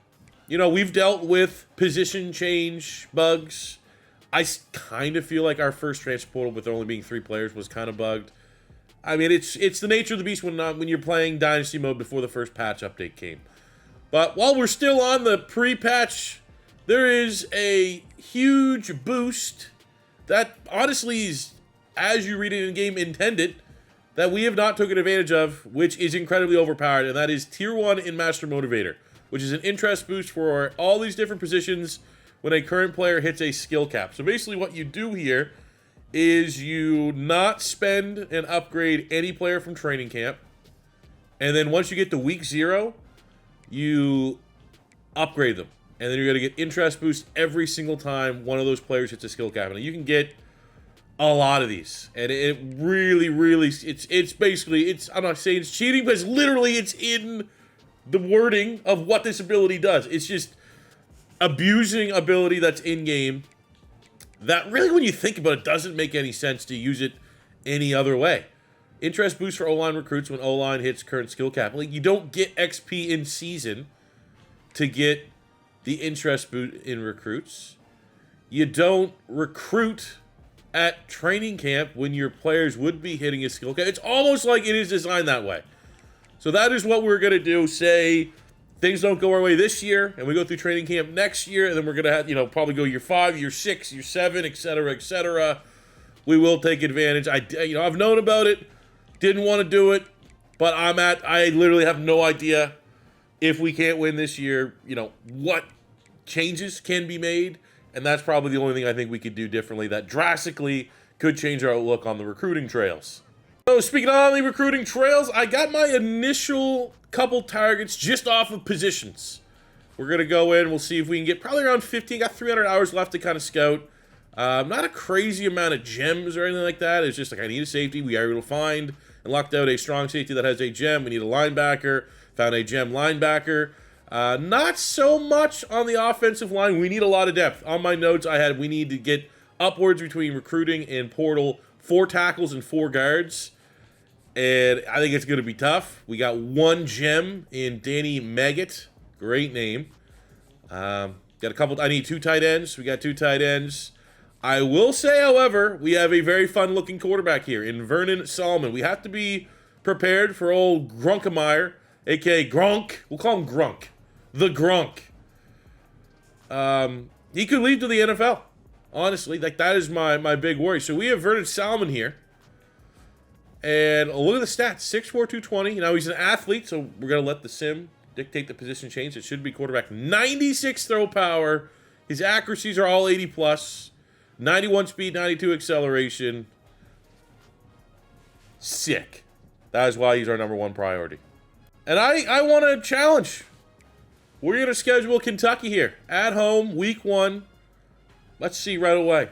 you know, we've dealt with position change bugs. I kind of feel like our first transfer portal with only being 3 players was kind of bugged. I mean, it's the nature of the beast when you're playing Dynasty mode before the first patch update came. But while we're still on the pre-patch, there is a huge boost that honestly is, as you read it in game, intended, that we have not taken advantage of, which is incredibly overpowered, and that is Tier 1 in Master Motivator, which is an interest boost for all these different positions when a current player hits a skill cap. So basically what you do here is you not spend and upgrade any player from training camp, and then once you get to week 0, you upgrade them, and then you're going to get interest boost every single time one of those players hits a skill cap. And you can get a lot of these, and it really, it's basically, I'm not saying it's cheating, but it's literally, it's in the wording of what this ability does. It's just abusing ability that's in-game that really, when you think about it, doesn't make any sense to use it any other way. Interest boost for O-line recruits when O-line hits current skill cap. Like, you don't get XP in season to get the interest boost in recruits. You don't recruit at training camp when your players would be hitting a skill cap. It's almost like it is designed that way. So that is what we're going to do. Say things don't go our way this year, and we go through training camp next year, and then we're going to have, you know, probably go year 5, year 6, year 7, etc., etc. We will take advantage. I've known about it. Didn't want to do it, but I literally have no idea if we can't win this year, you know, what changes can be made, and that's probably the only thing I think we could do differently that drastically could change our outlook on the recruiting trails. So speaking on the recruiting trails, I got my initial couple targets just off of positions. We're going to go in. We'll see if we can get probably around 15. Got 300 hours left to kind of scout. Not a crazy amount of gems or anything like that. It's just like I need a safety. We are able to find and locked out a strong safety that has a gem. We need a linebacker. Found a gem linebacker. Not so much on the offensive line. We need a lot of depth. On my notes, I had we need to get upwards between recruiting and portal 4 tackles and 4 guards. And I think it's going to be tough. We got 1 gem in Danny Maggot. Great name. Got a couple. I need 2 tight ends. We got 2 tight ends. I will say, however, we have a very fun-looking quarterback here in Vernon Solomon. We have to be prepared for old Grunkemeyer, a.k.a. Gronk. We'll call him Grunk. The Grunk. He could lead to the NFL. Honestly, like that is my big worry. So we have Vernon Solomon here. And look at the stats. 6'4", 220. Now he's an athlete, so we're going to let the sim dictate the position change. It should be quarterback. 96 throw power. His accuracies are all 80+. 91 speed, 92 acceleration. Sick. That is why he's our #1 priority. And I want to challenge. We're going to schedule Kentucky here. At home, week 1. Let's see right away.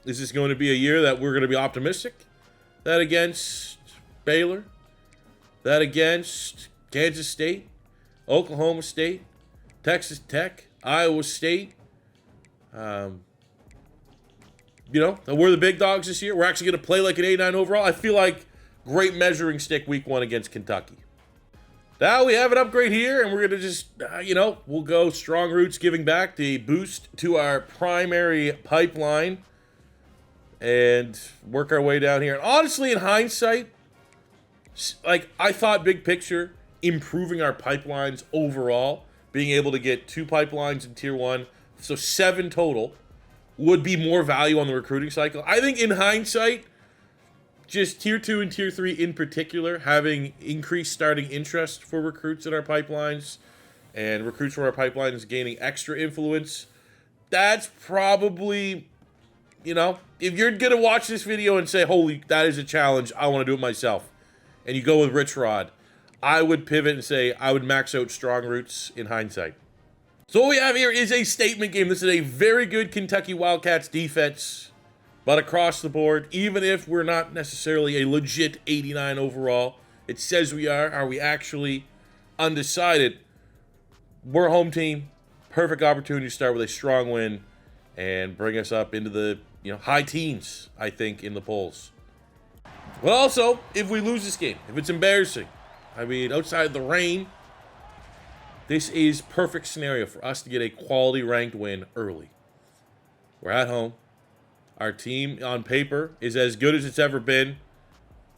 Is this going to be a year that we're going to be optimistic? That against Baylor? That against Kansas State? Oklahoma State? Texas Tech? Iowa State? You know, we're the big dogs this year. We're actually going to play like an 89 overall. I feel like great measuring stick week 1 against Kentucky. Now we have an upgrade here, and we're going to just, you know, we'll go strong roots giving back the boost to our primary pipeline and work our way down here. And honestly, in hindsight, like I thought big picture, improving our pipelines overall, being able to get 2 pipelines in tier 1, so 7 total, would be more value on the recruiting cycle. I think in hindsight, just tier 2 and tier 3 in particular, having increased starting interest for recruits in our pipelines and recruits from our pipelines gaining extra influence, that's probably, you know, if you're going to watch this video and say, holy, that is a challenge, I want to do it myself, and you go with Rich Rod, I would pivot and say I would max out strong roots in hindsight. So what we have here is a statement game. This is a very good Kentucky Wildcats defense, but across the board, even if we're not necessarily a legit 89 overall, it says we are. Are we actually undecided? We're a home team. Perfect opportunity to start with a strong win and bring us up into the high teens, I think, in the polls. But also, if we lose this game, if it's embarrassing, I mean, outside the rain, this is perfect scenario for us to get a quality ranked win early. We're at home. Our team on paper is as good as it's ever been.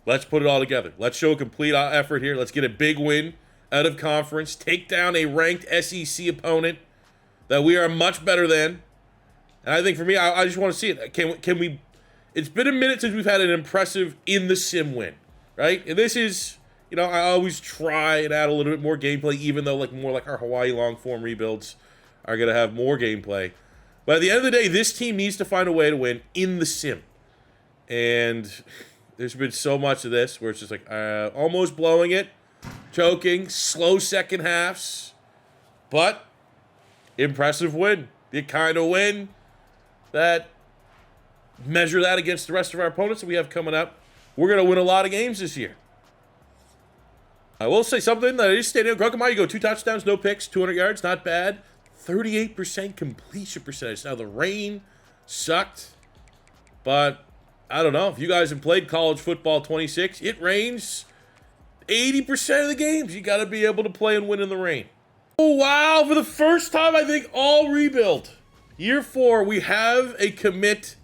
Let's put it all together. Let's show a complete effort here. Let's get a big win out of conference. Take down a ranked SEC opponent that we are much better than. And I think for me, I just want to see it. Can we? It's been a minute since we've had an impressive in the sim win, right? And this is, I always try and add a little bit more gameplay, even though more like our Hawaii long form rebuilds are going to have more gameplay. But at the end of the day, this team needs to find a way to win in the sim. And there's been so much of this where it's just like almost blowing it, choking, slow second halves, but impressive win. The kind of win that measure that against the rest of our opponents that we have coming up. We're going to win a lot of games this year. I will say something that is stating. Grunkemeyer, you go 2 touchdowns, no picks, 200 yards, not bad. 38% completion percentage. Now, the rain sucked, but I don't know. If you guys have played college football 26, it rains 80% of the games. You got to be able to play and win in the rain. Oh, wow. For the first time, I think, all rebuild. Year 4, we have a commit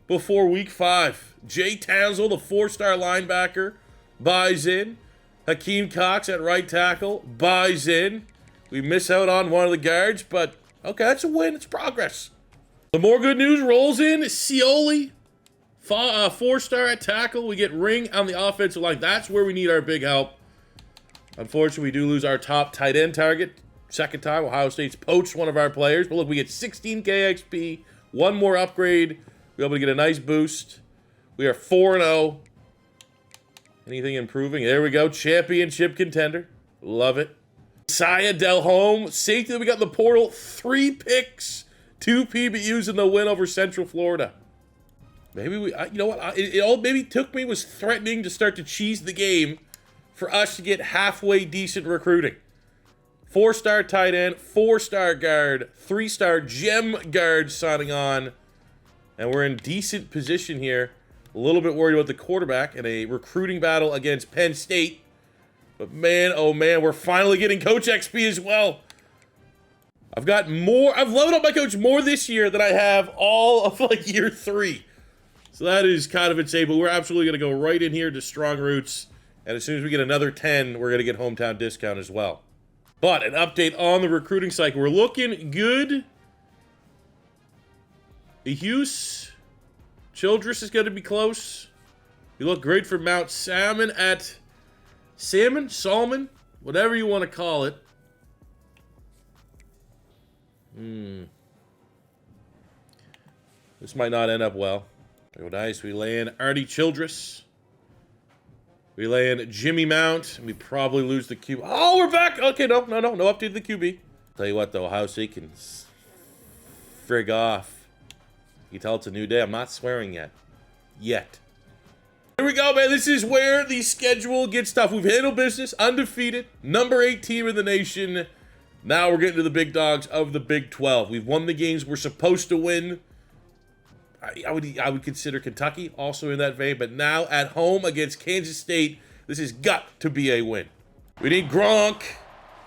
before week 5. Jay Townsend, the 4-star linebacker, buys in. Hakeem Cox at right tackle buys in. We miss out on one of the guards, but okay, that's a win. It's progress. The more good news rolls in. Scioli, 4-star at tackle. We get Ring on the offensive line. That's where we need our big help. Unfortunately, we do lose our top tight end target. Second time, Ohio State's poached one of our players. But look, we get 16K XP, 1 more upgrade. We're able to get a nice boost. We are 4-0. Anything improving? There we go. Championship contender. Love it. Saya Delhomme, safety that we got in the portal. 3 picks, 2 PBUs in the win over Central Florida. Maybe we, you know what? It all maybe took me was threatening to start to cheese the game for us to get halfway decent recruiting. 4-star tight end, 4-star guard, 3-star gem guard signing on. And we're in decent position here. A little bit worried about the quarterback in a recruiting battle against Penn State. But man, oh man, we're finally getting Coach XP as well. I've leveled up my coach more this year than I have all of like year 3. So that is kind of insane, but we're absolutely going to go right in here to Strong Roots. And as soon as we get another 10, we're going to get hometown discount as well. But an update on the recruiting cycle. We're looking good. Hughes, Childress is going to be close. You look great for Mount Salmon at Salmon, whatever you want to call it. This might not end up well. Very nice. We lay in Artie Childress. We lay in Jimmy Mount. And we probably lose the QB. Oh, we're back. Okay, no update to the QB. Tell you what, though, Ohio State can frig off. You tell it's a new day. I'm not swearing yet. Here we go, man. This is where the schedule gets tough. We've handled business, undefeated, number 8 team in the nation. Now we're getting to the big dogs of the Big 12. We've won the games we're supposed to win. I would consider Kentucky also in that vein, but now at home against Kansas State, this has got to be a win. We need Gronk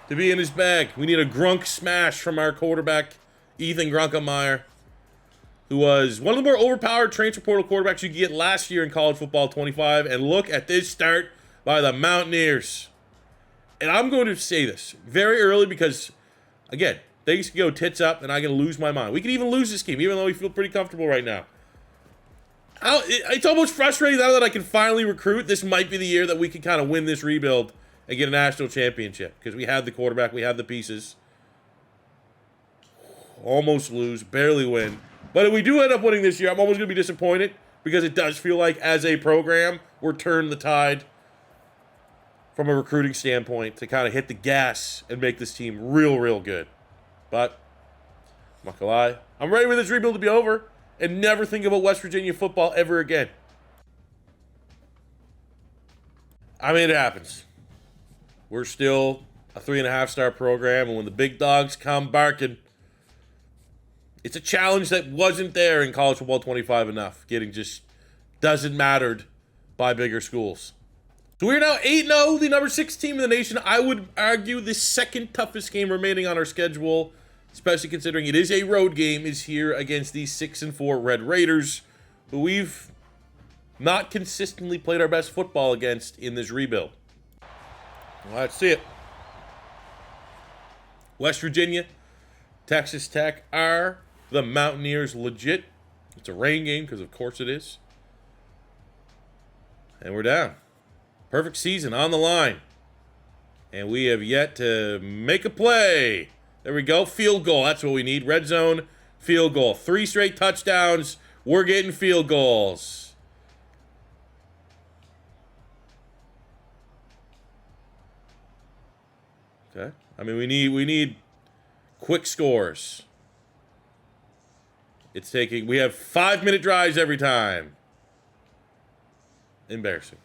to be in his bag. We need a Gronk smash from our quarterback, Ethan Grunkemeyer, who was one of the more overpowered transfer portal quarterbacks you could get last year in college football 25. And look at this start by the Mountaineers. And I'm going to say this very early because, again, things can go tits up and I'm going to lose my mind. We could even lose this game, even though we feel pretty comfortable right now. It's almost frustrating now that I can finally recruit. This might be the year that we can kind of win this rebuild and get a national championship because we have the quarterback, we have the pieces. Almost lose, barely win. But if we do end up winning this year, I'm almost going to be disappointed because it does feel like, as a program, we're turning the tide from a recruiting standpoint to kind of hit the gas and make this team real good. But, I'm not going to lie, I'm ready for this rebuild to be over and never think about West Virginia football ever again. I mean, it happens. We're still a 3.5-star program, and when the big dogs come barking, it's a challenge that wasn't there in college football 25 enough. Getting just doesn't mattered by bigger schools. So we're now 8-0, the number 6 team in the nation. I would argue the second toughest game remaining on our schedule, especially considering it is a road game, is here against the 6-4 Red Raiders, who we've not consistently played our best football against in this rebuild. Well, let's see it. West Virginia, Texas Tech are the Mountaineers legit. It's a rain game because of course it is. And we're down. Perfect season on the line. And we have yet to make a play. There we go. Field goal. That's what we need. Red zone, field goal. 3 straight touchdowns. We're getting field goals. Okay. I mean, we need quick scores. We have 5-minute drives every time. Embarrassing.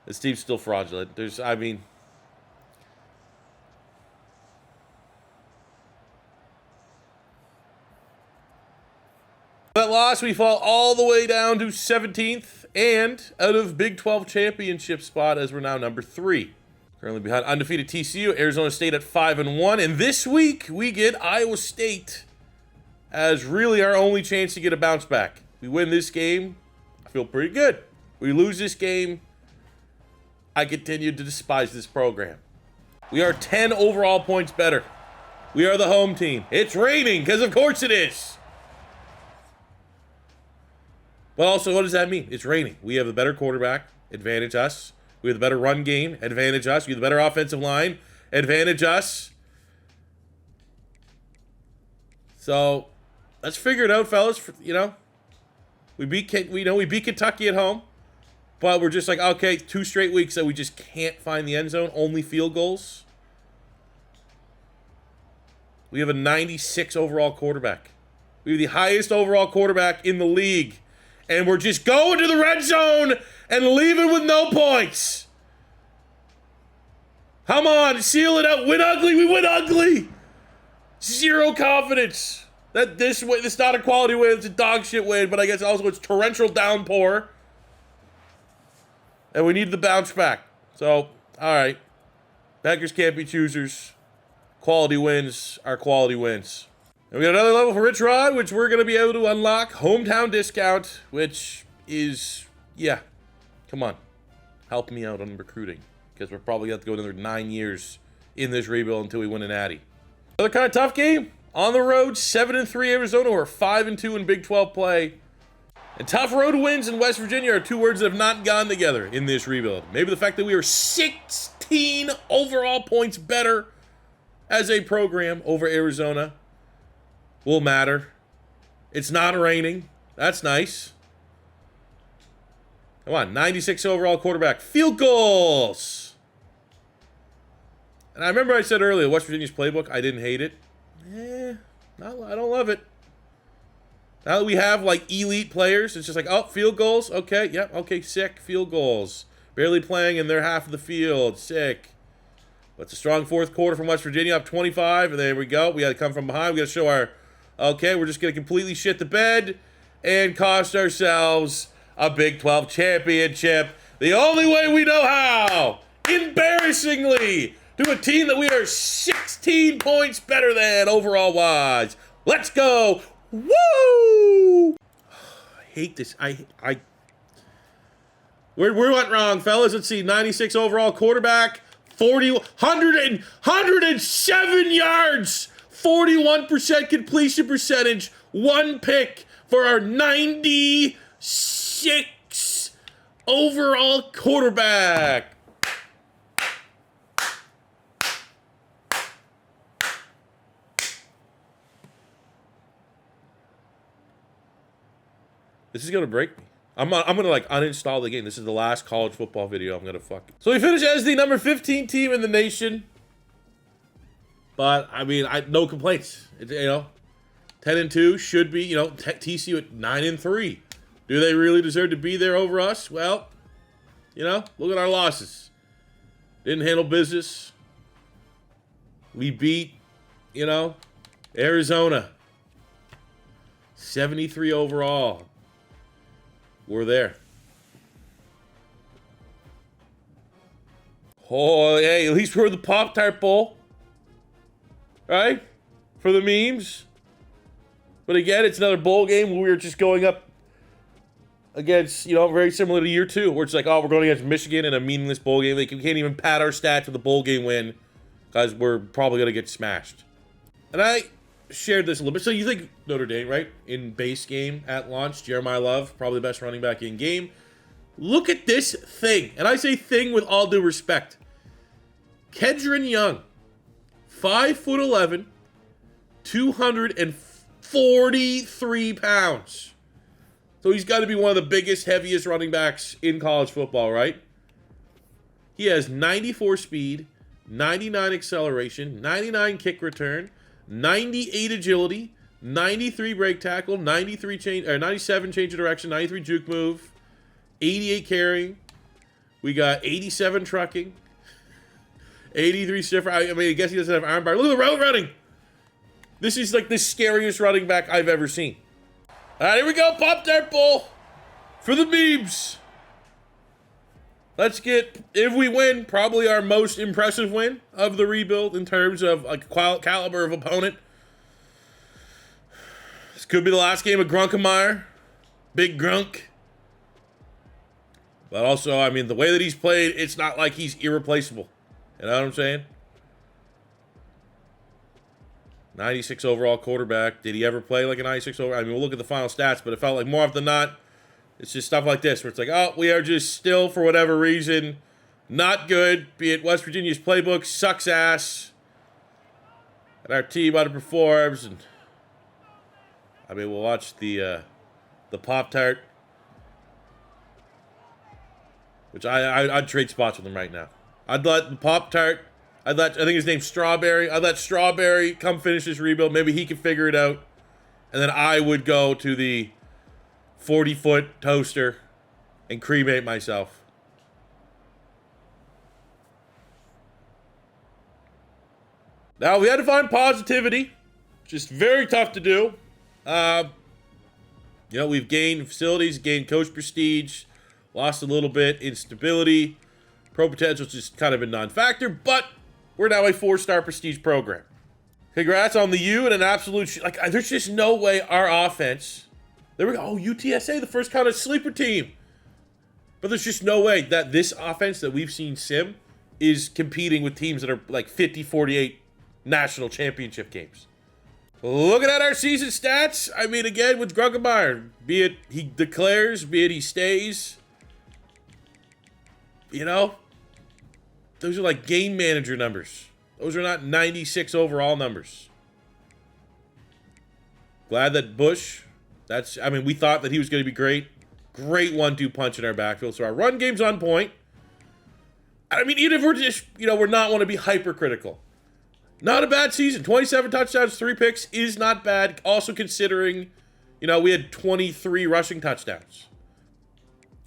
This team's still fraudulent. That loss, we fall all the way down to 17th and out of Big 12 championship spot as we're now number 3. Currently behind undefeated TCU, Arizona State at 5-1. And this week, we get Iowa State as really our only chance to get a bounce back. We win this game, I feel pretty good. We lose this game, I continue to despise this program. We are 10 overall points better. We are the home team. It's raining, because of course it is. But also, what does that mean? It's raining. We have the better quarterback, advantage us. We have the better run game, advantage us. We have the better offensive line, advantage us. So, let's figure it out, fellas. We beat Kentucky at home. But we're just like, okay, 2 straight weeks that we just can't find the end zone, only field goals. We have a 96 overall quarterback. We have the highest overall quarterback in the league. And we're just going to the red zone and leaving with no points. Come on, seal it out. Win ugly, we win ugly. 0 confidence. That this is not a quality win, it's a dog shit win, but I guess also it's torrential downpour. And we need the bounce back. So, alright. Beggars can't be choosers. Quality wins are quality wins. And we got another level for Rich Rod, which we're going to be able to unlock. Hometown discount, which is, yeah. Come on. Help me out on recruiting. Because we're probably going to have to go another 9 years in this rebuild until we win an Natty. Another kind of tough game. On the road, 7-3 Arizona, or 5-2 in Big 12 play. And tough road wins in West Virginia are 2 words that have not gone together in this rebuild. Maybe the fact that we are 16 overall points better as a program over Arizona will matter. It's not raining. That's nice. Come on, 96 overall quarterback. Field goals! And I remember I said earlier, West Virginia's playbook, I didn't hate it. I don't love it. Now that we have, like, elite players, it's just like, oh, field goals? Okay, yep, okay, sick. Field goals. Barely playing in their half of the field. Sick. But it's a strong 4th quarter from West Virginia, up 25, and there we go. We got to come from behind. We got to show our... Okay, we're just going to completely shit the bed and cost ourselves a Big 12 championship. The only way we know how. Embarrassingly. To a team that we are 16 points better than overall-wise. Let's go. Woo! I hate this. Where went wrong, fellas? Let's see. 96 overall quarterback. 107 yards. 41% completion percentage. 1 pick for our 96 overall quarterback. This is gonna break me. I'm gonna like uninstall the game. This is the last college football video I'm gonna fuck. So we finished as the number 15 team in the nation. But I mean, no complaints. You know, 10-2 should be. You know, TCU at 9-3. Do they really deserve to be there over us? Well, you know, look at our losses. Didn't handle business. We beat, you know, Arizona. 73 overall. We're there. Oh, hey, at least we're the Pop-Tart Bowl. Right? For the memes. But again, it's another bowl game where we're just going up against, you know, very similar to year 2, where it's like, oh, we're going against Michigan in a meaningless bowl game. Like, we can't even pad our stats with a bowl game win because we're probably going to get smashed. And I shared this a little bit. So you think Notre Dame, right? In base game at launch, Jeremiah Love, probably the best running back in game. Look at this thing. And I say thing with all due respect. Kedron Young, 5'11", 243 pounds. So he's got to be one of the biggest, heaviest running backs in college football, right? He has 94 speed, 99 acceleration, 99 kick return, 98 agility, 93 break tackle, 97 change of direction, 93 juke move, 88 carrying. We got 87 trucking, 83 stiffer. I mean, I guess he doesn't have arm bar. Look at the route running. This is like the scariest running back I've ever seen. All right, here we go. Pop-Tart Bowl for the memes. Let's get, if we win, probably our most impressive win of the rebuild in terms of like caliber of opponent. This could be the last game of Grunkemeyer. Big Grunk. But also, I mean, the way that he's played, it's not like he's irreplaceable. You know what I'm saying? 96 overall quarterback. Did he ever play like a 96 overall? I mean, we'll look at the final stats, but it felt like more often than not, it's just stuff like this where it's like, oh, we are just still, for whatever reason, not good. Be it West Virginia's playbook sucks ass. And our team underperforms. And I mean, we'll watch the Pop-Tart. which I'd trade spots with him right now. I'd let the Pop-Tart, I think his name's Strawberry. I'd let Strawberry come finish this rebuild. Maybe he can figure it out. And then I would go to the 40-foot toaster and cremate myself. Now, we had to find positivity. Just very tough to do. We've gained facilities, gained coach prestige, lost a little bit in stability. Pro potential's just kind of a non-factor, but we're now a 4-star prestige program. Congrats on the U and an absolute... there's just no way our offense... There we go. Oh, UTSA, the first kind of sleeper team. But there's just no way that this offense that we've seen sim is competing with teams that are like 50-48 national championship games. Looking at our season stats, I mean, again, with Grunkemeyer, be it he declares, be it he stays, those are like game manager numbers. Those are not 96 overall numbers. Glad that Bush, we thought that he was going to be great. Great 1-2 punch in our backfield. So our run game's on point. I mean, even if we're just, we're not want to be hypercritical. Not a bad season. 27 touchdowns, 3 picks is not bad. Also considering, we had 23 rushing touchdowns.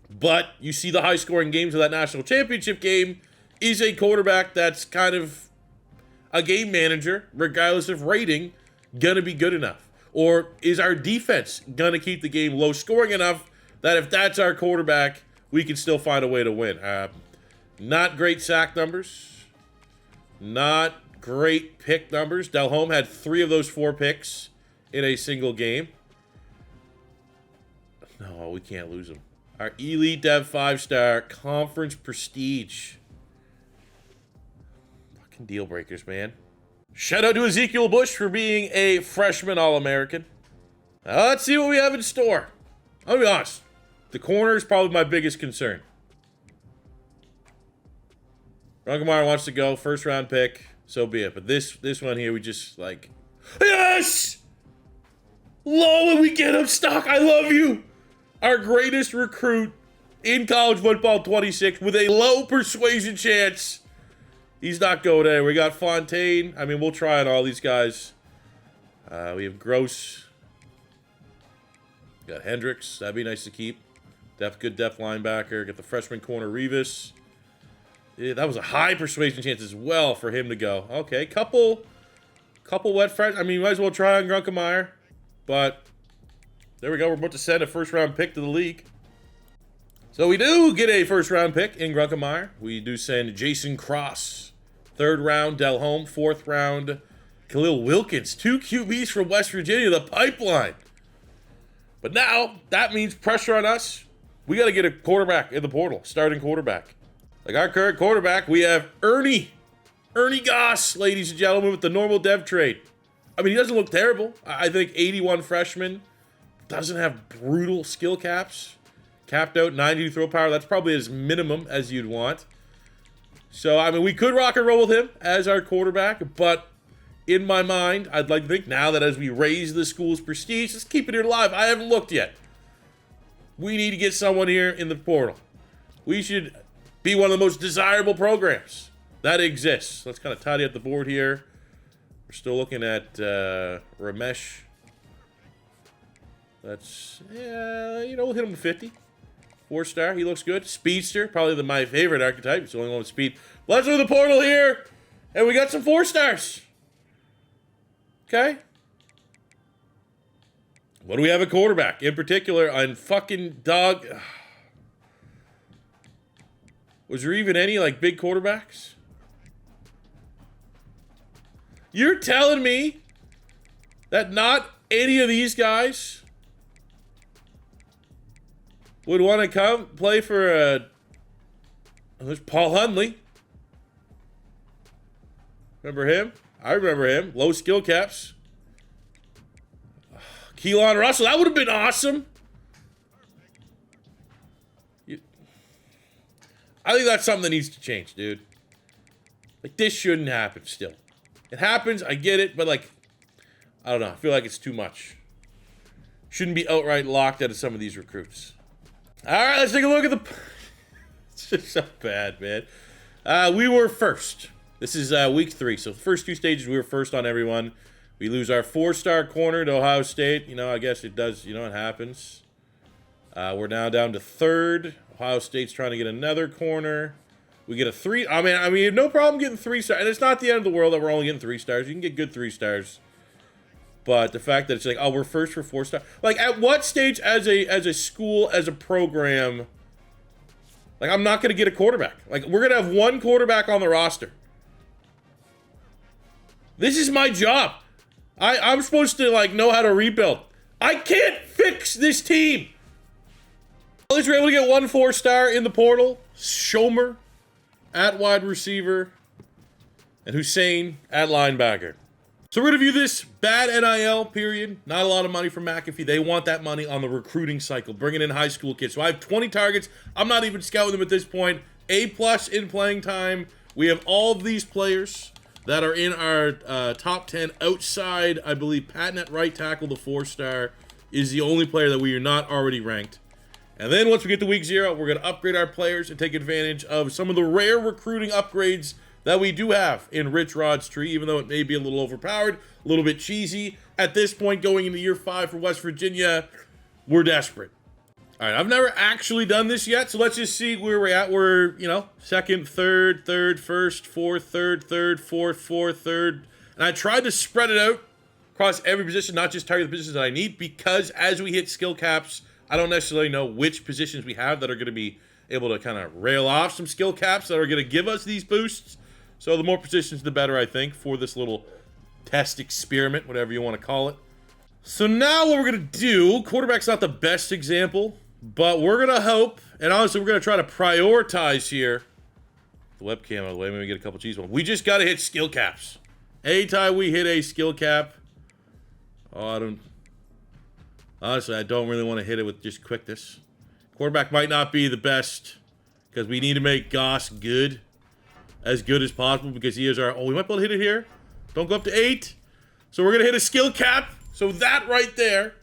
But you see the high-scoring games of that national championship game is a quarterback that's kind of a game manager, regardless of rating, going to be good enough? Or is our defense going to keep the game low-scoring enough that if that's our quarterback, we can still find a way to win? Not great sack numbers. Not great pick numbers. Delhomme had 3 of those 4 picks in a single game. No, we can't lose him. Our Elite Dev 5-star conference prestige. Fucking deal breakers, man. Shout out to Ezekiel Bush for being a freshman All-American. Now, let's see what we have in store. I'll be honest. The corner is probably my biggest concern. Grunkemeyer wants to go. First round pick. So be it. But this one here, we just yes! Low, and we get him stuck. I love you. Our greatest recruit in college football 26 with a low persuasion chance. He's not going there. We got Fontaine. I mean, we'll try on all these guys. We have Gross. Got Hendricks. That'd be nice to keep. Good depth linebacker. Get the freshman corner, Revis. Yeah, that was a high persuasion chance as well for him to go. Okay, couple wet fresh. I mean, you might as well try on Grunkemeyer. But there we go. We're about to send a first-round pick to the league. So we do get a first-round pick in Grunkemeyer. We do send Jason Cross. 3rd round, Delhomme. 4th round, Khalil Wilkins. 2 QBs from West Virginia, the pipeline. But now, that means pressure on us. We got to get a quarterback in the portal, starting quarterback. Like our current quarterback, we have Ernie Goss, ladies and gentlemen, with the normal dev trade. I mean, he doesn't look terrible. I think 81 freshman, doesn't have brutal skill caps. Capped out, 92 throw power. That's probably as minimum as you'd want. So, I mean, we could rock and roll with him as our quarterback, but in my mind, I'd like to think now that as we raise the school's prestige, let's keep it here alive. I haven't looked yet. We need to get someone here in the portal. We should be one of the most desirable programs that exists. Let's kind of tidy up the board here. We're still looking at Ramesh. We'll hit him with 50. 4-star, he looks good. Speedster, probably my favorite archetype. It's the only one with speed. Let's do the portal here, and we got some 4-stars. Okay. What do we have at quarterback? In particular, on fucking dog. Was there even any, big quarterbacks? You're telling me that not any of these guys would want to come play for there's Paul Hundley. Remember him? I remember him. Low skill caps. Keelan Russell. That would have been awesome. I think that's something that needs to change, dude. This shouldn't happen still. It happens, I get it, but I don't know. I feel like it's too much. Shouldn't be outright locked out of some of these recruits. All right, let's take a look at the... So bad, man. We were first. This is week 3. So the first 2 stages, we were first on everyone. We lose our 4-star corner to Ohio State. You know, I guess it does. You know, it happens. We're now down to 3rd. Ohio State's trying to get another corner. We get a 3. I mean, no problem getting 3 stars. And it's not the end of the world that we're only getting 3 stars. You can get good 3 stars. But the fact that it's like, oh, we're first for 4 stars. Like, at what stage as a school, as a program, like, I'm not going to get a quarterback. Like, we're going to have 1 quarterback on the roster. This is my job. I'm supposed to, like, know how to rebuild. I can't fix this team. At least we're able to get 1 4-star in the portal. Shomer at wide receiver. And Hussein at linebacker. So we're going to view this bad NIL period. Not a lot of money for McAfee. They want that money on the recruiting cycle, bringing in high school kids. So I have 20 targets. I'm not even scouting them at this point. A+ in playing time. We have all of these players that are in our top 10 outside. I believe Patton at right tackle, the 4-star, is the only player that we are not already ranked. And then once we get to week 0, we're going to upgrade our players and take advantage of some of the rare recruiting upgrades that we do have in Rich Rod's tree, even though it may be a little overpowered, a little bit cheesy. At this point, going into year 5 for West Virginia, we're desperate. All right, I've never actually done this yet, so let's just see where we're at. We're, you know, 2nd, 3rd, 3rd, 1st, 4th, 3rd, 3rd, 4th, 4th, 3rd. And I tried to spread it out across every position, not just target the positions that I need, because as we hit skill caps, I don't necessarily know which positions we have that are going to be able to kind of rail off some skill caps that are going to give us these boosts. So the more positions, the better, I think, for this little test experiment, whatever you want to call it. So now what we're going to do, quarterback's not the best example, but we're going to hope, and honestly, we're going to try to prioritize here. The webcam out of the way, maybe get a couple cheese ones. We just got to hit skill caps. Anytime we hit a skill cap, honestly, I don't really want to hit it with just quickness. Quarterback might not be the best because we need to make Goss good. As good as possible because he is our... Oh, we might be able to hit it here. Don't go up to 8. So we're going to hit a skill cap. So that right there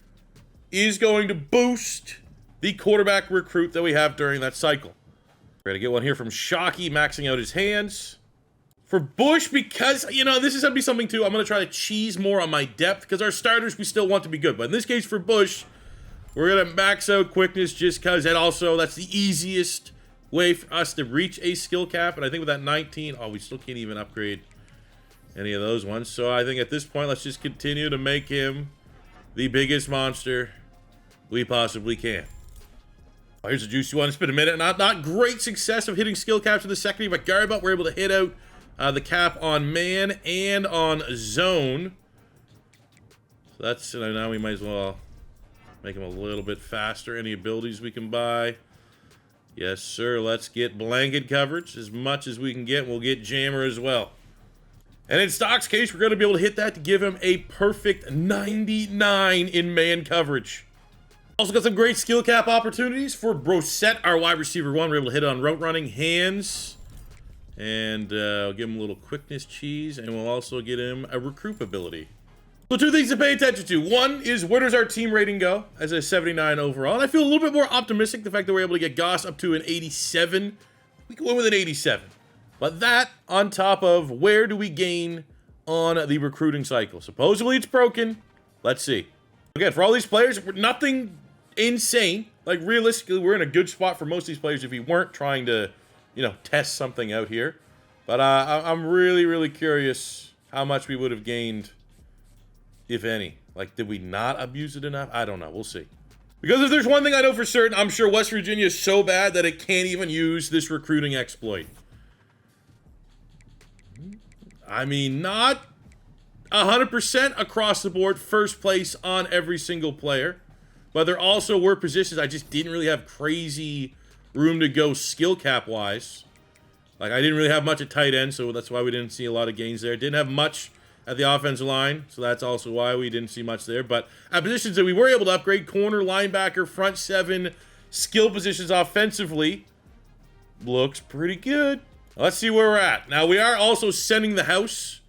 is going to boost the quarterback recruit that we have during that cycle. We're going to get one here from Shockey, maxing out his hands. For Bush, because, you know, this is going to be something too. I'm going to try to cheese more on my depth because our starters, we still want to be good. But in this case for Bush, we're going to max out quickness just because that's the easiest way for us to reach a skill cap. And I think with that 19, we still can't even upgrade any of those ones. So I think at this point, let's just continue to make him the biggest monster we possibly can. Oh, here's a juicy one. It's been a minute. Not great success of hitting skill caps in the secondary, but Garibut, we're able to hit out the cap on man and on zone. So that's, now we might as well make him a little bit faster. Any abilities we can buy. Yes, sir. Let's get blanket coverage as much as we can get. We'll get jammer as well. And in Stock's case, we're going to be able to hit that to give him a perfect 99 in man coverage. Also got some great skill cap opportunities for Brosette, our wide receiver 1. We're able to hit it on route running, hands, and I'll give him a little quickness cheese, and we'll also get him a recruit ability. So 2 things to pay attention to. One is, where does our team rating go as a 79 overall? And I feel a little bit more optimistic the fact that we're able to get Goss up to an 87. We can win with an 87. But that on top of where do we gain on the recruiting cycle? Supposedly it's broken. Let's see. Again, for all these players, we're nothing insane. Like, realistically, we're in a good spot for most of these players if we weren't trying to, you know, test something out here. But I'm really, really curious how much we would have gained, if any. Like, did we not abuse it enough? I don't know. We'll see. Because if there's one thing I know for certain, I'm sure West Virginia is so bad that it can't even use this recruiting exploit. I mean, not 100% across the board, first place on every single player. But there also were positions I just didn't really have crazy room to go skill cap-wise. Like, I didn't really have much at tight end, so that's why we didn't see a lot of gains there. Didn't have much at the offensive line, so that's also why we didn't see much there. But at positions that we were able to upgrade, corner, linebacker, front 7, skill positions offensively, looks pretty good. Let's see where we're at. Now, we are also sending the house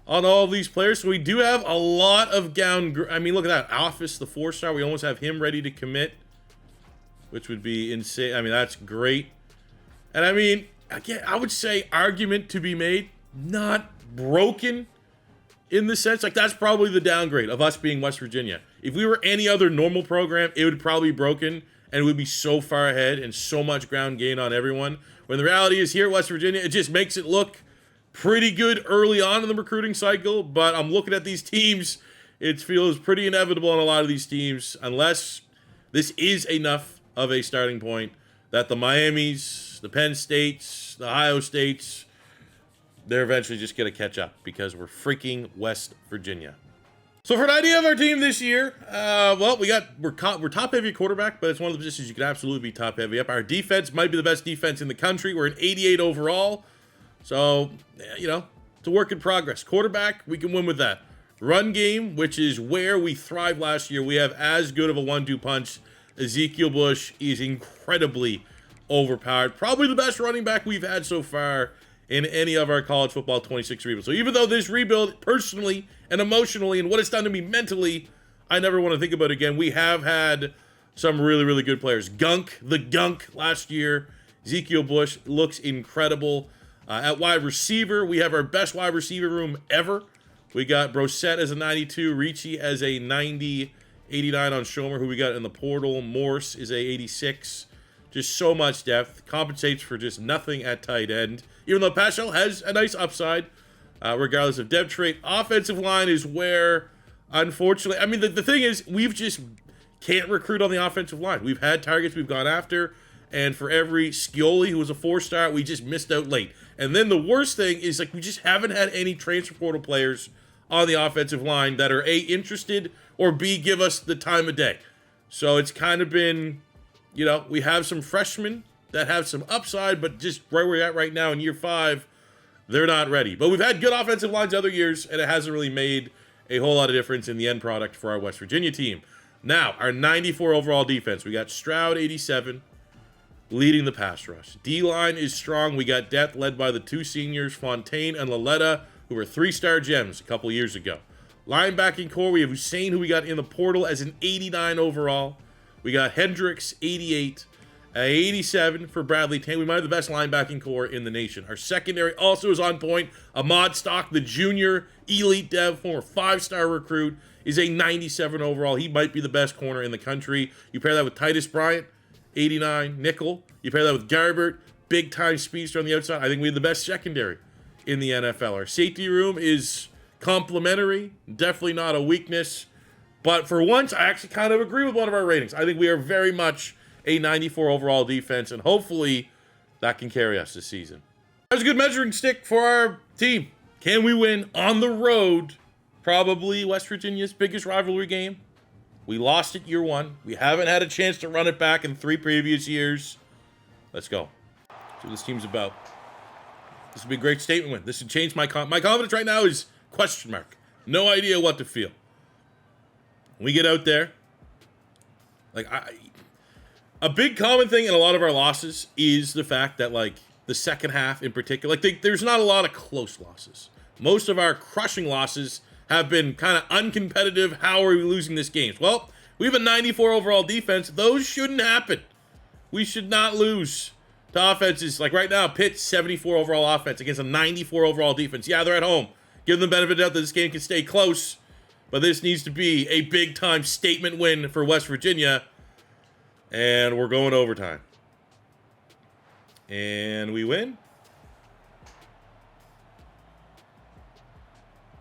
on all of these players, so we do have a lot of I mean, look at that. Office, the 4-star, we almost have him ready to commit, which would be insane. I mean, that's great. And I mean, again, I would say argument to be made, not broken in the sense, like that's probably the downgrade of us being West Virginia. If we were any other normal program, it would probably be broken and it would be so far ahead and so much ground gain on everyone. When the reality is here at West Virginia, it just makes it look pretty good early on in the recruiting cycle. But I'm looking at these teams, it feels pretty inevitable on a lot of these teams, unless this is enough of a starting point that the Miamis, the Penn States, the Ohio States, they're eventually just going to catch up because we're freaking West Virginia. So for an idea of our team this year, well, we're top heavy at quarterback, but it's one of the positions you could absolutely be top heavy up. Our defense might be the best defense in the country. We're an 88 overall. So, you know, it's a work in progress. Quarterback, we can win with that. Run game, which is where we thrived last year, we have as good of a 1-2 punch. Ezekiel Bush is incredibly overpowered. Probably the best running back we've had so far in any of our college football 26 rebuilds. So even though this rebuild, personally and emotionally, and what it's done to me mentally, I never want to think about it again. We have had some really, really good players. The Gunk last year. Ezekiel Bush looks incredible. At wide receiver, we have our best wide receiver room ever. We got Brosette as a 92, Ricci as a 90, 89 on Schomer, who we got in the portal. Morse is a 86. Just so much depth. Compensates for just nothing at tight end. Even though Paschal has a nice upside, regardless of depth trait. Offensive line is where, unfortunately, I mean, the thing is, we've just can't recruit on the offensive line. We've had targets we've gone after, and for every Scioli, who was a 4-star, we just missed out late. And then the worst thing is, like, we just haven't had any transfer portal players on the offensive line that are A, interested, or B, give us the time of day. So it's kind of been, you know, we have some freshmen that have some upside, but just right where we're at right now in year 5, they're not ready. But we've had good offensive lines other years, and it hasn't really made a whole lot of difference in the end product for our West Virginia team. Now, our 94 overall defense. We got Stroud, 87, leading the pass rush. D-line is strong. We got depth led by the 2 seniors, Fontaine and Laletta, who were 3-star gems a couple years ago. Linebacking core, we have Hussein, who we got in the portal as an 89 overall. We got Hendricks, 88. 87 for Bradley Tan. We might have the best linebacking core in the nation. Our secondary also is on point. Ahmad Stock, the junior elite dev, former 5-star recruit, is a 97 overall. He might be the best corner in the country. You pair that with Titus Bryant, 89, nickel. You pair that with Garbert, big-time speedster on the outside. I think we have the best secondary in the NFL. Our safety room is complementary, definitely not a weakness. But for once, I actually kind of agree with one of our ratings. I think we are very much a 94 overall defense, and hopefully that can carry us this season. That's a good measuring stick for our team. Can we win on the road? Probably West Virginia's biggest rivalry game. We lost it year 1. We haven't had a chance to run it back in 3 previous years. Let's go. That's what this team's about. This would be a great statement win. This would change my confidence right now is question mark. No idea what to feel. When we get out there, like a big common thing in a lot of our losses is the fact that, like, the second half in particular, like, there's not a lot of close losses. Most of our crushing losses have been kind of uncompetitive. How are we losing this game? Well, we have a 94 overall defense. Those shouldn't happen. We should not lose to offenses. Like right now, Pitt's 74 overall offense against a 94 overall defense. Yeah, they're at home. Give them the benefit of the doubt that this game can stay close. But this needs to be a big-time statement win for West Virginia. And we're going overtime. And we win.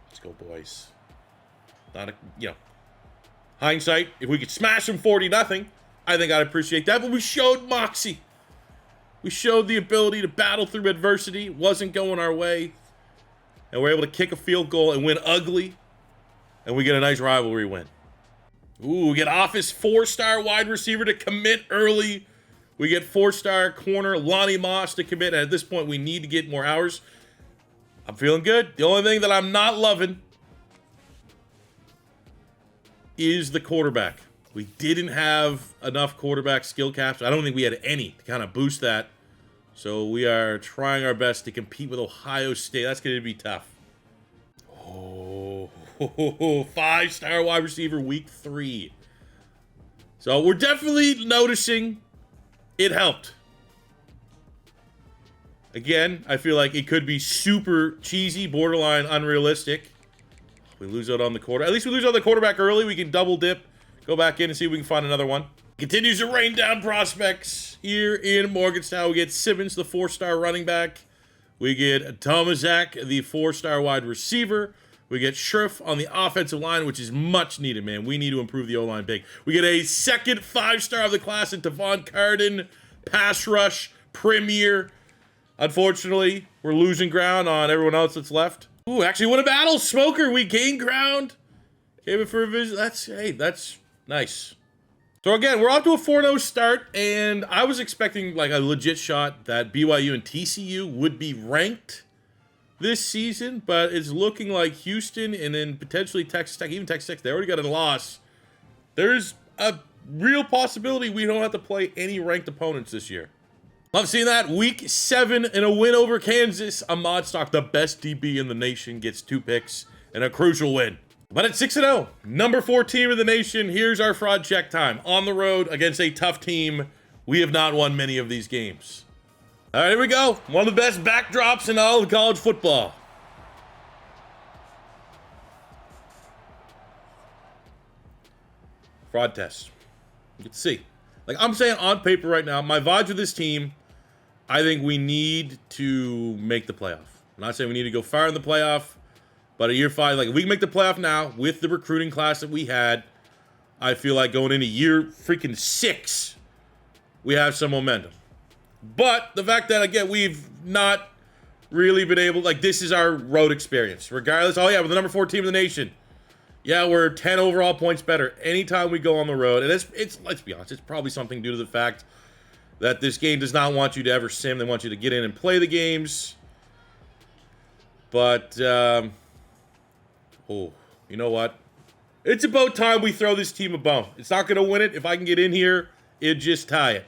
Let's go, boys. Not a, you know, hindsight, if we could smash them 40-0, I think I'd appreciate that. But we showed moxie. We showed the ability to battle through adversity. It wasn't going our way. And we're able to kick a field goal and win ugly. And we get a nice rivalry win. Ooh, we get Office 4-star wide receiver to commit early. We get 4-star corner Lonnie Moss to commit. And at this point, we need to get more hours. I'm feeling good. The only thing that I'm not loving is the quarterback. We didn't have enough quarterback skill caps. I don't think we had any to kind of boost that. So we are trying our best to compete with Ohio State. That's going to be tough. Oh, 5-star wide receiver week 3. So we're definitely noticing it helped. Again, I feel like it could be super cheesy, borderline unrealistic. We lose out on the quarter. At least we lose out on the quarterback early. We can double dip, go back in and see if we can find another one. Continues to rain down prospects here in Morgantown. We get Simmons, the 4-star running back. We get Tomaszak, the 4-star wide receiver. We get Schriff on the offensive line, which is much needed, man. We need to improve the O-line big. We get a second 5-star of the class in Tavon Carden, pass rush, premier. Unfortunately, we're losing ground on everyone else that's left. Ooh, actually won a battle. Smoker, we gained ground. Came in for a visit. That's nice. So again, we're off to a 4-0 start, and I was expecting like a legit shot that BYU and TCU would be ranked this season, but it's looking like Houston and then potentially Texas Tech, even Texas Tech, they already got a loss. There's a real possibility we don't have to play any ranked opponents this year. Love seeing that. Week 7 and a win over Kansas. Ahmad Stock, the best DB in the nation, gets 2 picks and a crucial win. But at 6-0, number 4 team in the nation, here's our fraud check time. On the road against a tough team. We have not won many of these games. All right, here we go. One of the best backdrops in all of college football. Fraud test. You can see. Like I'm saying on paper right now, my vibes with this team, I think we need to make the playoff. I'm not saying we need to go far in the playoff. But a year 5, like if we can make the playoff now with the recruiting class that we had, I feel like going into year freaking 6, we have some momentum. But the fact that, again, we've not really been able, like this is our road experience. Regardless, oh yeah, we're the number 4 team in the nation. Yeah, we're 10 overall points better anytime we go on the road. And it's let's be honest, it's probably something due to the fact that this game does not want you to ever sim. They want you to get in and play the games. But, oh, you know what? It's about time we throw this team a bone. It's not going to win it. If I can get in here, it'd just tie it.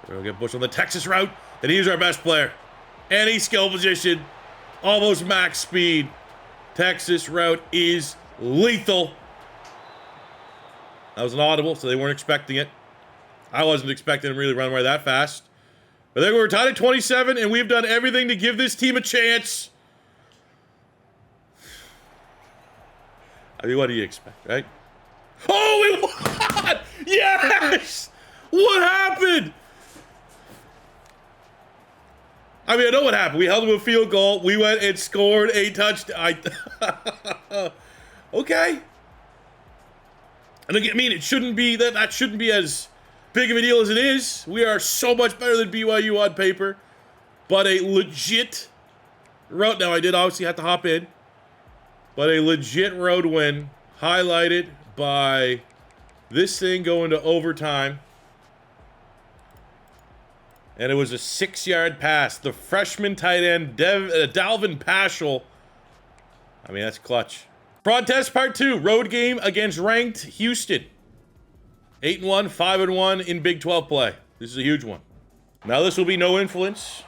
We'll get Bush on the Texas route, and he's our best player. Any skill position, almost max speed. Texas route is lethal. That was an audible, so they weren't expecting it. I wasn't expecting him to really run away that fast. But then we're tied at 27, and we've done everything to give this team a chance. I mean, what do you expect, right? Oh, we won! Yes! What happened? I mean, I know what happened. We held him a field goal. We went and scored a touchdown. Okay. And I mean, it shouldn't be that shouldn't be as big of a deal as it is. We are so much better than BYU on paper. But a legit road. Now, I did obviously have to hop in. But a legit road win, highlighted by this thing going to overtime. And it was a 6-yard pass. The freshman tight end, Dalvin Paschal. I mean, that's clutch. Fraud test part 2. Road game against ranked Houston. 8-1, 5-1 in Big 12 play. This is a huge one. Now, this will be no influence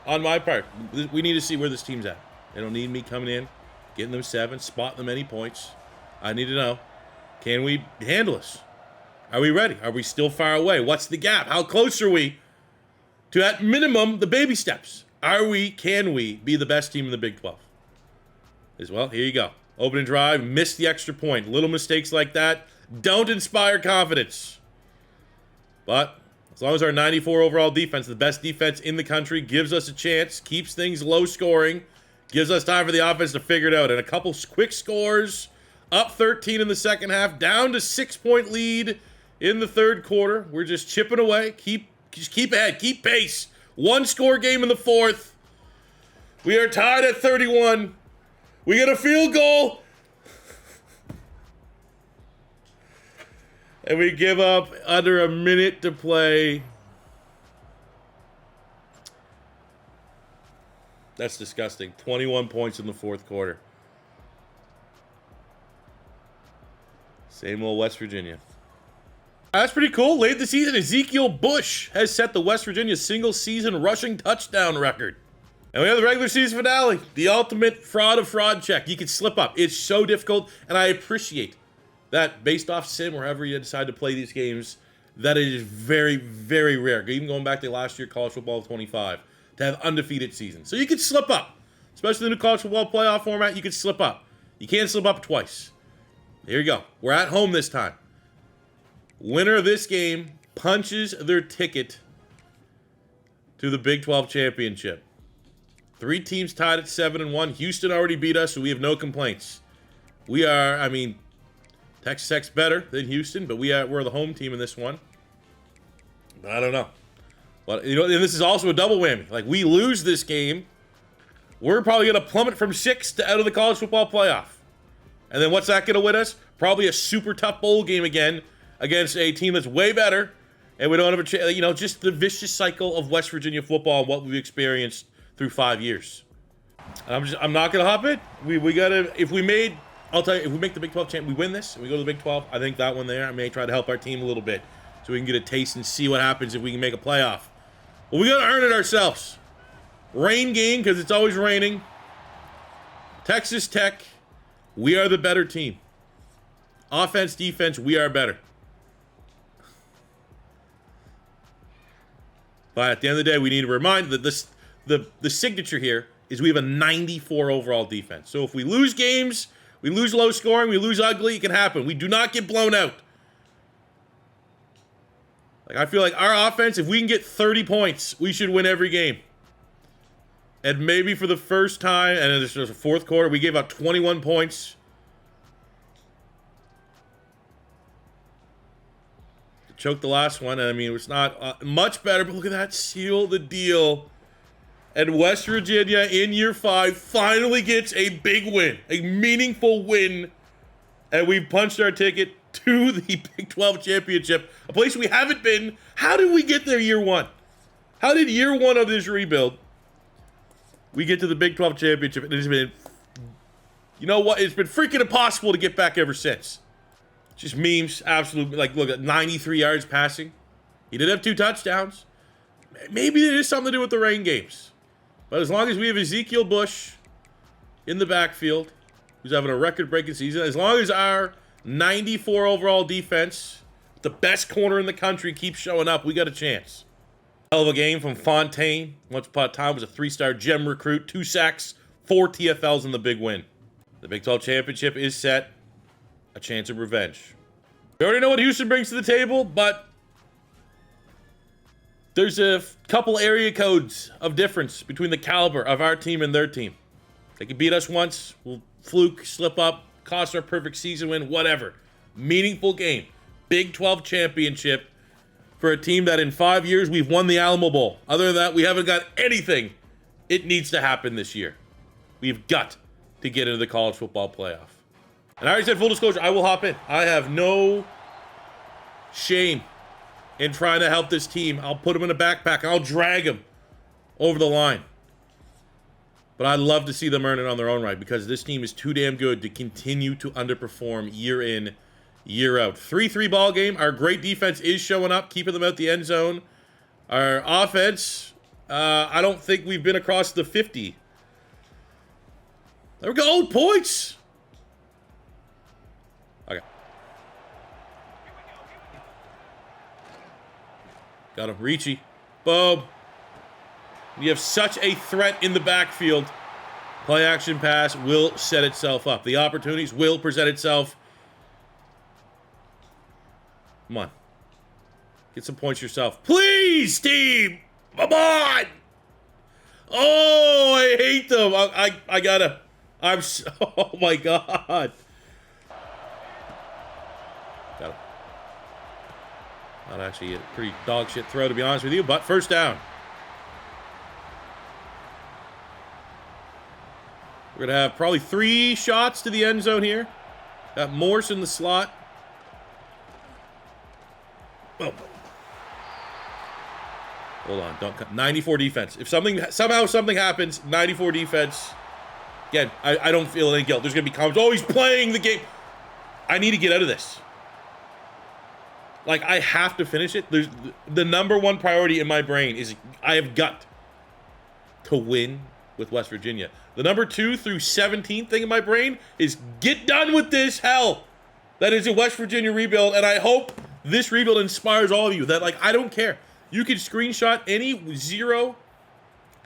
on my part. We need to see where this team's at. They don't need me coming in, getting them 7, spotting them any points. I need to know, can we handle this? Are we ready? Are we still far away? What's the gap? How close are we to, at minimum, the baby steps? Can we be the best team in the Big 12? As well, here you go. Opening drive, missed the extra point. Little mistakes like that don't inspire confidence. But as long as our 94 overall defense, the best defense in the country, gives us a chance, keeps things low scoring, gives us time for the offense to figure it out. And a couple quick scores, up 13 in the second half, down to 6-point lead in the third quarter. We're just chipping away. Just keep ahead. Keep pace. 1-score game in the fourth. We are tied at 31. We get a field goal. And we give up under a minute to play. That's disgusting. 21 points in the fourth quarter. Same old West Virginia. That's pretty cool. Late in the season, Ezekiel Bush has set the West Virginia single-season rushing touchdown record. And we have the regular season finale, the ultimate fraud of fraud check. You can slip up. It's so difficult, and I appreciate that based off sim, wherever you decide to play these games, that it is very, very rare. Even going back to last year, college football 25, to have undefeated seasons. So you can slip up, especially in the college football playoff format. You can slip up. You can't slip up twice. Here you go. We're at home this time. Winner of this game punches their ticket to the Big 12 championship. 3 teams tied at 7-1. Houston already beat us, so we have no complaints. We are, I mean, Texas Tech's better than Houston, but we're the home team in this one. I don't know. But, you know, and this is also a double whammy. Like, we lose this game, we're probably going to plummet from 6th to out of the college football playoff. And then what's that going to win us? Probably a super tough bowl game again against a team that's way better. And we don't have a chance, you know, just the vicious cycle of West Virginia football and what we've experienced through 5 years. And I'm not going to hop it. We got to, I'll tell you, if we make the Big 12 champ, we win this, and we go to the Big 12, I think that one there, I may try to help our team a little bit so we can get a taste and see what happens if we can make a playoff. But we got to earn it ourselves. Rain game, because it's always raining. Texas Tech, we are the better team. Offense, defense, we are better. But at the end of the day, we need to remind that the signature here is we have a 94 overall defense. So if we lose games, we lose low scoring, we lose ugly, it can happen. We do not get blown out. Like, I feel like our offense, if we can get 30 points, we should win every game. And maybe for the first time, and this was a fourth quarter, we gave up 21 points. Choked the last one, and I mean, it's not much better, but look at that, seal the deal. And West Virginia, in year 5, finally gets a big win, a meaningful win, and we've punched our ticket to the Big 12 championship, a place we haven't been. How did we get there year 1? How did year 1 of this rebuild, we get to the Big 12 championship, and it's been, you know what, it's been freaking impossible to get back ever since. Just memes, absolutely. Like, look at 93 yards passing. He did have 2 touchdowns. Maybe it is something to do with the rain games. But as long as we have Ezekiel Bush in the backfield, who's having a record-breaking season, as long as our 94 overall defense, the best corner in the country, keeps showing up, we got a chance. Hell of a game from Fontaine. Once upon a time was a 3-star gem recruit, 2 sacks, 4 TFLs in the big win. The Big 12 championship is set. A chance of revenge. We already know what Houston brings to the table, but there's a couple area codes of difference between the caliber of our team and their team. They can beat us once, we'll fluke, slip up, cost our perfect season win, whatever. Meaningful game. Big 12 championship for a team that in 5 years we've won the Alamo Bowl. Other than that, we haven't got anything. It needs to happen this year. We've got to get into the college football playoff. And I already said, full disclosure, I will hop in. I have no shame in trying to help this team. I'll put them in a backpack. I'll drag them over the line. But I'd love to see them earn it on their own right, because this team is too damn good to continue to underperform year in, year out. 3-3 ball game. Our great defense is showing up, keeping them out the end zone. Our offense, I don't think we've been across the 50. There we go. Points. Okay. Got him. Ricci. Boom. You have such a threat in the backfield. Play action pass will set itself up. The opportunities will present itself. Come on. Get some points yourself. Please, team. Come on. Oh, I hate them. I gotta. I'm so. Oh, my God. Got him. Not actually a pretty dog shit throw, to be honest with you, but first down. We're going to have probably 3 shots to the end zone here. Got Morse in the slot. Oh. Hold on. Don't cut. 94 defense. If somehow something happens, 94 defense. Again, I don't feel any guilt. There's going to be comments. Oh, he's playing the game. I need to get out of this. Like, I have to finish it. There's the number one priority in my brain is I have got to win with West Virginia. The number 2 through 17 thing in my brain is get done with this hell. That is a West Virginia rebuild, and I hope this rebuild inspires all of you. That, like, I don't care. You can screenshot any 0,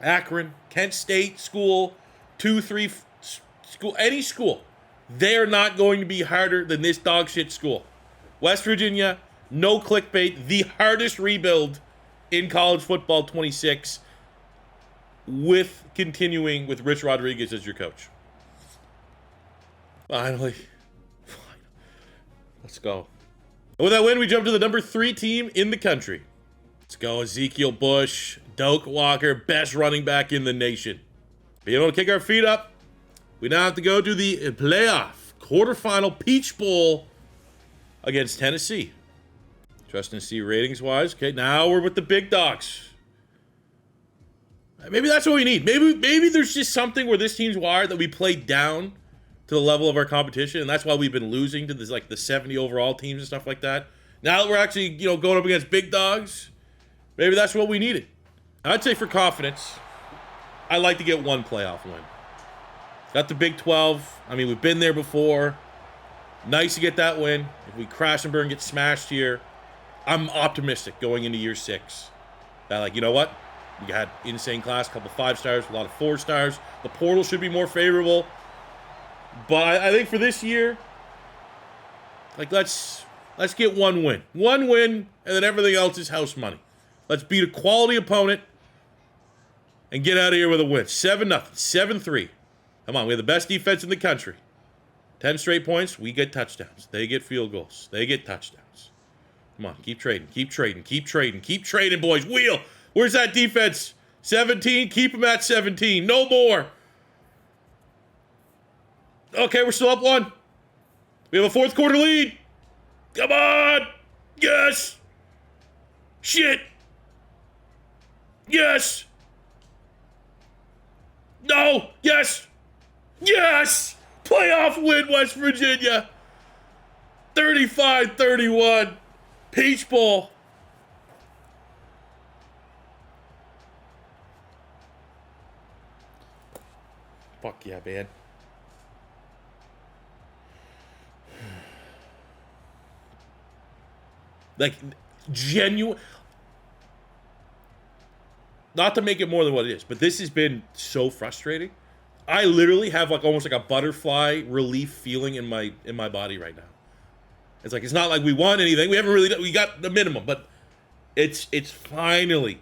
Akron, Kent State school, 2, 3 school, any school. They are not going to be harder than this dog shit school. West Virginia, no clickbait, the hardest rebuild in college football 26, with continuing with Rich Rodriguez as your coach. Finally. Let's go. And with that win, we jump to the number 3 team in the country. Let's go, Ezekiel Bush, Doak Walker, best running back in the nation. Being able to kick our feet up, we now have to go to the playoff quarterfinal Peach Bowl against Tennessee. Trust and see ratings-wise. Okay, now we're with the big dogs. Maybe that's what we need. Maybe there's just something where this team's wired that we play down to the level of our competition, and that's why we've been losing to this, like the 70 overall teams and stuff like that. Now that we're actually, going up against big dogs, maybe that's what we needed. I'd say for confidence, I'd like to get one playoff win. Got the Big 12. I mean, we've been there before. Nice to get that win. If we crash and burn, get smashed here, I'm optimistic going into year 6. That, like, you know what? We had insane class, a couple 5 stars, a lot of 4 stars. The portal should be more favorable. But I think for this year, like, let's get one win. One win, and then everything else is house money. Let's beat a quality opponent and get out of here with a win. 7-0, 7-3. Come on, we have the best defense in the country. 10 straight points, we get touchdowns. They get field goals. They get touchdowns. Come on, keep trading, keep trading, keep trading, keep trading, boys. Wheel, where's that defense? 17, keep them at 17. No more. Okay, we're still up 1. We have a 4th quarter lead. Come on. Yes. Shit. Yes. No. Yes. Yes. Playoff win, West Virginia. 35-31. Peach Bowl. Fuck yeah, man. Like, genuine. Not to make it more than what it is, but this has been so frustrating. I literally have like almost like a butterfly relief feeling in my body right now. It's like, it's not like we won anything. We haven't really, we got the minimum, but it's finally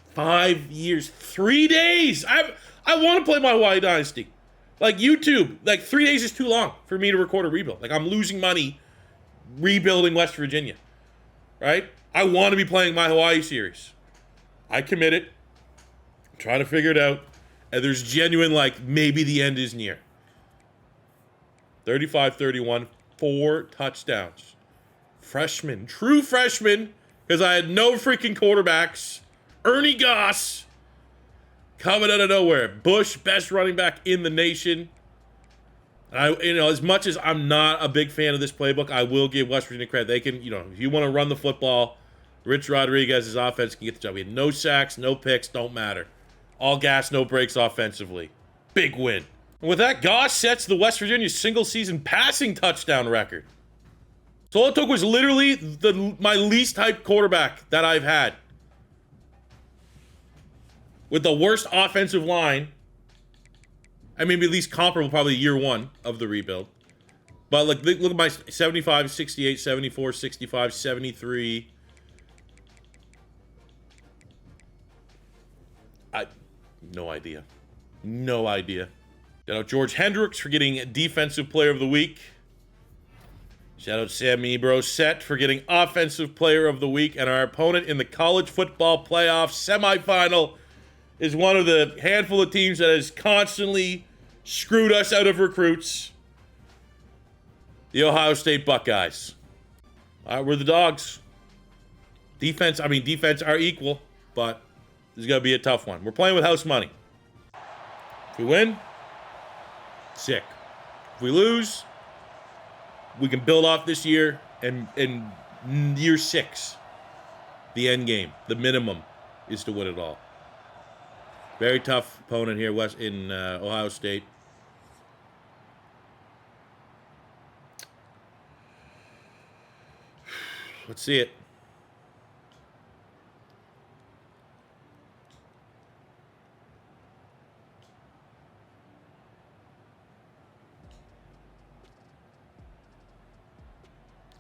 5 years, 3 days. I want to play my Hawaii Dynasty. Like, YouTube, like 3 days is too long for me to record a rebuild. Like, I'm losing money rebuilding West Virginia, right? I want to be playing my Hawaii series. I committed. I'm trying to figure it out. And there's genuine, like, maybe the end is near. 35-31, 4 touchdowns. Freshman, true freshman, because I had no freaking quarterbacks. Ernie Goss coming out of nowhere. Bush, best running back in the nation. As much as I'm not a big fan of this playbook, I will give West Virginia credit. They can, if you want to run the football, Rich Rodriguez's offense can get the job. We had no sacks, no picks, don't matter. All gas, no breaks offensively. Big win. And with that, Goss sets the West Virginia single-season passing touchdown record. So all it took was literally my least hyped quarterback that I've had, with the worst offensive line. I mean, at least comparable, probably year 1 of the rebuild. But look at my 75, 68, 74, 65, 73. No idea. No idea. Shout out George Hendricks for getting Defensive Player of the Week. Shout out Sammy Brosette for getting Offensive Player of the Week. And our opponent in the college football playoff semifinal is one of the handful of teams that has constantly screwed us out of recruits. The Ohio State Buckeyes. We're the dogs. Defense are equal. but this is going to be a tough one. We're playing with house money. If we win, sick. If we lose, we can build off this year, and in year 6, the end game, the minimum, is to win it all. Very tough opponent here, in Ohio State. Let's see it.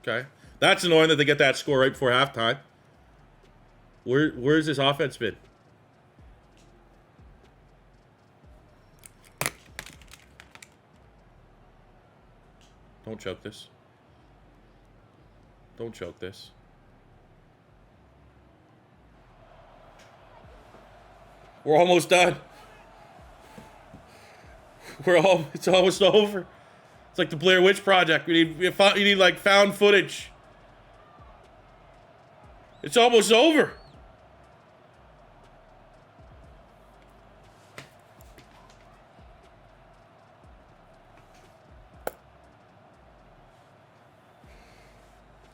Okay. That's annoying that they get that score right before halftime. Where's this offense been? Don't choke this. Don't choke this. We're almost done. It's almost over. It's like the Blair Witch Project. You need like found footage. It's almost over.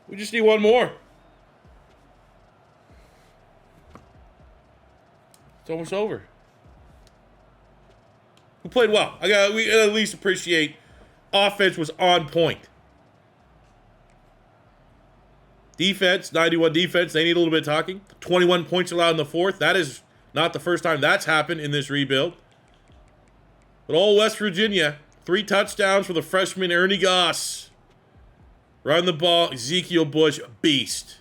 We just need one more. It's almost over. We played well. We at least appreciate offense was on point. Defense, 91 defense. They need a little bit of talking. 21 points allowed in the fourth. That is not the first time that's happened in this rebuild. But all West Virginia, 3 touchdowns for the freshman Ernie Goss. Run the ball, Ezekiel Bush, beast.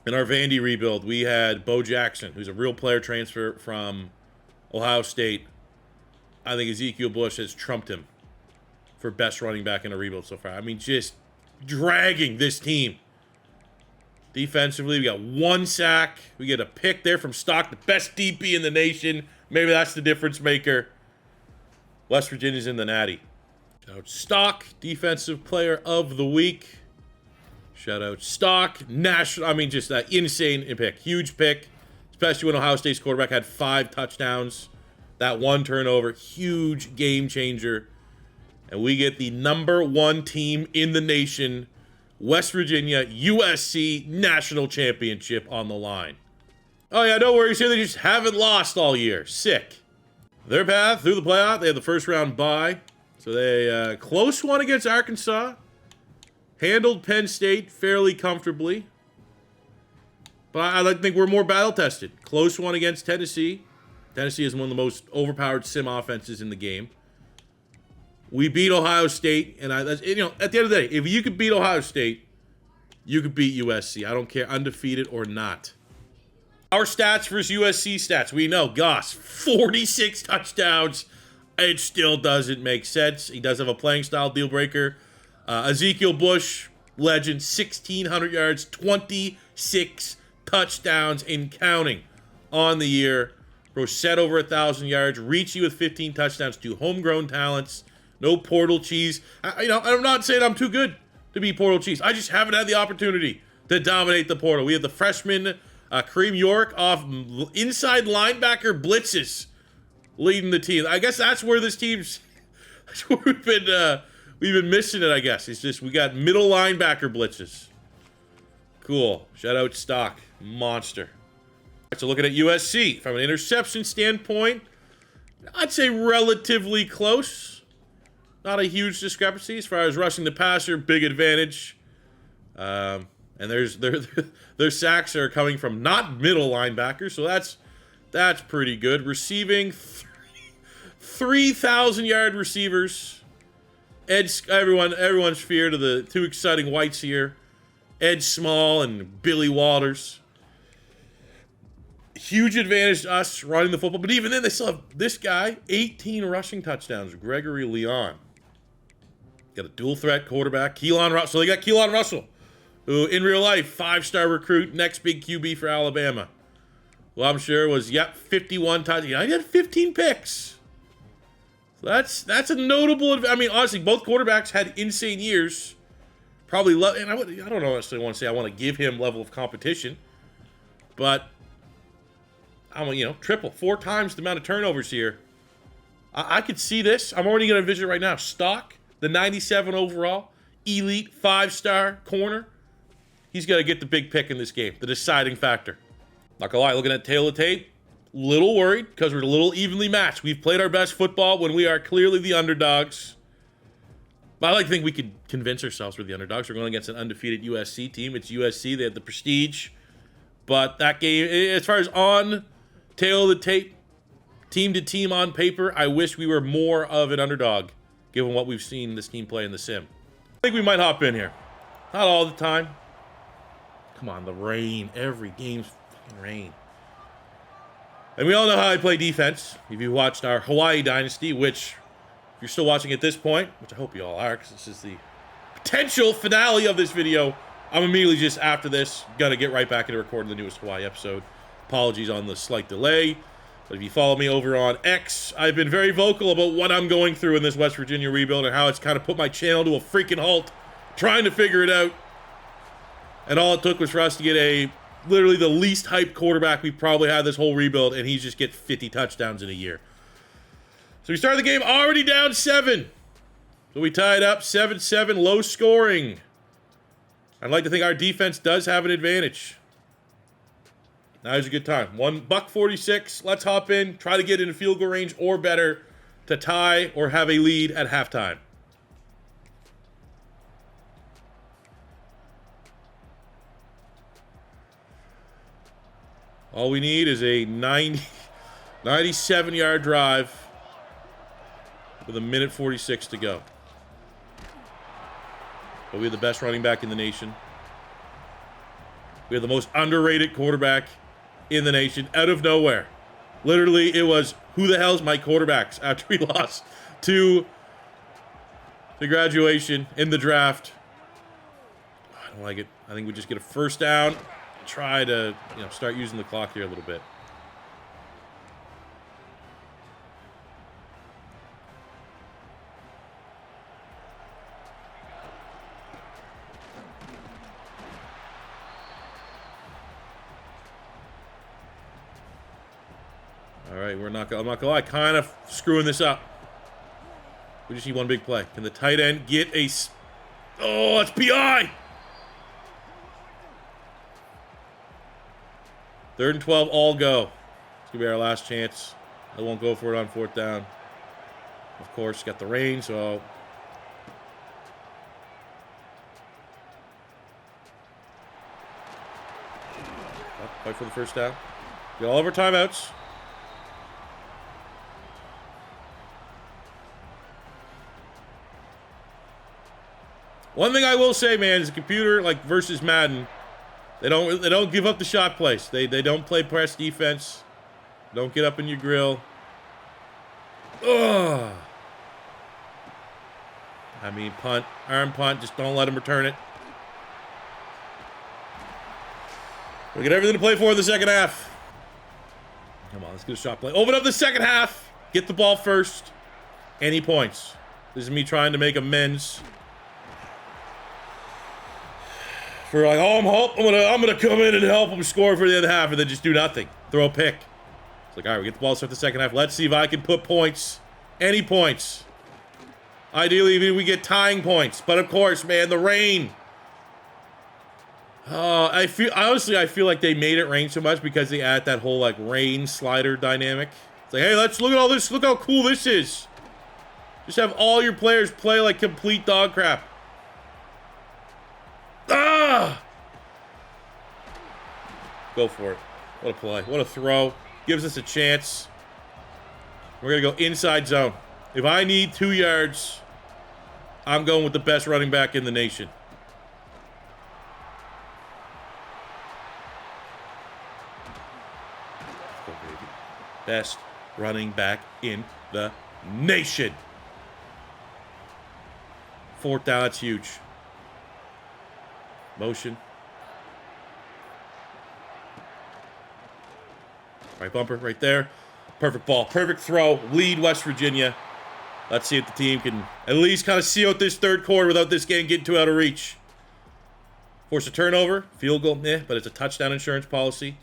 In our Vandy rebuild, we had Bo Jackson, who's a real player transfer from Ohio State. I think Ezekiel Bush has trumped him for best running back in a rebuild so far. I mean, just dragging this team. Defensively, we got 1 sack. We get a pick there from Stock, the best DP in the nation. Maybe that's the difference maker. West Virginia's in the Natty. Shout out Stock, Defensive Player of the Week. Shout out Stock, national. I mean, just that insane pick, huge pick, especially when Ohio State's quarterback had 5 touchdowns. That 1 turnover, huge game changer. And we get the #1 team in the nation, West Virginia, USC National Championship on the line. Oh yeah, no worries here. They just haven't lost all year. Sick. Their path through the playoff, they had the first round bye. So they close one against Arkansas. Handled Penn State fairly comfortably. But I think we're more battle-tested. Close one against Tennessee. Tennessee is one of the most overpowered sim offenses in the game. We beat Ohio State, and at the end of the day, if you could beat Ohio State, you could beat USC. I don't care, undefeated or not. Our stats versus USC stats. We know Goss, 46 touchdowns. It still doesn't make sense. He does have a playing style deal breaker. Ezekiel Bush, legend, 1,600 yards, 26 touchdowns in counting on the year. Brissett over 1,000 yards. Ricci with 15 touchdowns. 2 homegrown talents. No portal cheese. I'm not saying I'm too good to be portal cheese. I just haven't had the opportunity to dominate the portal. We have the freshman Kareem York off inside linebacker blitzes leading the team. I guess that's where this team's. That's where we've been missing it. I guess it's just we got middle linebacker blitzes. Cool. Shout out Stock, monster. So looking at USC from an interception standpoint, I'd say relatively close. Not a huge discrepancy as far as rushing the passer, big advantage. And their sacks are coming from not middle linebackers, so that's pretty good. Receiving 3,000-yard receivers. Everyone's feared of the 2 exciting whites here. Ed Small and Billy Walters. Huge advantage to us running the football, but even then they still have this guy, 18 rushing touchdowns, Gregory Leon. Got a dual threat quarterback, Keelan Russell. So they got Keelan Russell, who in real life, 5-star recruit, next big QB for Alabama. Well, I'm sure was 51 touchdowns. He had 15 picks. So that's a notable. I mean, honestly, both quarterbacks had insane years. Probably, and I don't know necessarily want to say I want to give him level of competition. but I'm, triple, 4 times the amount of turnovers here. I could see this. I'm already going to envision it right now. Stock, the 97 overall, elite 5-star corner. He's going to get the big pick in this game, the deciding factor. Not gonna lie, looking at tail of tape, little worried because we're a little evenly matched. We've played our best football when we are clearly the underdogs. But I like to think we could convince ourselves we're the underdogs. We're going against an undefeated USC team. It's USC. They have the prestige. But that game, as far as on tail of the tape, team to team on paper, I wish we were more of an underdog, given what we've seen this team play in the sim. I think we might hop in here. Not all the time. Come on, the rain. Every game's fucking rain. And we all know how I play defense. If you watched our Hawaii Dynasty, which, if you're still watching at this point, which I hope you all are, because this is the potential finale of this video, I'm immediately just after this going to get right back into recording the newest Hawaii episode. Apologies on the slight delay. But if you follow me over on X, I've been very vocal about what I'm going through in this West Virginia rebuild and how it's kind of put my channel to a freaking halt, trying to figure it out. And all it took was for us to get literally the least hyped quarterback we probably had this whole rebuild, and he just gets 50 touchdowns in a year. So we started the game already down 7. So we tied up 7-7, low scoring. I'd like to think our defense does have an advantage. Now's a good time. $1.46. Let's hop in, try to get in field goal range or better to tie or have a lead at halftime. All we need is a 97-yard drive with 1:46 to go. But we have the best running back in the nation. We have the most underrated quarterback in the nation, out of nowhere. Literally, it was, who the hell's my quarterbacks after we lost to the graduation in the draft. I don't like it. I think we just get a first down. Try to, start using the clock here a little bit. All right, I'm not gonna lie, kind of screwing this up. We just need one big play. Can the tight end get a... Oh, it's PI! 3rd and 12, all go. It's going to be our last chance. I won't go for it on 4th down. Of course, got the rain, so... Fight for the first down. Get all of our timeouts. One thing I will say, man, is the computer, versus Madden, they don't give up the shot place. They don't play press defense. Don't get up in your grill. Ugh. I mean, punt, arm punt, just don't let them return it. We get everything to play for in the second half. Come on, let's get a shot play. Open up the second half. Get the ball first. Any points. This is me trying to make amends. For I'm gonna come in and help them score for the other half and then just do nothing. Throw a pick. It's like, all right, we get the ball, start the second half. Let's see if I can put points. Any points. Ideally, we get tying points. But of course, man, the rain. I feel like they made it rain so much because they add that whole rain slider dynamic. It's like, hey, let's look at all this. Look how cool this is. Just have all your players play like complete dog crap. Ah! Go for it. What a play. What a throw. Gives us a chance. We're going to go inside zone. If I need 2 yards, I'm going with the best running back in the nation. Let's go, baby. Best running back in the nation. 4th down, that's huge. Motion. Right bumper right there. Perfect ball. Perfect throw. Lead West Virginia. Let's see if the team can at least kind of see out this 3rd quarter without this game getting too out of reach. Force a turnover. Field goal, but it's a touchdown insurance policy.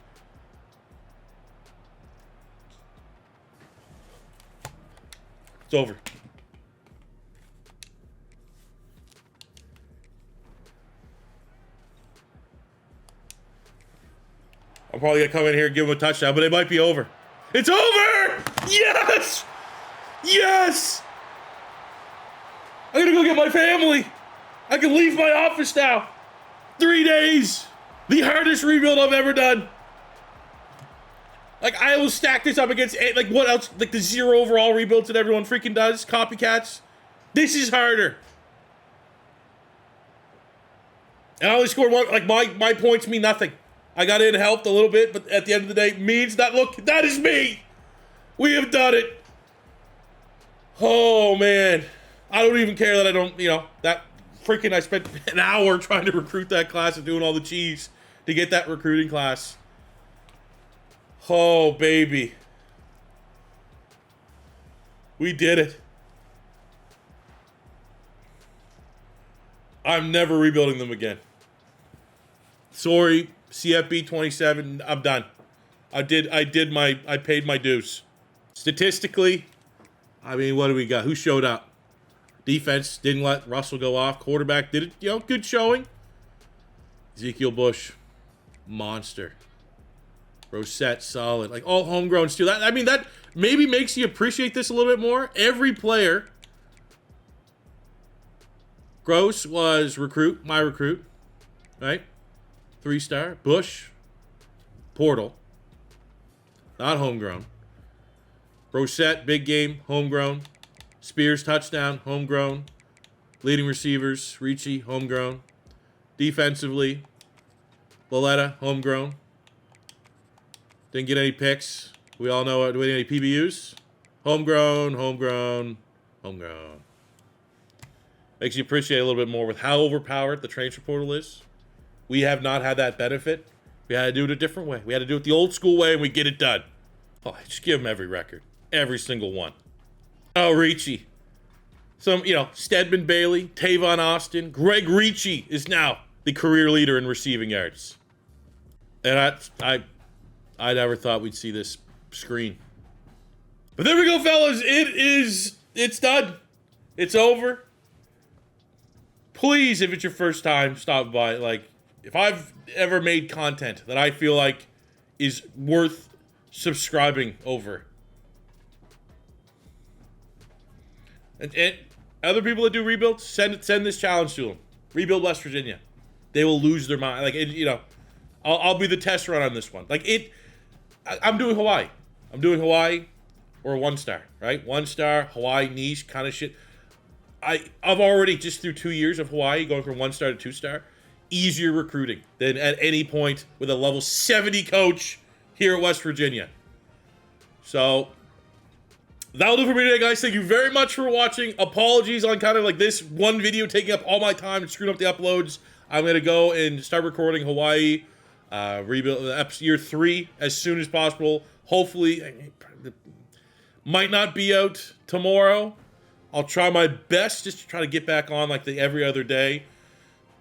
It's over. I'm probably going to come in here and give him a touchdown, but it might be over. It's over! Yes! Yes! I'm going to go get my family. I can leave my office now. 3 days. The hardest rebuild I've ever done. Like, I will stack this up against, like, what else? Like, the 0 overall rebuilds that everyone freaking does. Copycats. This is harder. And I only scored one. Like, my points mean nothing. I got in, helped a little bit, but at the end of the day, means that, look, that is me. We have done it. Oh, man. I don't even care that I don't, you know, that freaking, I spent an hour trying to recruit that class and doing all the cheese to get that recruiting class. Oh, baby. We did it. I'm never rebuilding them again. Sorry, CFB 27, I'm done. I paid my dues. Statistically, I mean, what do we got? Who showed up? Defense didn't let Russell go off. Quarterback did it, you know, good showing. Ezekiel Bush, monster. Rosette, solid. Like, all homegrowns, too. I mean, that maybe makes you appreciate this a little bit more. Every player. Gross was my recruit. Right? 3-star. Bush. Portal. Not homegrown. Rosette, big game, homegrown. Spears, touchdown, homegrown. Leading receivers, Ricci, homegrown. Defensively, Loletta, homegrown. Didn't get any picks. We all know it. Do we get any PBUs? Homegrown, homegrown, homegrown. Makes you appreciate a little bit more with how overpowered the transfer portal is. We have not had that benefit. We had to do it a different way. We had to do it the old school way, and we get it done. Oh, just give them every record. Every single one. Oh, Ricci. Some, you know, Stedman Bailey, Tavon Austin. Greg Ricci is now the career leader in receiving yards. And I never thought we'd see this screen. But there we go, fellas. It's done. It's over. Please, if it's your first time, stop by. Like, if I've ever made content that I feel like is worth subscribing over. And other people that do rebuilds, send this challenge to them. Rebuild West Virginia. They will lose their mind. Like, you know, I'll be the test run on this one. Like, I'm doing Hawaii. I'm doing Hawaii or a 1-star, right? 1-star, Hawaii niche kind of shit. I've already, just through 2 years of Hawaii, going from 1-star to 2-star, easier recruiting than at any point with a level 70 coach here at West Virginia. So that'll do for me today, guys. Thank you very much for watching. Apologies on kind of like this one video taking up all my time and screwing up the uploads. I'm going to go and start recording Hawaii rebuild year 3 as soon as possible. Hopefully, it might not be out tomorrow. I'll try my best just to try to get back on like every other day.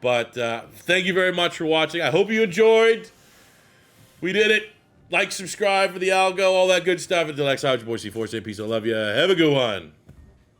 But thank you very much for watching. I hope you enjoyed. We did it. Like, subscribe for the algo, all that good stuff. Until next time, it's your boy C4. Say peace. I love you. Have a good one.